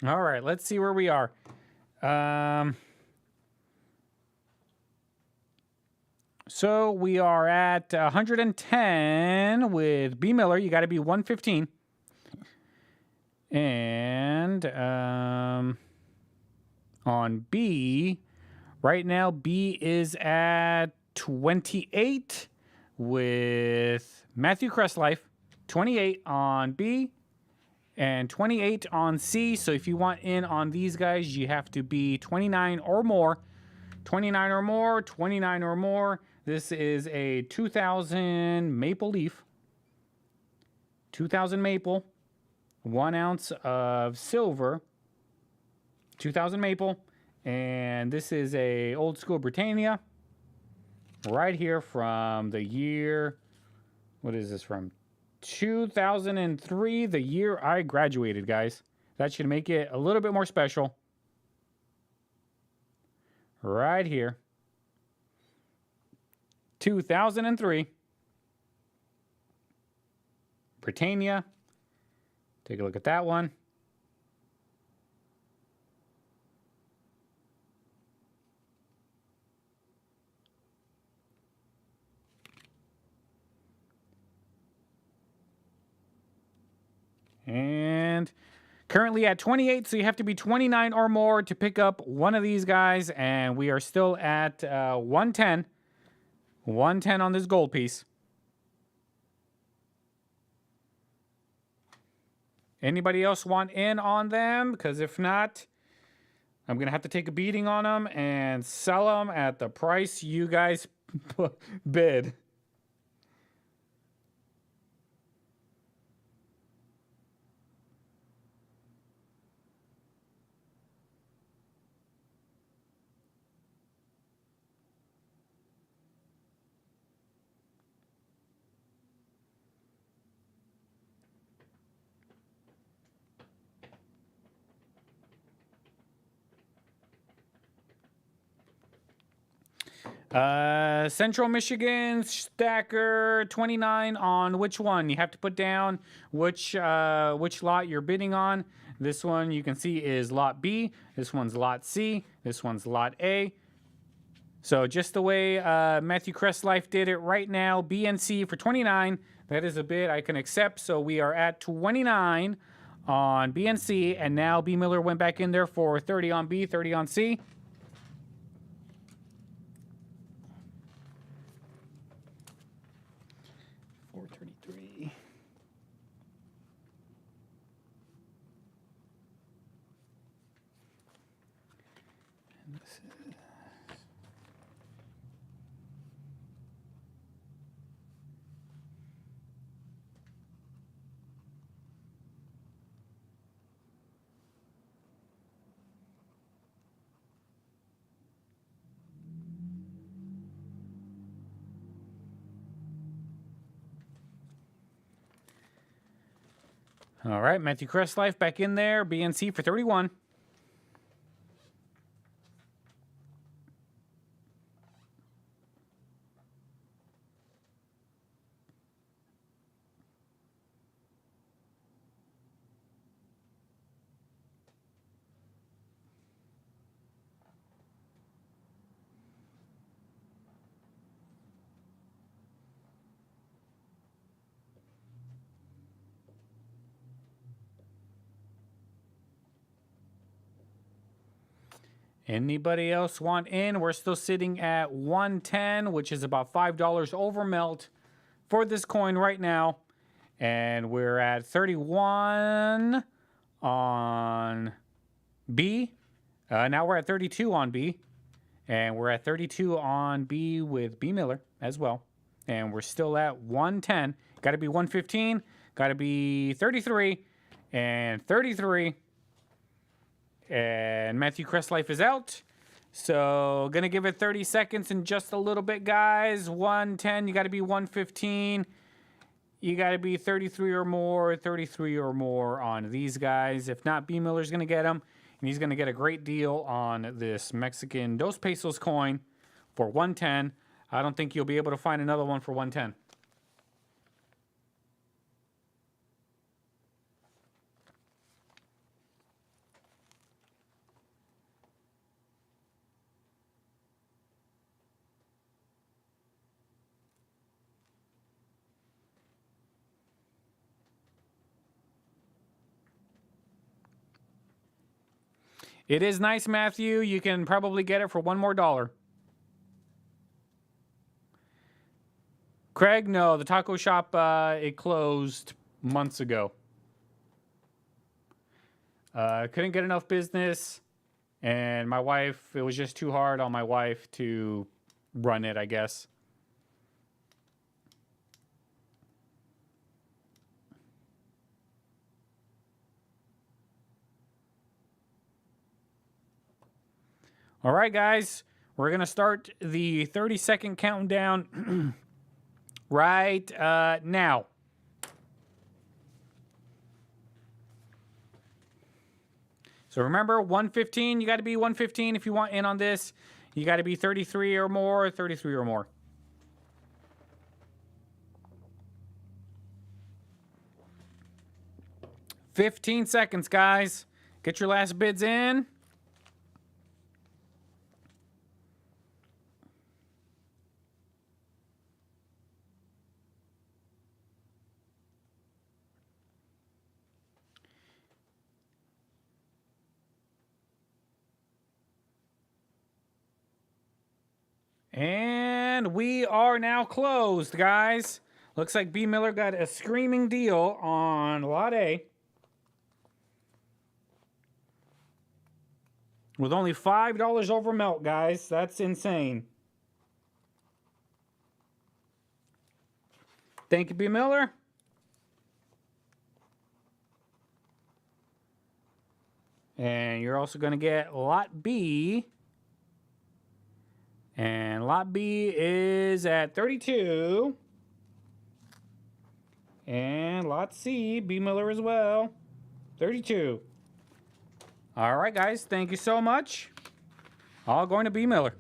All right, let's see where we are. So we are at 110 with B Miller. You got to be 115. And on B, right now B is at 28 with Matthew Crestlife. 28 on B. And 28 on C. So if you want in on these guys, you have to be 29 or more. 29 or more, 29 or more. This is a 2000 maple leaf. 2000 maple. 1 ounce of silver. 2000 maple. And this is a old school Britannia. Right here from the year. What is this from? 2003, the year I graduated, guys. That should make it a little bit more special. Right here. 2003. Britannia. Take a look at that one. And currently at 28, so you have to be 29 or more to pick up one of these guys. And we are still at 110. 110 on this gold piece. Anybody else want in on them? Because if not, I'm going to have to take a beating on them and sell them at the price you guys bid. Central Michigan stacker 29 on which one? You have to put down which lot you're bidding on. This one you can see is lot B. This one's lot C. This one's lot A. So just the way Matthew Crestlife did it right now, B and C for 29. That is a bid I can accept. So we are at 29 on B and C, and now B Miller went back in there for 30 on B, 30 on C. All right, Matthew Crestlife back in there. BNC for 31. Anybody else want in? We're still sitting at 110, which is about $5 over melt for this coin right now. And we're at 31 on B. Now we're at 32 on B. And we're at 32 on B with B Miller as well. And we're still at 110. Got to be 115. Got to be 33 and 33. And Matthew Crestlife is out. So going to give it 30 seconds in just a little bit, guys. 110, you got to be 115. You got to be 33 or more, 33 or more on these guys. If not, B Miller's going to get them. And he's going to get a great deal on this Mexican Dos Pesos coin for 110. I don't think you'll be able to find another one for 110. It is nice, Matthew. You can probably get it for $1 more. Craig, no, the taco shop, it closed months ago. Couldn't get enough business, and my wife, it was just too hard on my wife to run it, I guess. All right, guys, we're going to start the 30-second countdown right now. So remember, 115, you got to be 115 if you want in on this. You got to be 33 or more, 33 or more. $15 seconds, guys. Get your last bids in. And we are now closed, guys. Looks like B. Miller got a screaming deal on Lot A. With only $5 over melt, guys. That's insane. Thank you, B. Miller. And you're also going to get Lot B. And Lot B is at 32. And Lot C, B. Miller as well, 32. All right, guys, thank you so much. All going to B. Miller.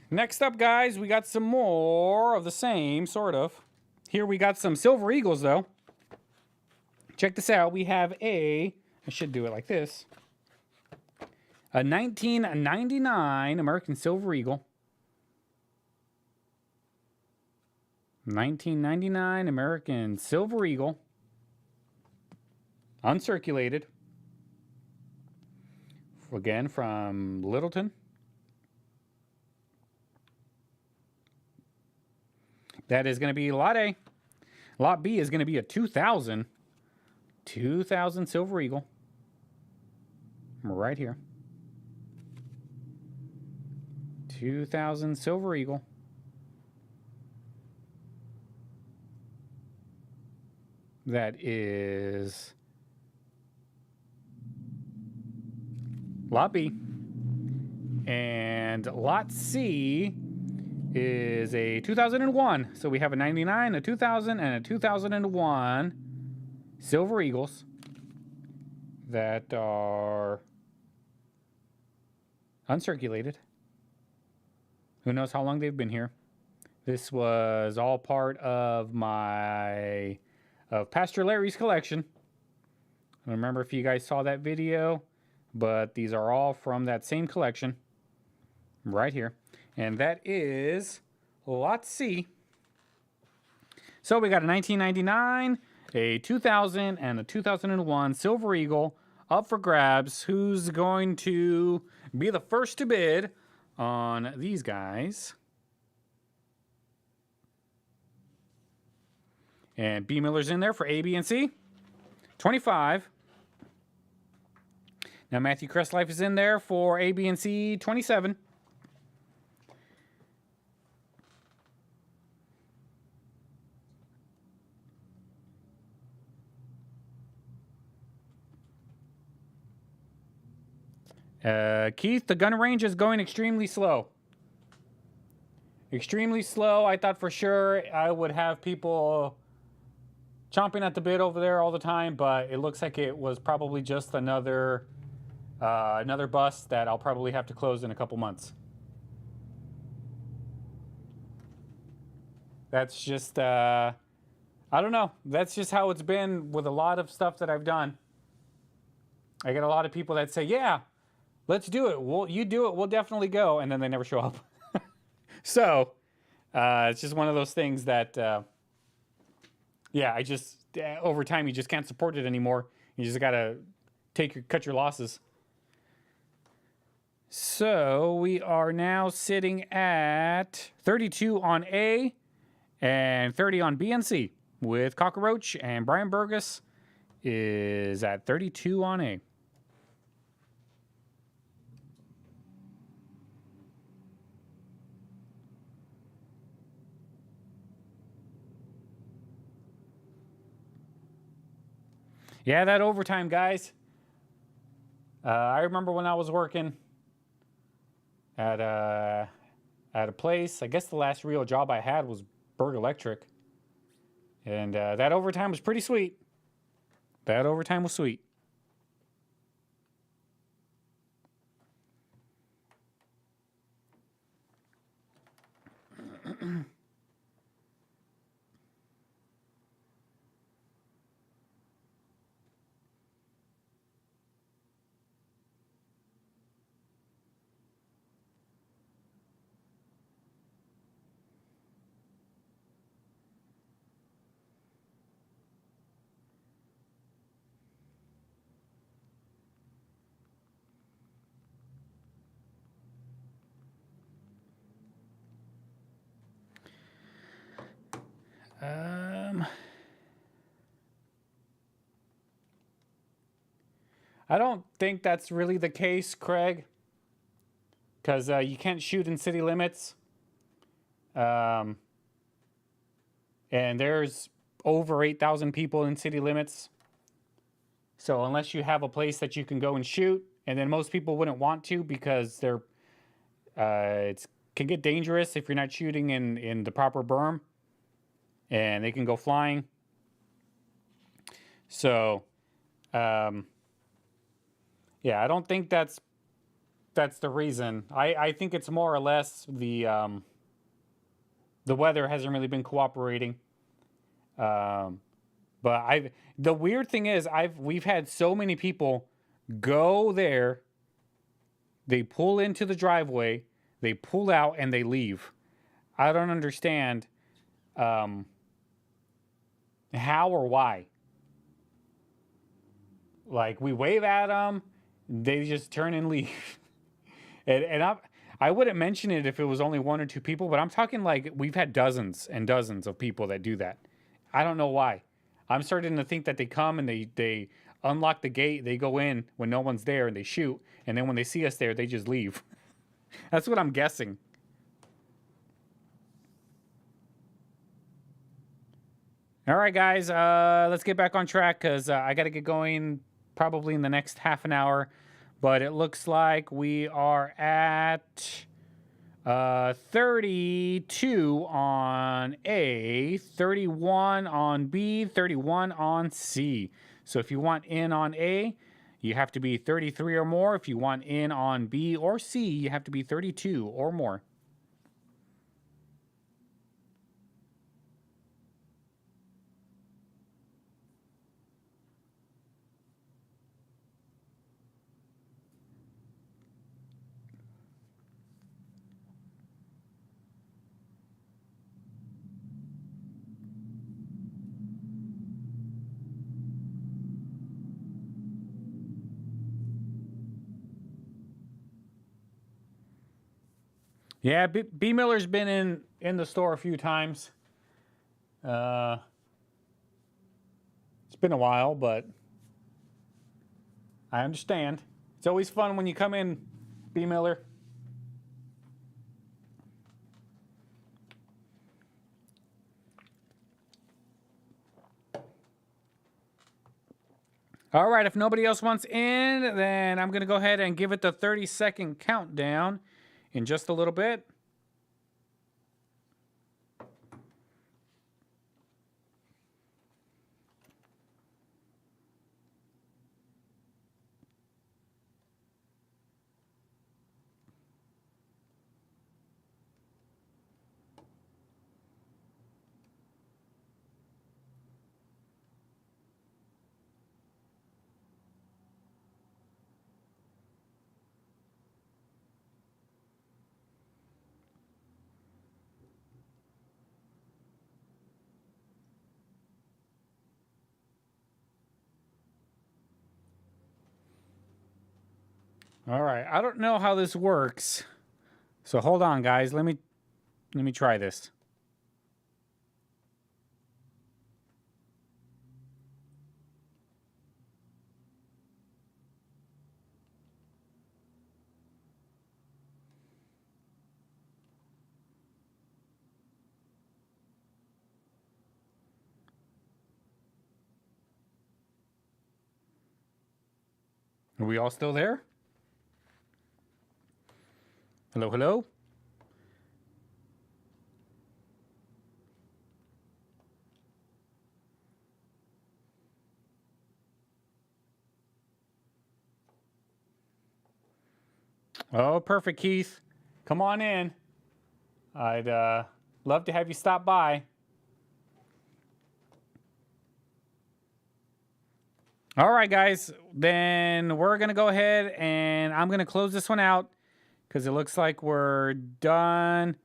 Next up, guys, we got some more of the same, sort of. Here we got some Silver Eagles, though. Check this out. We have I should do it like this. A 1999 American Silver Eagle. 1999 American Silver Eagle. Uncirculated. Again, from Littleton. That is going to be Lot A. Lot B is going to be a 2000 Silver Eagle. Right here. 2000 Silver Eagle. That is Lot B. And Lot C is a 2001. So we have a 99, a 2000, and a 2001 Silver Eagles that are uncirculated. Who knows how long they've been here. This was all part of my Pastor Larry's collection. I don't remember if you guys saw that video, but these are all from that same collection right here. And that is Lot C. So we got a 1999, a 2000, and a 2001 Silver Eagle up for grabs. Who's going to be the first to bid on these guys? And B. Miller's in there for A, B, and C. 25. Now Matthew Crestlife is in there for A, B, and C. 27. Keith, the gun range is going extremely slow. Extremely slow. I thought for sure I would have people chomping at the bit over there all the time, but it looks like it was probably just another bust that I'll probably have to close in a couple months. That's just, I don't know. That's just how it's been with a lot of stuff that I've done. I get a lot of people that say, yeah, let's do it. You do it, we'll definitely go. And then they never show up. So, it's just one of those things that, yeah, I just, over time, you just can't support it anymore. You just got to cut your losses. So, we are now sitting at 32 on A and 30 on B and C, with Cockroach, and Brian Burgess is at 32 on A. Yeah, that overtime, guys. I remember when I was working at a place. I guess the last real job I had was Berg Electric, and that overtime was pretty sweet. That overtime was sweet. I don't think that's really the case, Craig, because you can't shoot in city limits. And there's over 8,000 people in city limits. So unless you have a place that you can go and shoot, and then most people wouldn't want to because they're it can get dangerous if you're not shooting in the proper berm, and they can go flying. So, yeah, I don't think that's the reason. I think it's more or less the weather hasn't really been cooperating. But the weird thing is we've had so many people go there, they pull into the driveway, they pull out, and they leave. I don't understand how or why. Like, we wave at them, they just turn and leave. and I wouldn't mention it if it was only one or two people, but I'm talking like we've had dozens and dozens of people that do that. I don't know why. I'm starting to think that they come and they unlock the gate, they go in when no one's there, and they shoot, and then when they see us there, they just leave. That's what I'm guessing. All right, guys, let's get back on track because I got to get going probably in the next half an hour. But it looks like we are at 32 on A, 31 on B, 31 on C. So if you want in on A, you have to be 33 or more. If you want in on B or C, you have to be 32 or more. Yeah, B Miller's been in the store a few times. It's been a while, but I understand. It's always fun when you come in, B Miller. All right, if nobody else wants in, then I'm going to go ahead and give it the 30-second countdown in just a little bit. All right, I don't know how this works. So hold on, guys. Let me try this. Are we all still there? Hello, hello? Oh, perfect, Keith. Come on in. I'd love to have you stop by. All right, guys. Then we're going to go ahead and I'm going to close this one out because it looks like we're done.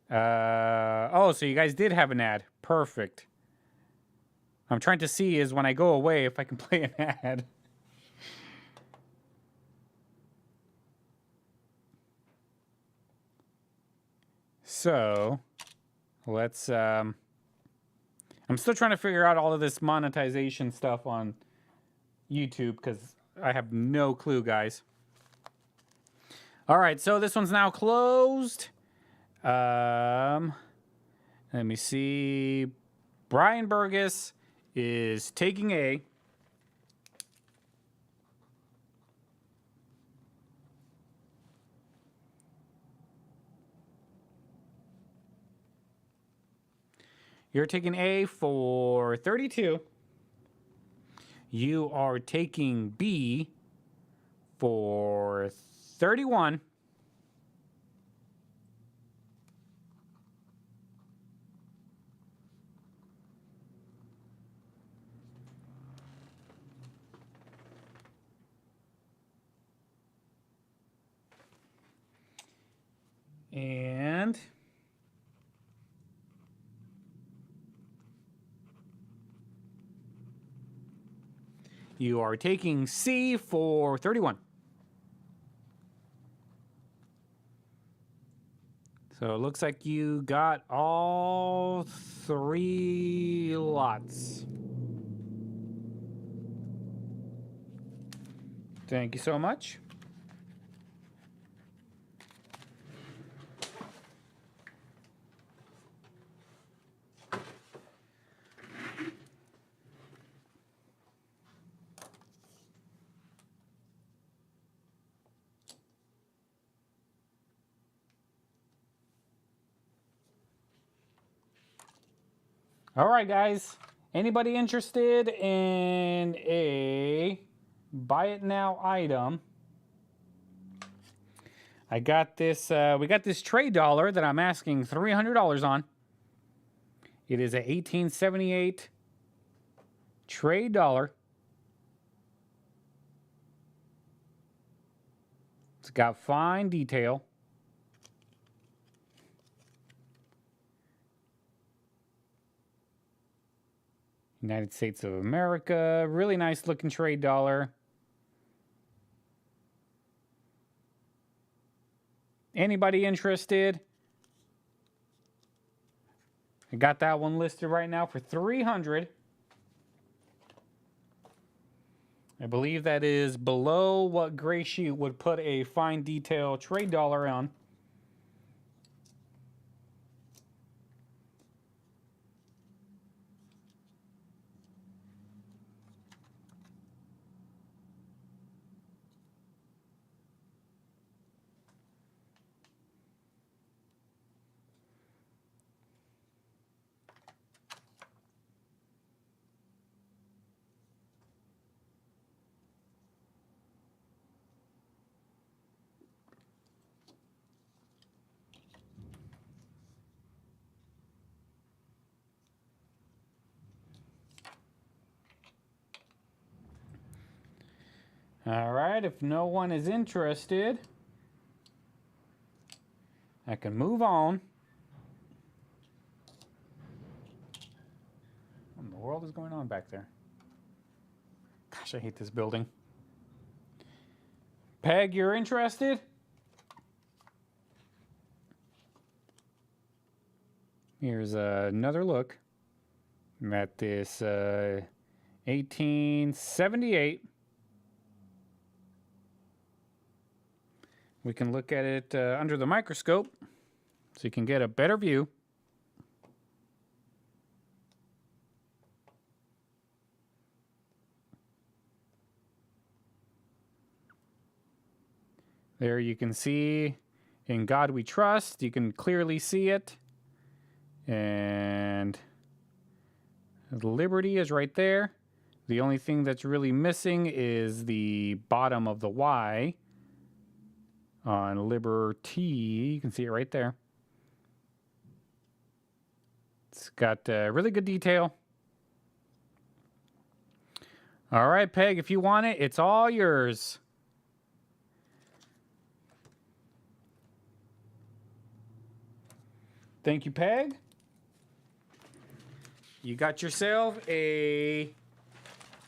Oh, so you guys did have an ad. Perfect. I'm trying to see is when I go away if I can play an ad. So, let's, I'm still trying to figure out all of this monetization stuff on YouTube because I have no clue, guys. All right, so this one's now closed. Let me see. Brian Burgess is taking A. You're taking A for 32. You are taking B for 31. And you are taking C for 31. So it looks like you got all 3 lots. Thank you so much. All right, guys. Anybody interested in a buy it now item? I got this. We got this trade dollar that I'm asking $300 on. It is a 1878 trade dollar. It's got fine detail. United States of America. Really nice looking trade dollar. Anybody interested? I got that one listed right now for $300. I believe that is below what Gray Sheet would put a fine detail trade dollar on. All right, if no one is interested, I can move on. What in the world is going on back there? Gosh, I hate this building. Peg, you're interested? Here's another look at this 1878. We can look at it under the microscope so you can get a better view. There you can see, in God we trust. You can clearly see it. And Liberty is right there. The only thing that's really missing is the bottom of the Y on Liberty. You can see it right there. It's got really good detail. All right, Peg, if you want it, it's all yours. Thank you, Peg. You got yourself a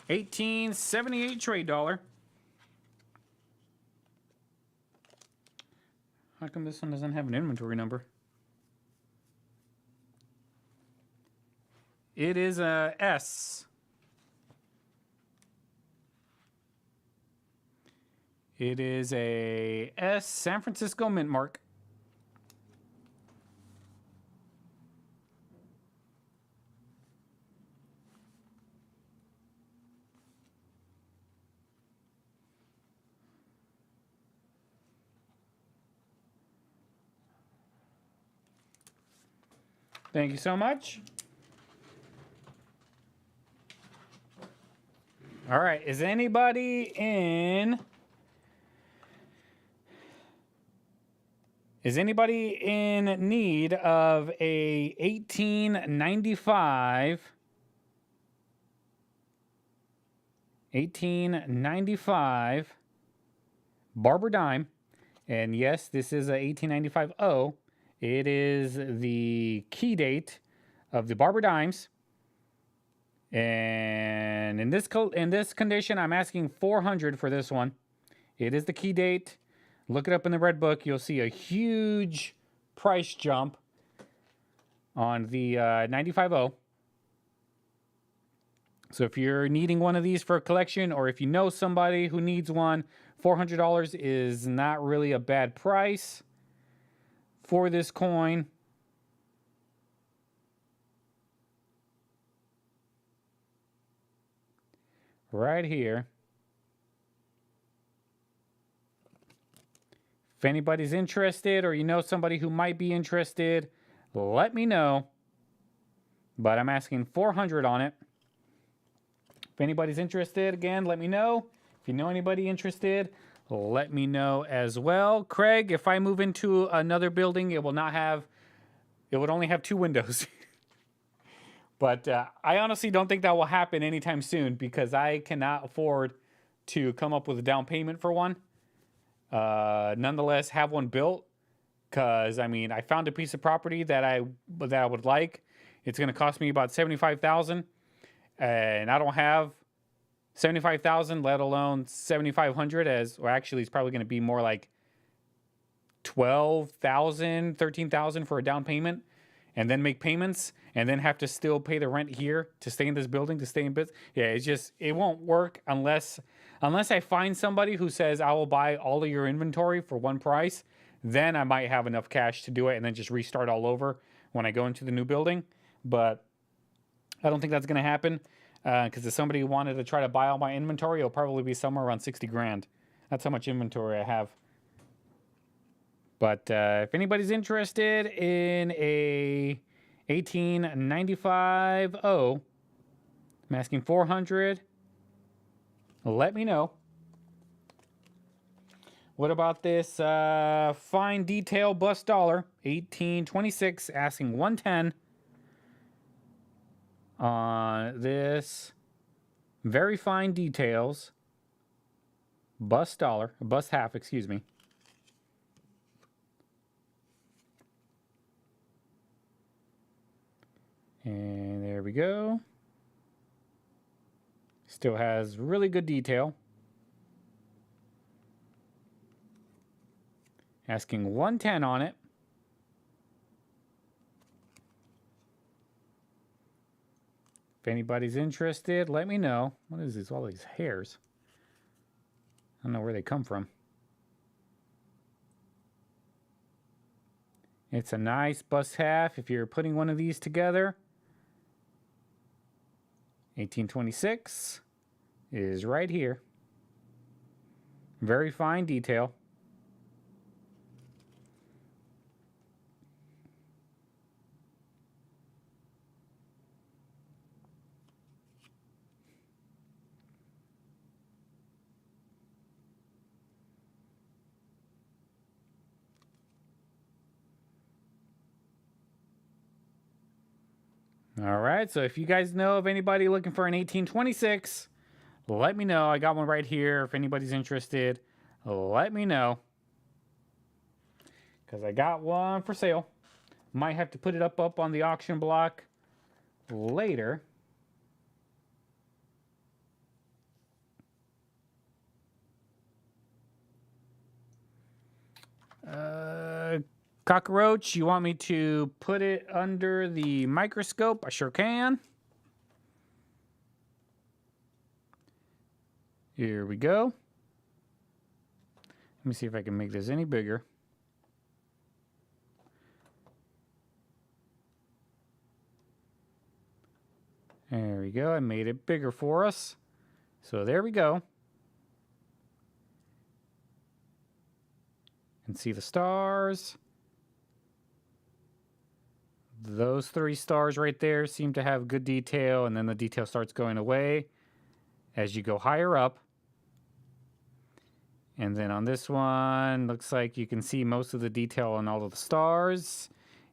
1878 trade dollar. How come this one doesn't have an inventory number? It is a S. It is a S San Francisco mint mark. Thank you so much. All right, is anybody in need of a 1895 Barber dime? And yes, this is a 1895 O. It is the key date of the Barber dimes. And in this condition, I'm asking $400 for this one. It is the key date. Look it up in the red book. You'll see a huge price jump on the 95O. So if you're needing one of these for a collection, or if you know somebody who needs one, $400 is not really a bad price for this coin. Right here. If anybody's interested, or you know somebody who might be interested, let me know. But I'm asking $400 on it. If anybody's interested, again, let me know. If you know anybody interested, let me know as well. Craig, if I move into another building, it would only have 2 windows. But I honestly don't think that will happen anytime soon, because I cannot afford to come up with a down payment for one. Nonetheless, have one built, because I mean, I found a piece of property that I would like. It's going to cost me about $75,000, and I don't have $75,000, let alone $7,500. Or actually, it's probably going to be more like $12,000, $13,000 for a down payment, and then make payments, and then have to still pay the rent here to stay in this building, to stay in business. Yeah, it won't work unless I find somebody who says, I will buy all of your inventory for one price. Then I might have enough cash to do it, and then just restart all over when I go into the new building. But I don't think that's going to happen, because if somebody wanted to try to buy all my inventory, it'll probably be somewhere around 60 grand. That's how much inventory I have. But if anybody's interested in a 1895 O, I'm asking $400. Let me know. What about this fine detail bust dollar, 1826, asking $110 on this very fine details bust dollar, bust half, excuse me. And there we go. Still has really good detail. Asking $110 on it. If anybody's interested, let me know. What is this? All these hairs. I don't know where they come from. It's a nice bust half if you're putting one of these together. 1826 is right here. Very fine detail. All right, so if you guys know of anybody looking for an 1826, let me know. I got one right here. If anybody's interested, let me know. Because I got one for sale. Might have to put it up on the auction block later. Cockroach, you want me to put it under the microscope? I sure can. Here we go. Let me see if I can make this any bigger. There we go. I made it bigger for us. So there we go. And see the stars. Those 3 stars right there seem to have good detail, and then the detail starts going away as you go higher up. And then on this one, looks like you can see most of the detail on all of the stars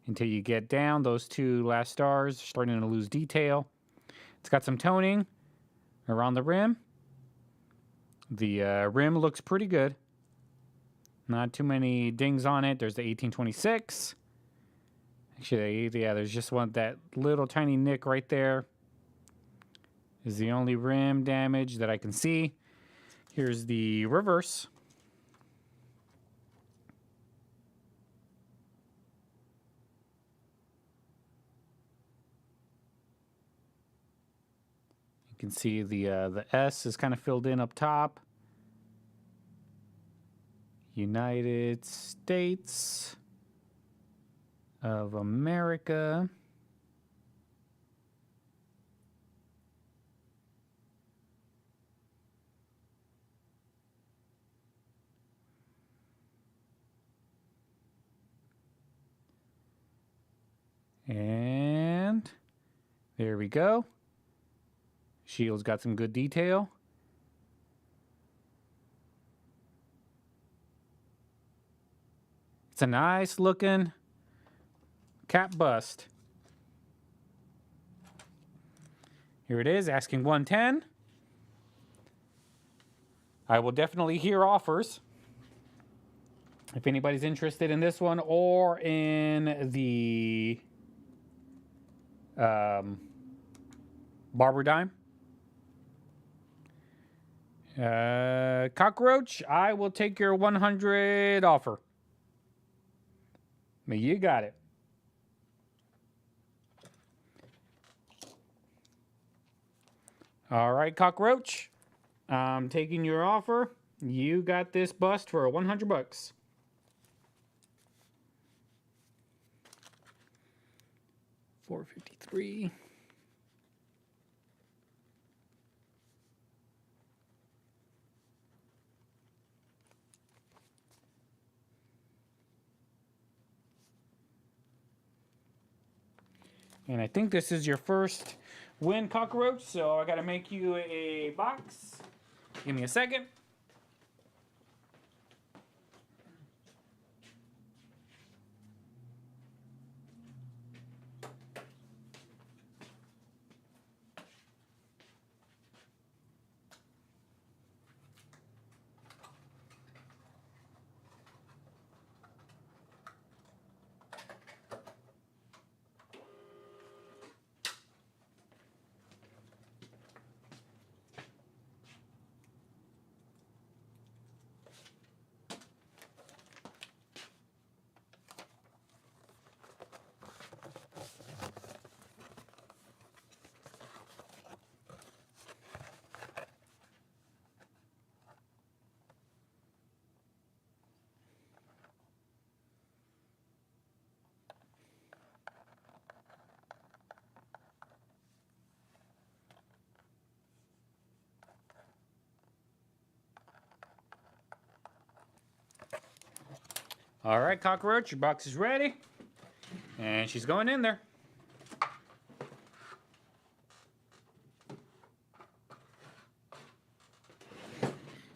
until you get down. Those 2 last stars are starting to lose detail. It's got some toning around the rim. The rim looks pretty good. Not too many dings on it. There's the 1826. Actually, yeah, there's just that little tiny nick right there. Is the only rim damage that I can see. Here's the reverse. You can see the S is kind of filled in up top. United States of America. And there we go. Shield's got some good detail. It's a nice looking cap bust. Here it is, asking 110. I will definitely hear offers if anybody's interested in this one or in the Barber dime. Cockroach, I will take your 100 offer. But you got it. All right, Cockroach. I'm taking your offer. You got this bust for 100 bucks. $4.53. And I think this is your first win, Cockroach, so I gotta make you a box. Give me a second. All right, Cockroach, your box is ready. And she's going in there.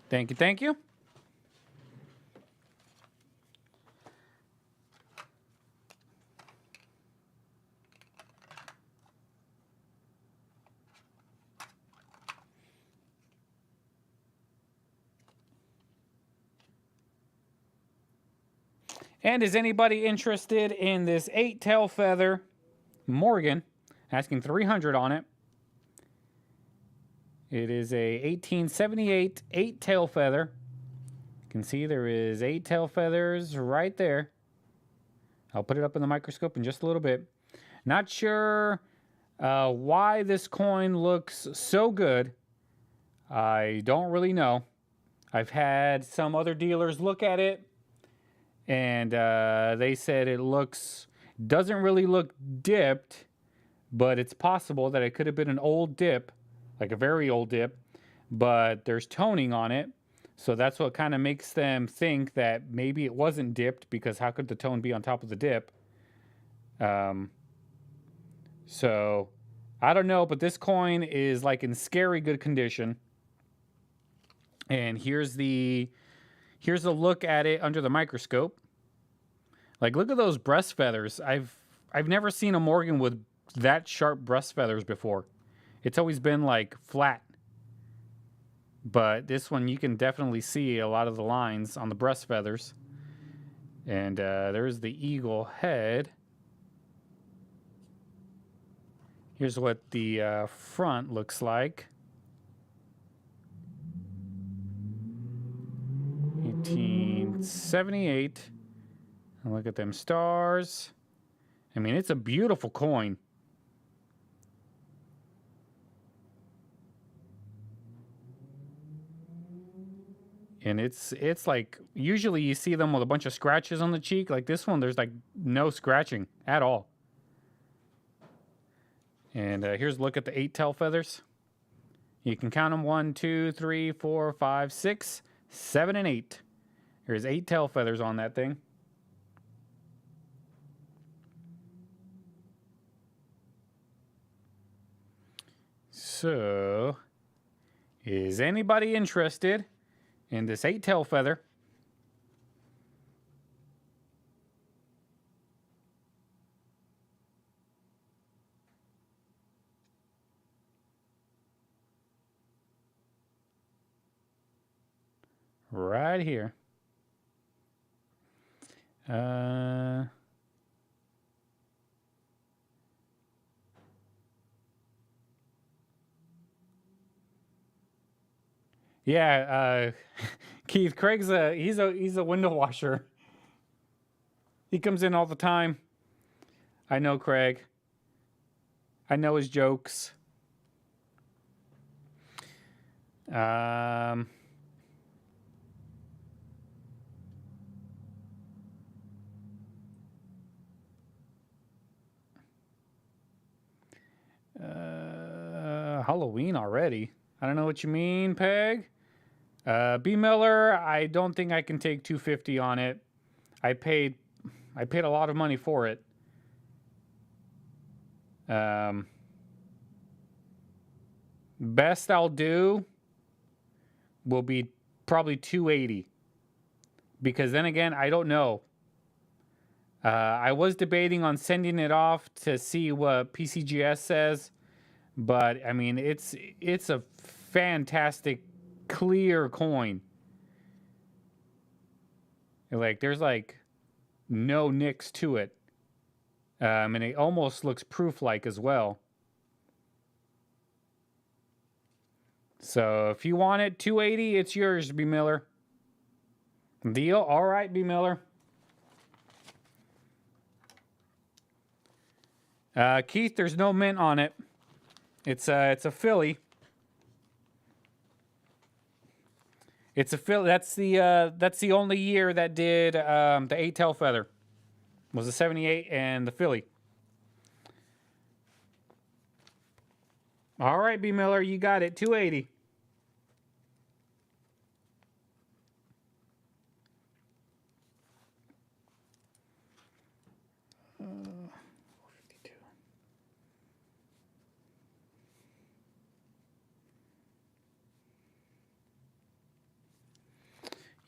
Thank you, thank you. And is anybody interested in this 8-tail feather Morgan? Asking 300 on it. It is a 1878 8-tail feather. You can see there is 8 tail feathers right there. I'll put it up in the microscope in just a little bit. Not sure why this coin looks so good. I don't really know. I've had some other dealers look at it, and they said it doesn't really look dipped, but it's possible that it could have been an old dip, like a very old dip, but there's toning on it. So that's what kind of makes them think that maybe it wasn't dipped, because how could the tone be on top of the dip? So I don't know, but this coin is like in scary good condition. And here's a look at it under the microscope. Like, look at those breast feathers. I've never seen a Morgan with that sharp breast feathers before. It's always been like flat. But this one, you can definitely see a lot of the lines on the breast feathers. And there's the eagle head. Here's what the front looks like. 1878. And look at them stars. I mean, it's a beautiful coin. And it's like, usually you see them with a bunch of scratches on the cheek. Like this one, there's like no scratching at all. And here's a look at the 8 tail feathers. You can count them: 1, 2, 3, 4, 5, 6, 7, and 8. There's 8 tail feathers on that thing. So, is anybody interested in this 8 tail feather? Right here. Yeah, Keith, Craig's he's a window washer. He comes in all the time. I know Craig. I know his jokes. Halloween already. I don't know what you mean, Peg. B Miller, I don't think I can take 250 on it. I paid a lot of money for it. Best I'll do will be probably 280. Because then again, I don't know. I was debating on sending it off to see what PCGS says, but I mean, it's a fantastic clear coin. Like, there's like no nicks to it. And it almost looks proof-like as well. So if you want it, 280, it's yours, B Miller. Deal? All right, B Miller. Keith, there's no mint on it. It's a filly. It's a filly. That's the only year that did the 8 tail feather. Was the 78 and the filly. All right, B Miller, you got it. 280.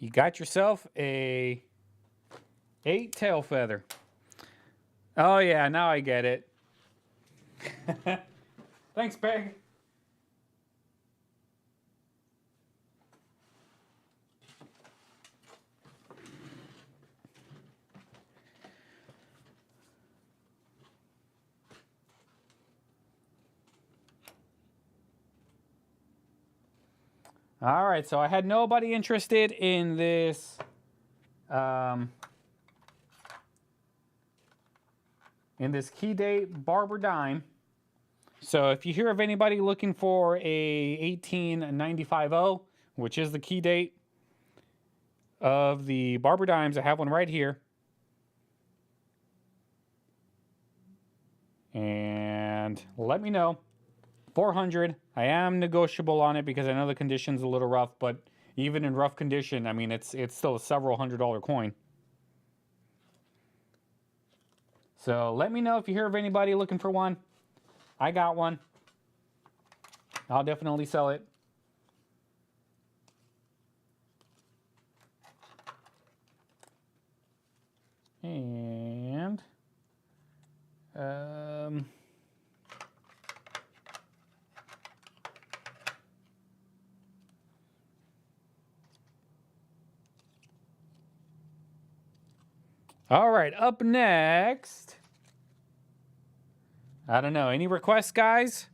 You got yourself a 8 tail feather. Oh yeah, now I get it. Thanks, Peg. All right, so I had nobody interested in this key date Barber dime. So if you hear of anybody looking for a 18950, which is the key date of the Barber dimes, I have one right here. And let me know. 400. I am negotiable on it because I know the condition's a little rough, but even in rough condition, I mean, it's still a several $100 coin. So let me know if you hear of anybody looking for one. I got one. I'll definitely sell it. And all right, up next. I don't know. Any requests, guys?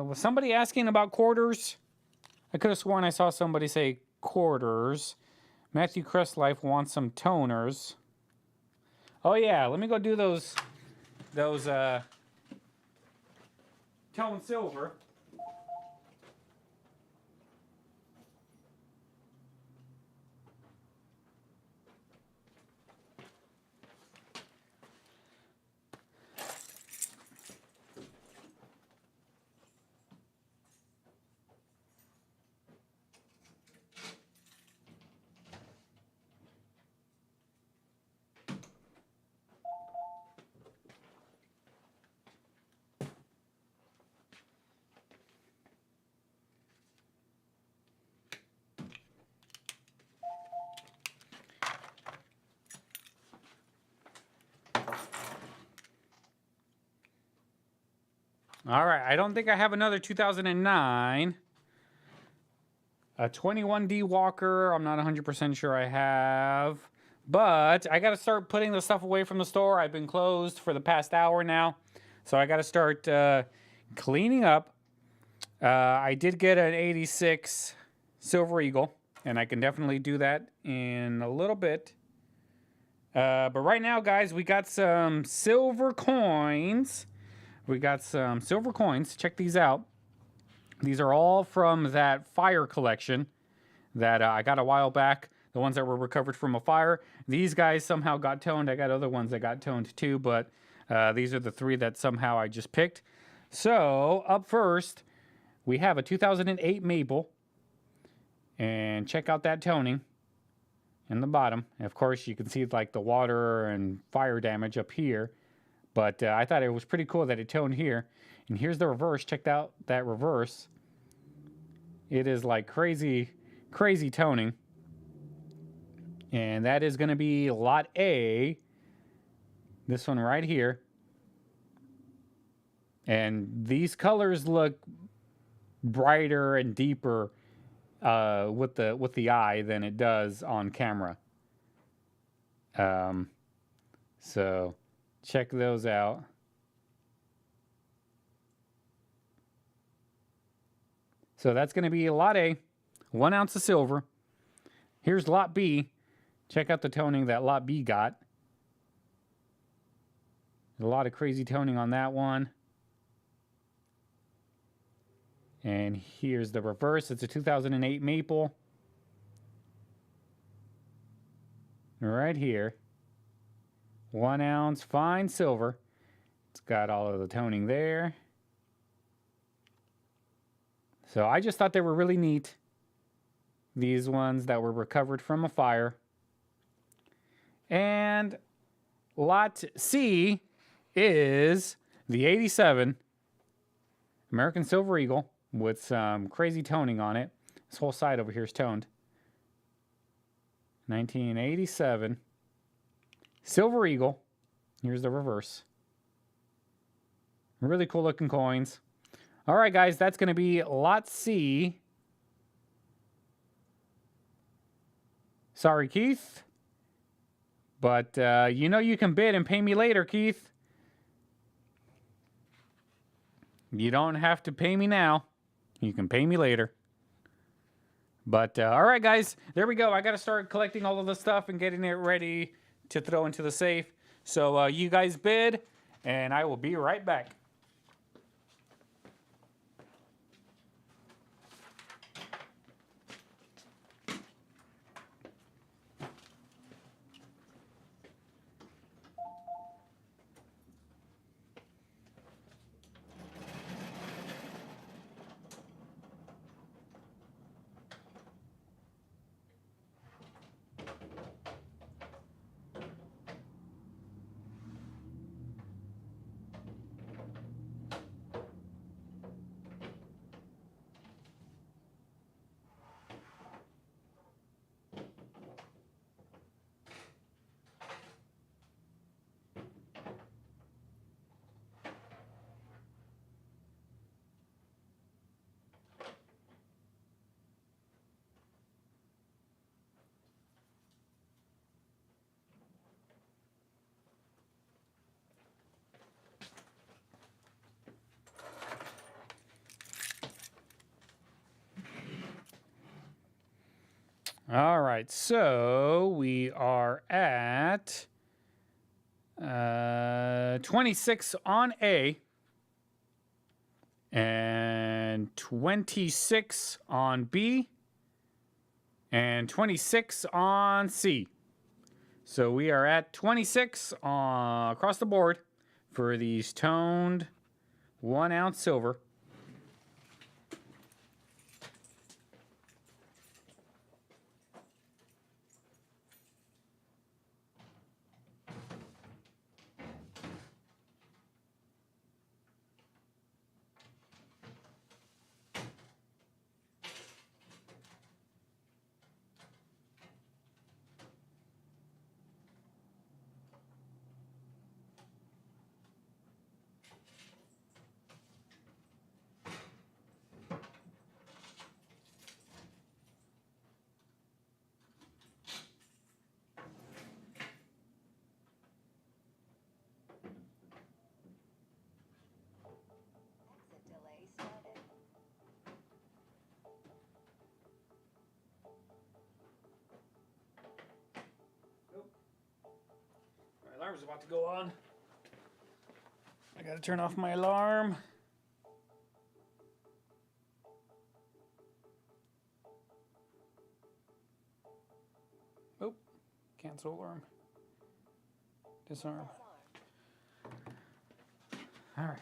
Was somebody asking about quarters? I could have sworn I saw somebody say quarters. Matthew Crestlife wants some toners. Oh yeah, let me go do those tone silver. All right, I don't think I have another 2009. A 21D Walker, I'm not 100% sure I have. But I got to start putting the stuff away from the store. I've been closed for the past hour now. So I got to start cleaning up. I did get an 86 Silver Eagle, and I can definitely do that in a little bit. But right now, guys, we got some silver coins. We got some silver coins. Check these out. These are all from that fire collection that I got a while back. The ones that were recovered from a fire. These guys somehow got toned. I got other ones that got toned too, but these are the three that somehow I just picked. So up first, we have a 2008 Maple. And check out that toning in the bottom. And of course, you can see like the water and fire damage up here. But I thought it was pretty cool that it toned here. And here's the reverse. Check out that reverse. It is like crazy, crazy toning. And that is going to be lot A. This one right here. And these colors look brighter and deeper with the eye than it does on camera. So check those out. So that's going to be lot A, 1 ounce of silver. Here's lot B. Check out the toning that lot B got. A lot of crazy toning on that one. And here's the reverse. It's a 2008 Maple. Right here. 1 ounce fine silver. It's got all of the toning there. So I just thought they were really neat. These ones that were recovered from a fire. And lot C is the 87 American Silver Eagle with some crazy toning on it. This whole side over here is toned. 1987. Silver Eagle. Here's the reverse. Really cool looking coins. All right, guys, that's going to be lot C. Sorry, Keith. But you know you can bid and pay me later, Keith. You don't have to pay me now. You can pay me later. But all right, guys, there we go. I got to start collecting all of the stuff and getting it ready to throw into the safe. So you guys bid, and I will be right back. All right, so we are at 26 on A and 26 on B and 26 on C. So we are at 26 across the board for these toned 1 ounce silver. My alarm's about to go on. I gotta turn off my alarm. Oh, cancel alarm. Disarm. All right.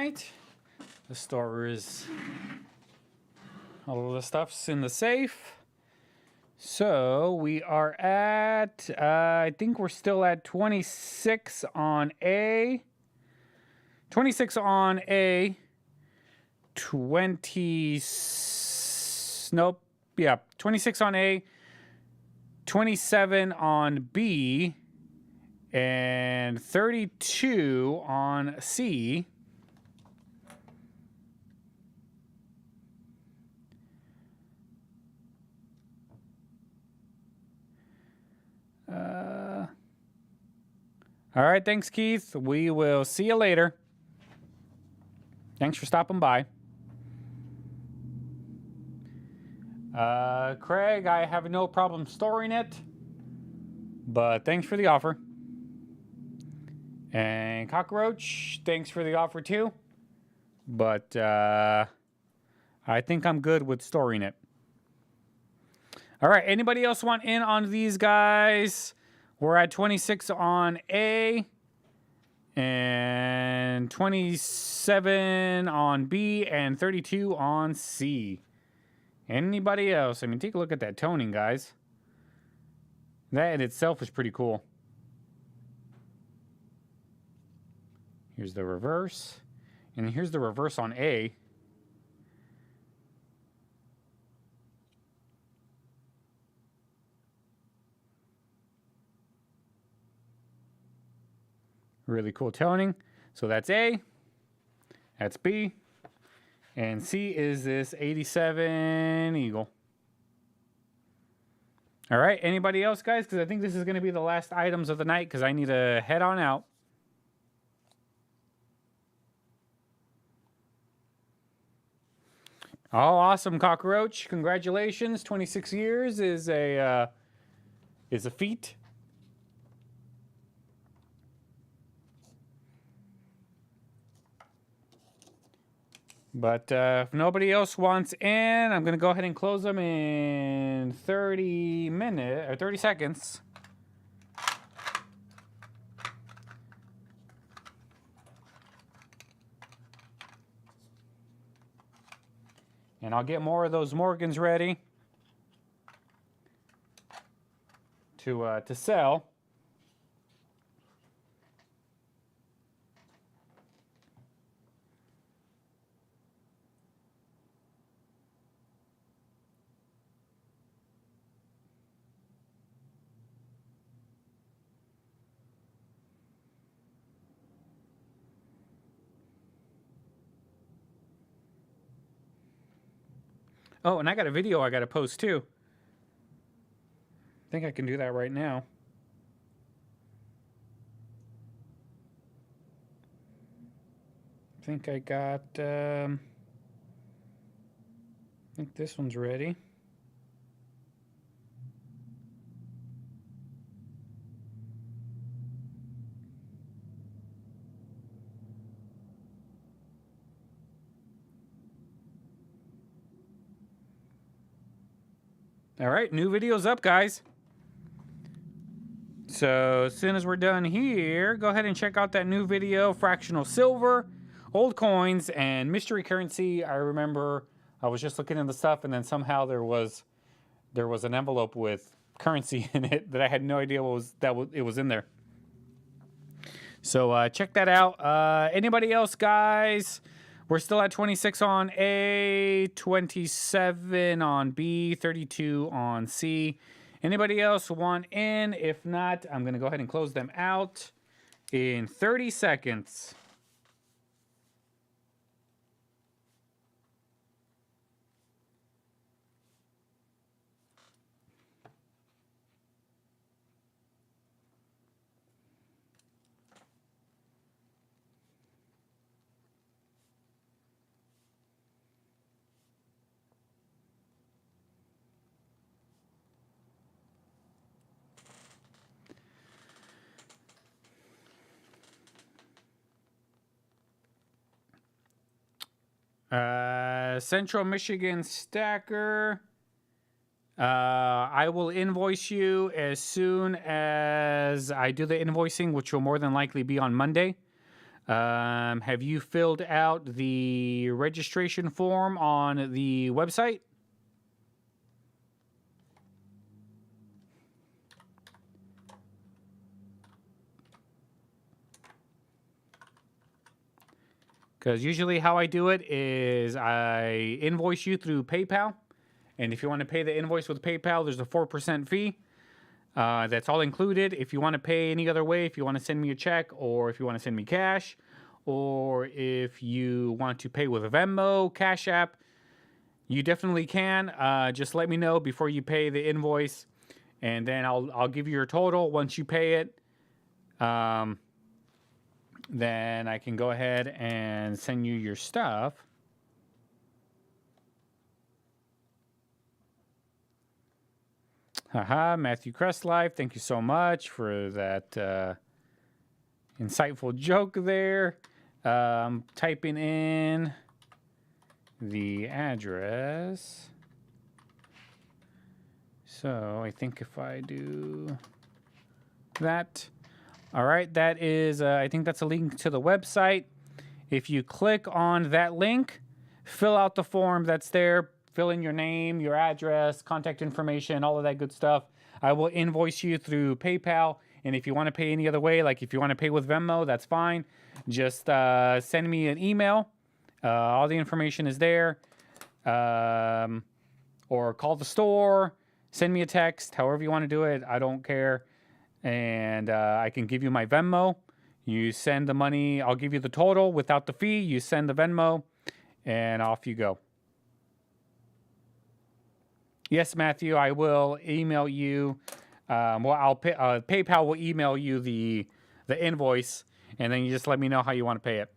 right. The store is... all of the stuff's in the safe. So we are at... I think we're still at 26 on A. 26 on A. 20... Nope. Yeah, 26 on A. 27 on B. And 32 on C. All right, thanks, Keith. We will see you later. Thanks for stopping by. Craig, I have no problem storing it, but thanks for the offer. And Cockroach, thanks for the offer too, but I think I'm good with storing it. All right, anybody else want in on these guys? We're at 26 on A and 27 on B and 32 on C. Anybody else? I mean, take a look at that toning, guys. That in itself is pretty cool. Here's the reverse. And here's the reverse on A. Really cool toning. So that's A. That's B. And C is this 87 Eagle. All right. Anybody else, guys? Because I think this is going to be the last items of the night because I need to head on out. Oh, awesome, Cockroach. Congratulations. 26 years is a feat. But if nobody else wants in, I'm going to go ahead and close them in 30 seconds. And I'll get more of those Morgans ready to sell. Oh, and I got a video I got to post too. I think I can do that right now. I think I got, I think this one's ready. All right, new video's up, guys. So as soon as we're done here, go ahead and check out that new video, fractional silver, old coins, and mystery currency. I remember I was just looking at the stuff, and then somehow there was an envelope with currency in it that I had no idea it was in there. So check that out. Anybody else, guys? We're still at 26 on A, 27 on B, 32 on C. Anybody else want in? If not, I'm going to go ahead and close them out in 30 seconds. Central Michigan Stacker. I will invoice you as soon as I do the invoicing, which will more than likely be on Monday. Have you filled out the registration form on the website? Because usually how I do it is I invoice you through PayPal. And if you want to pay the invoice with PayPal, there's a 4% fee. That's all included. If you want to pay any other way, if you want to send me a check, or if you want to send me cash, or if you want to pay with a Venmo, Cash App, you definitely can. Just let me know before you pay the invoice, and then I'll give you your total. Once you pay it, then I can go ahead and send you your stuff. Haha, Matthew Crestlife, thank you so much for that insightful joke there. Typing in the address. So I think if I do that, all right, that is, I think that's a link to the website. If you click on that link, fill out the form that's there, fill in your name, your address, contact information, all of that good stuff. I will invoice you through PayPal. And if you want to pay any other way, like if you want to pay with Venmo, that's fine. Just send me an email. All the information is there. Or call the store, send me a text, however you want to do it. I don't care. And I can give you my Venmo. You send the money. I'll give you the total without the fee. You send the Venmo, and off you go. Yes, Matthew, I will email you. PayPal will email you the invoice, and then you just let me know how you want to pay it.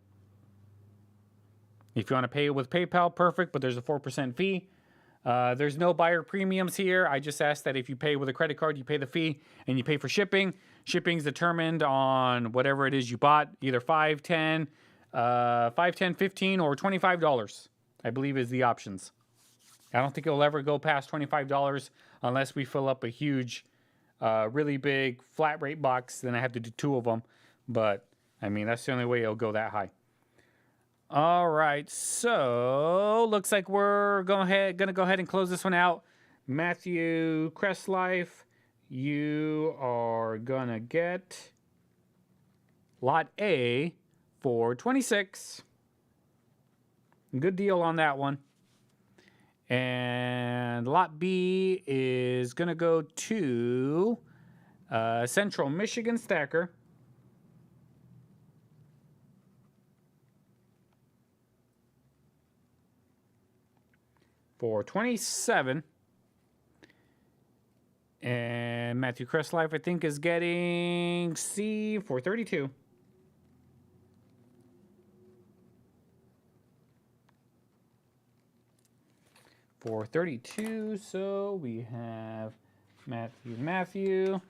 If you want to pay it with PayPal, perfect, but there's a 4% fee. There's no buyer premiums here. I just ask that if you pay with a credit card, you pay the fee, and you pay for shipping. Shipping's determined on whatever it is you bought, either $5, $10, $15, or $25, I believe is the options. I don't think it'll ever go past $25 unless we fill up a huge, really big flat rate box. Then I have to do 2 of them. But, I mean, that's the only way it'll go that high. All right, so looks like we're gonna go ahead and close this one out. Matthew Crestlife, you are gonna get lot A for 26. Good deal on that one. And lot B is gonna go to Central Michigan Stacker for 27. And Matthew Crestlife, I think, is getting C for 32. For 32, so we have Matthew.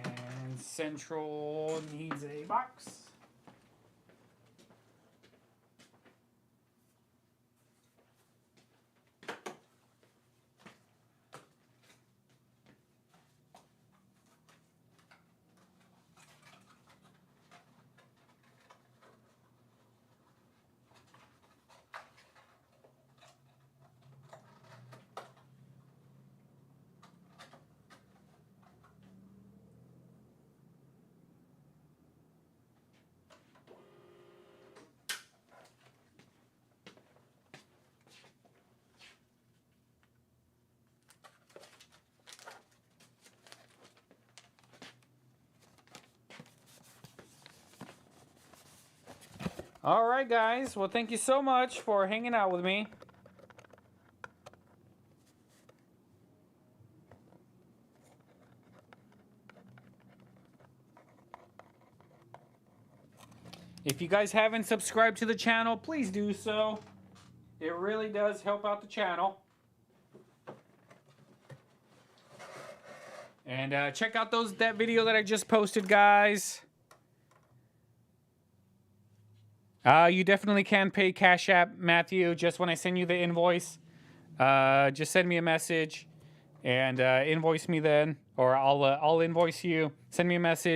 And Central needs a box. All right, guys. Well, thank you so much for hanging out with me. If you guys haven't subscribed to the channel, please do so. It really does help out the channel. And check out that video that I just posted, guys. You definitely can pay Cash App, Matthew. Just when I send you the invoice, just send me a message and invoice me then, or I'll invoice you. Send me a message.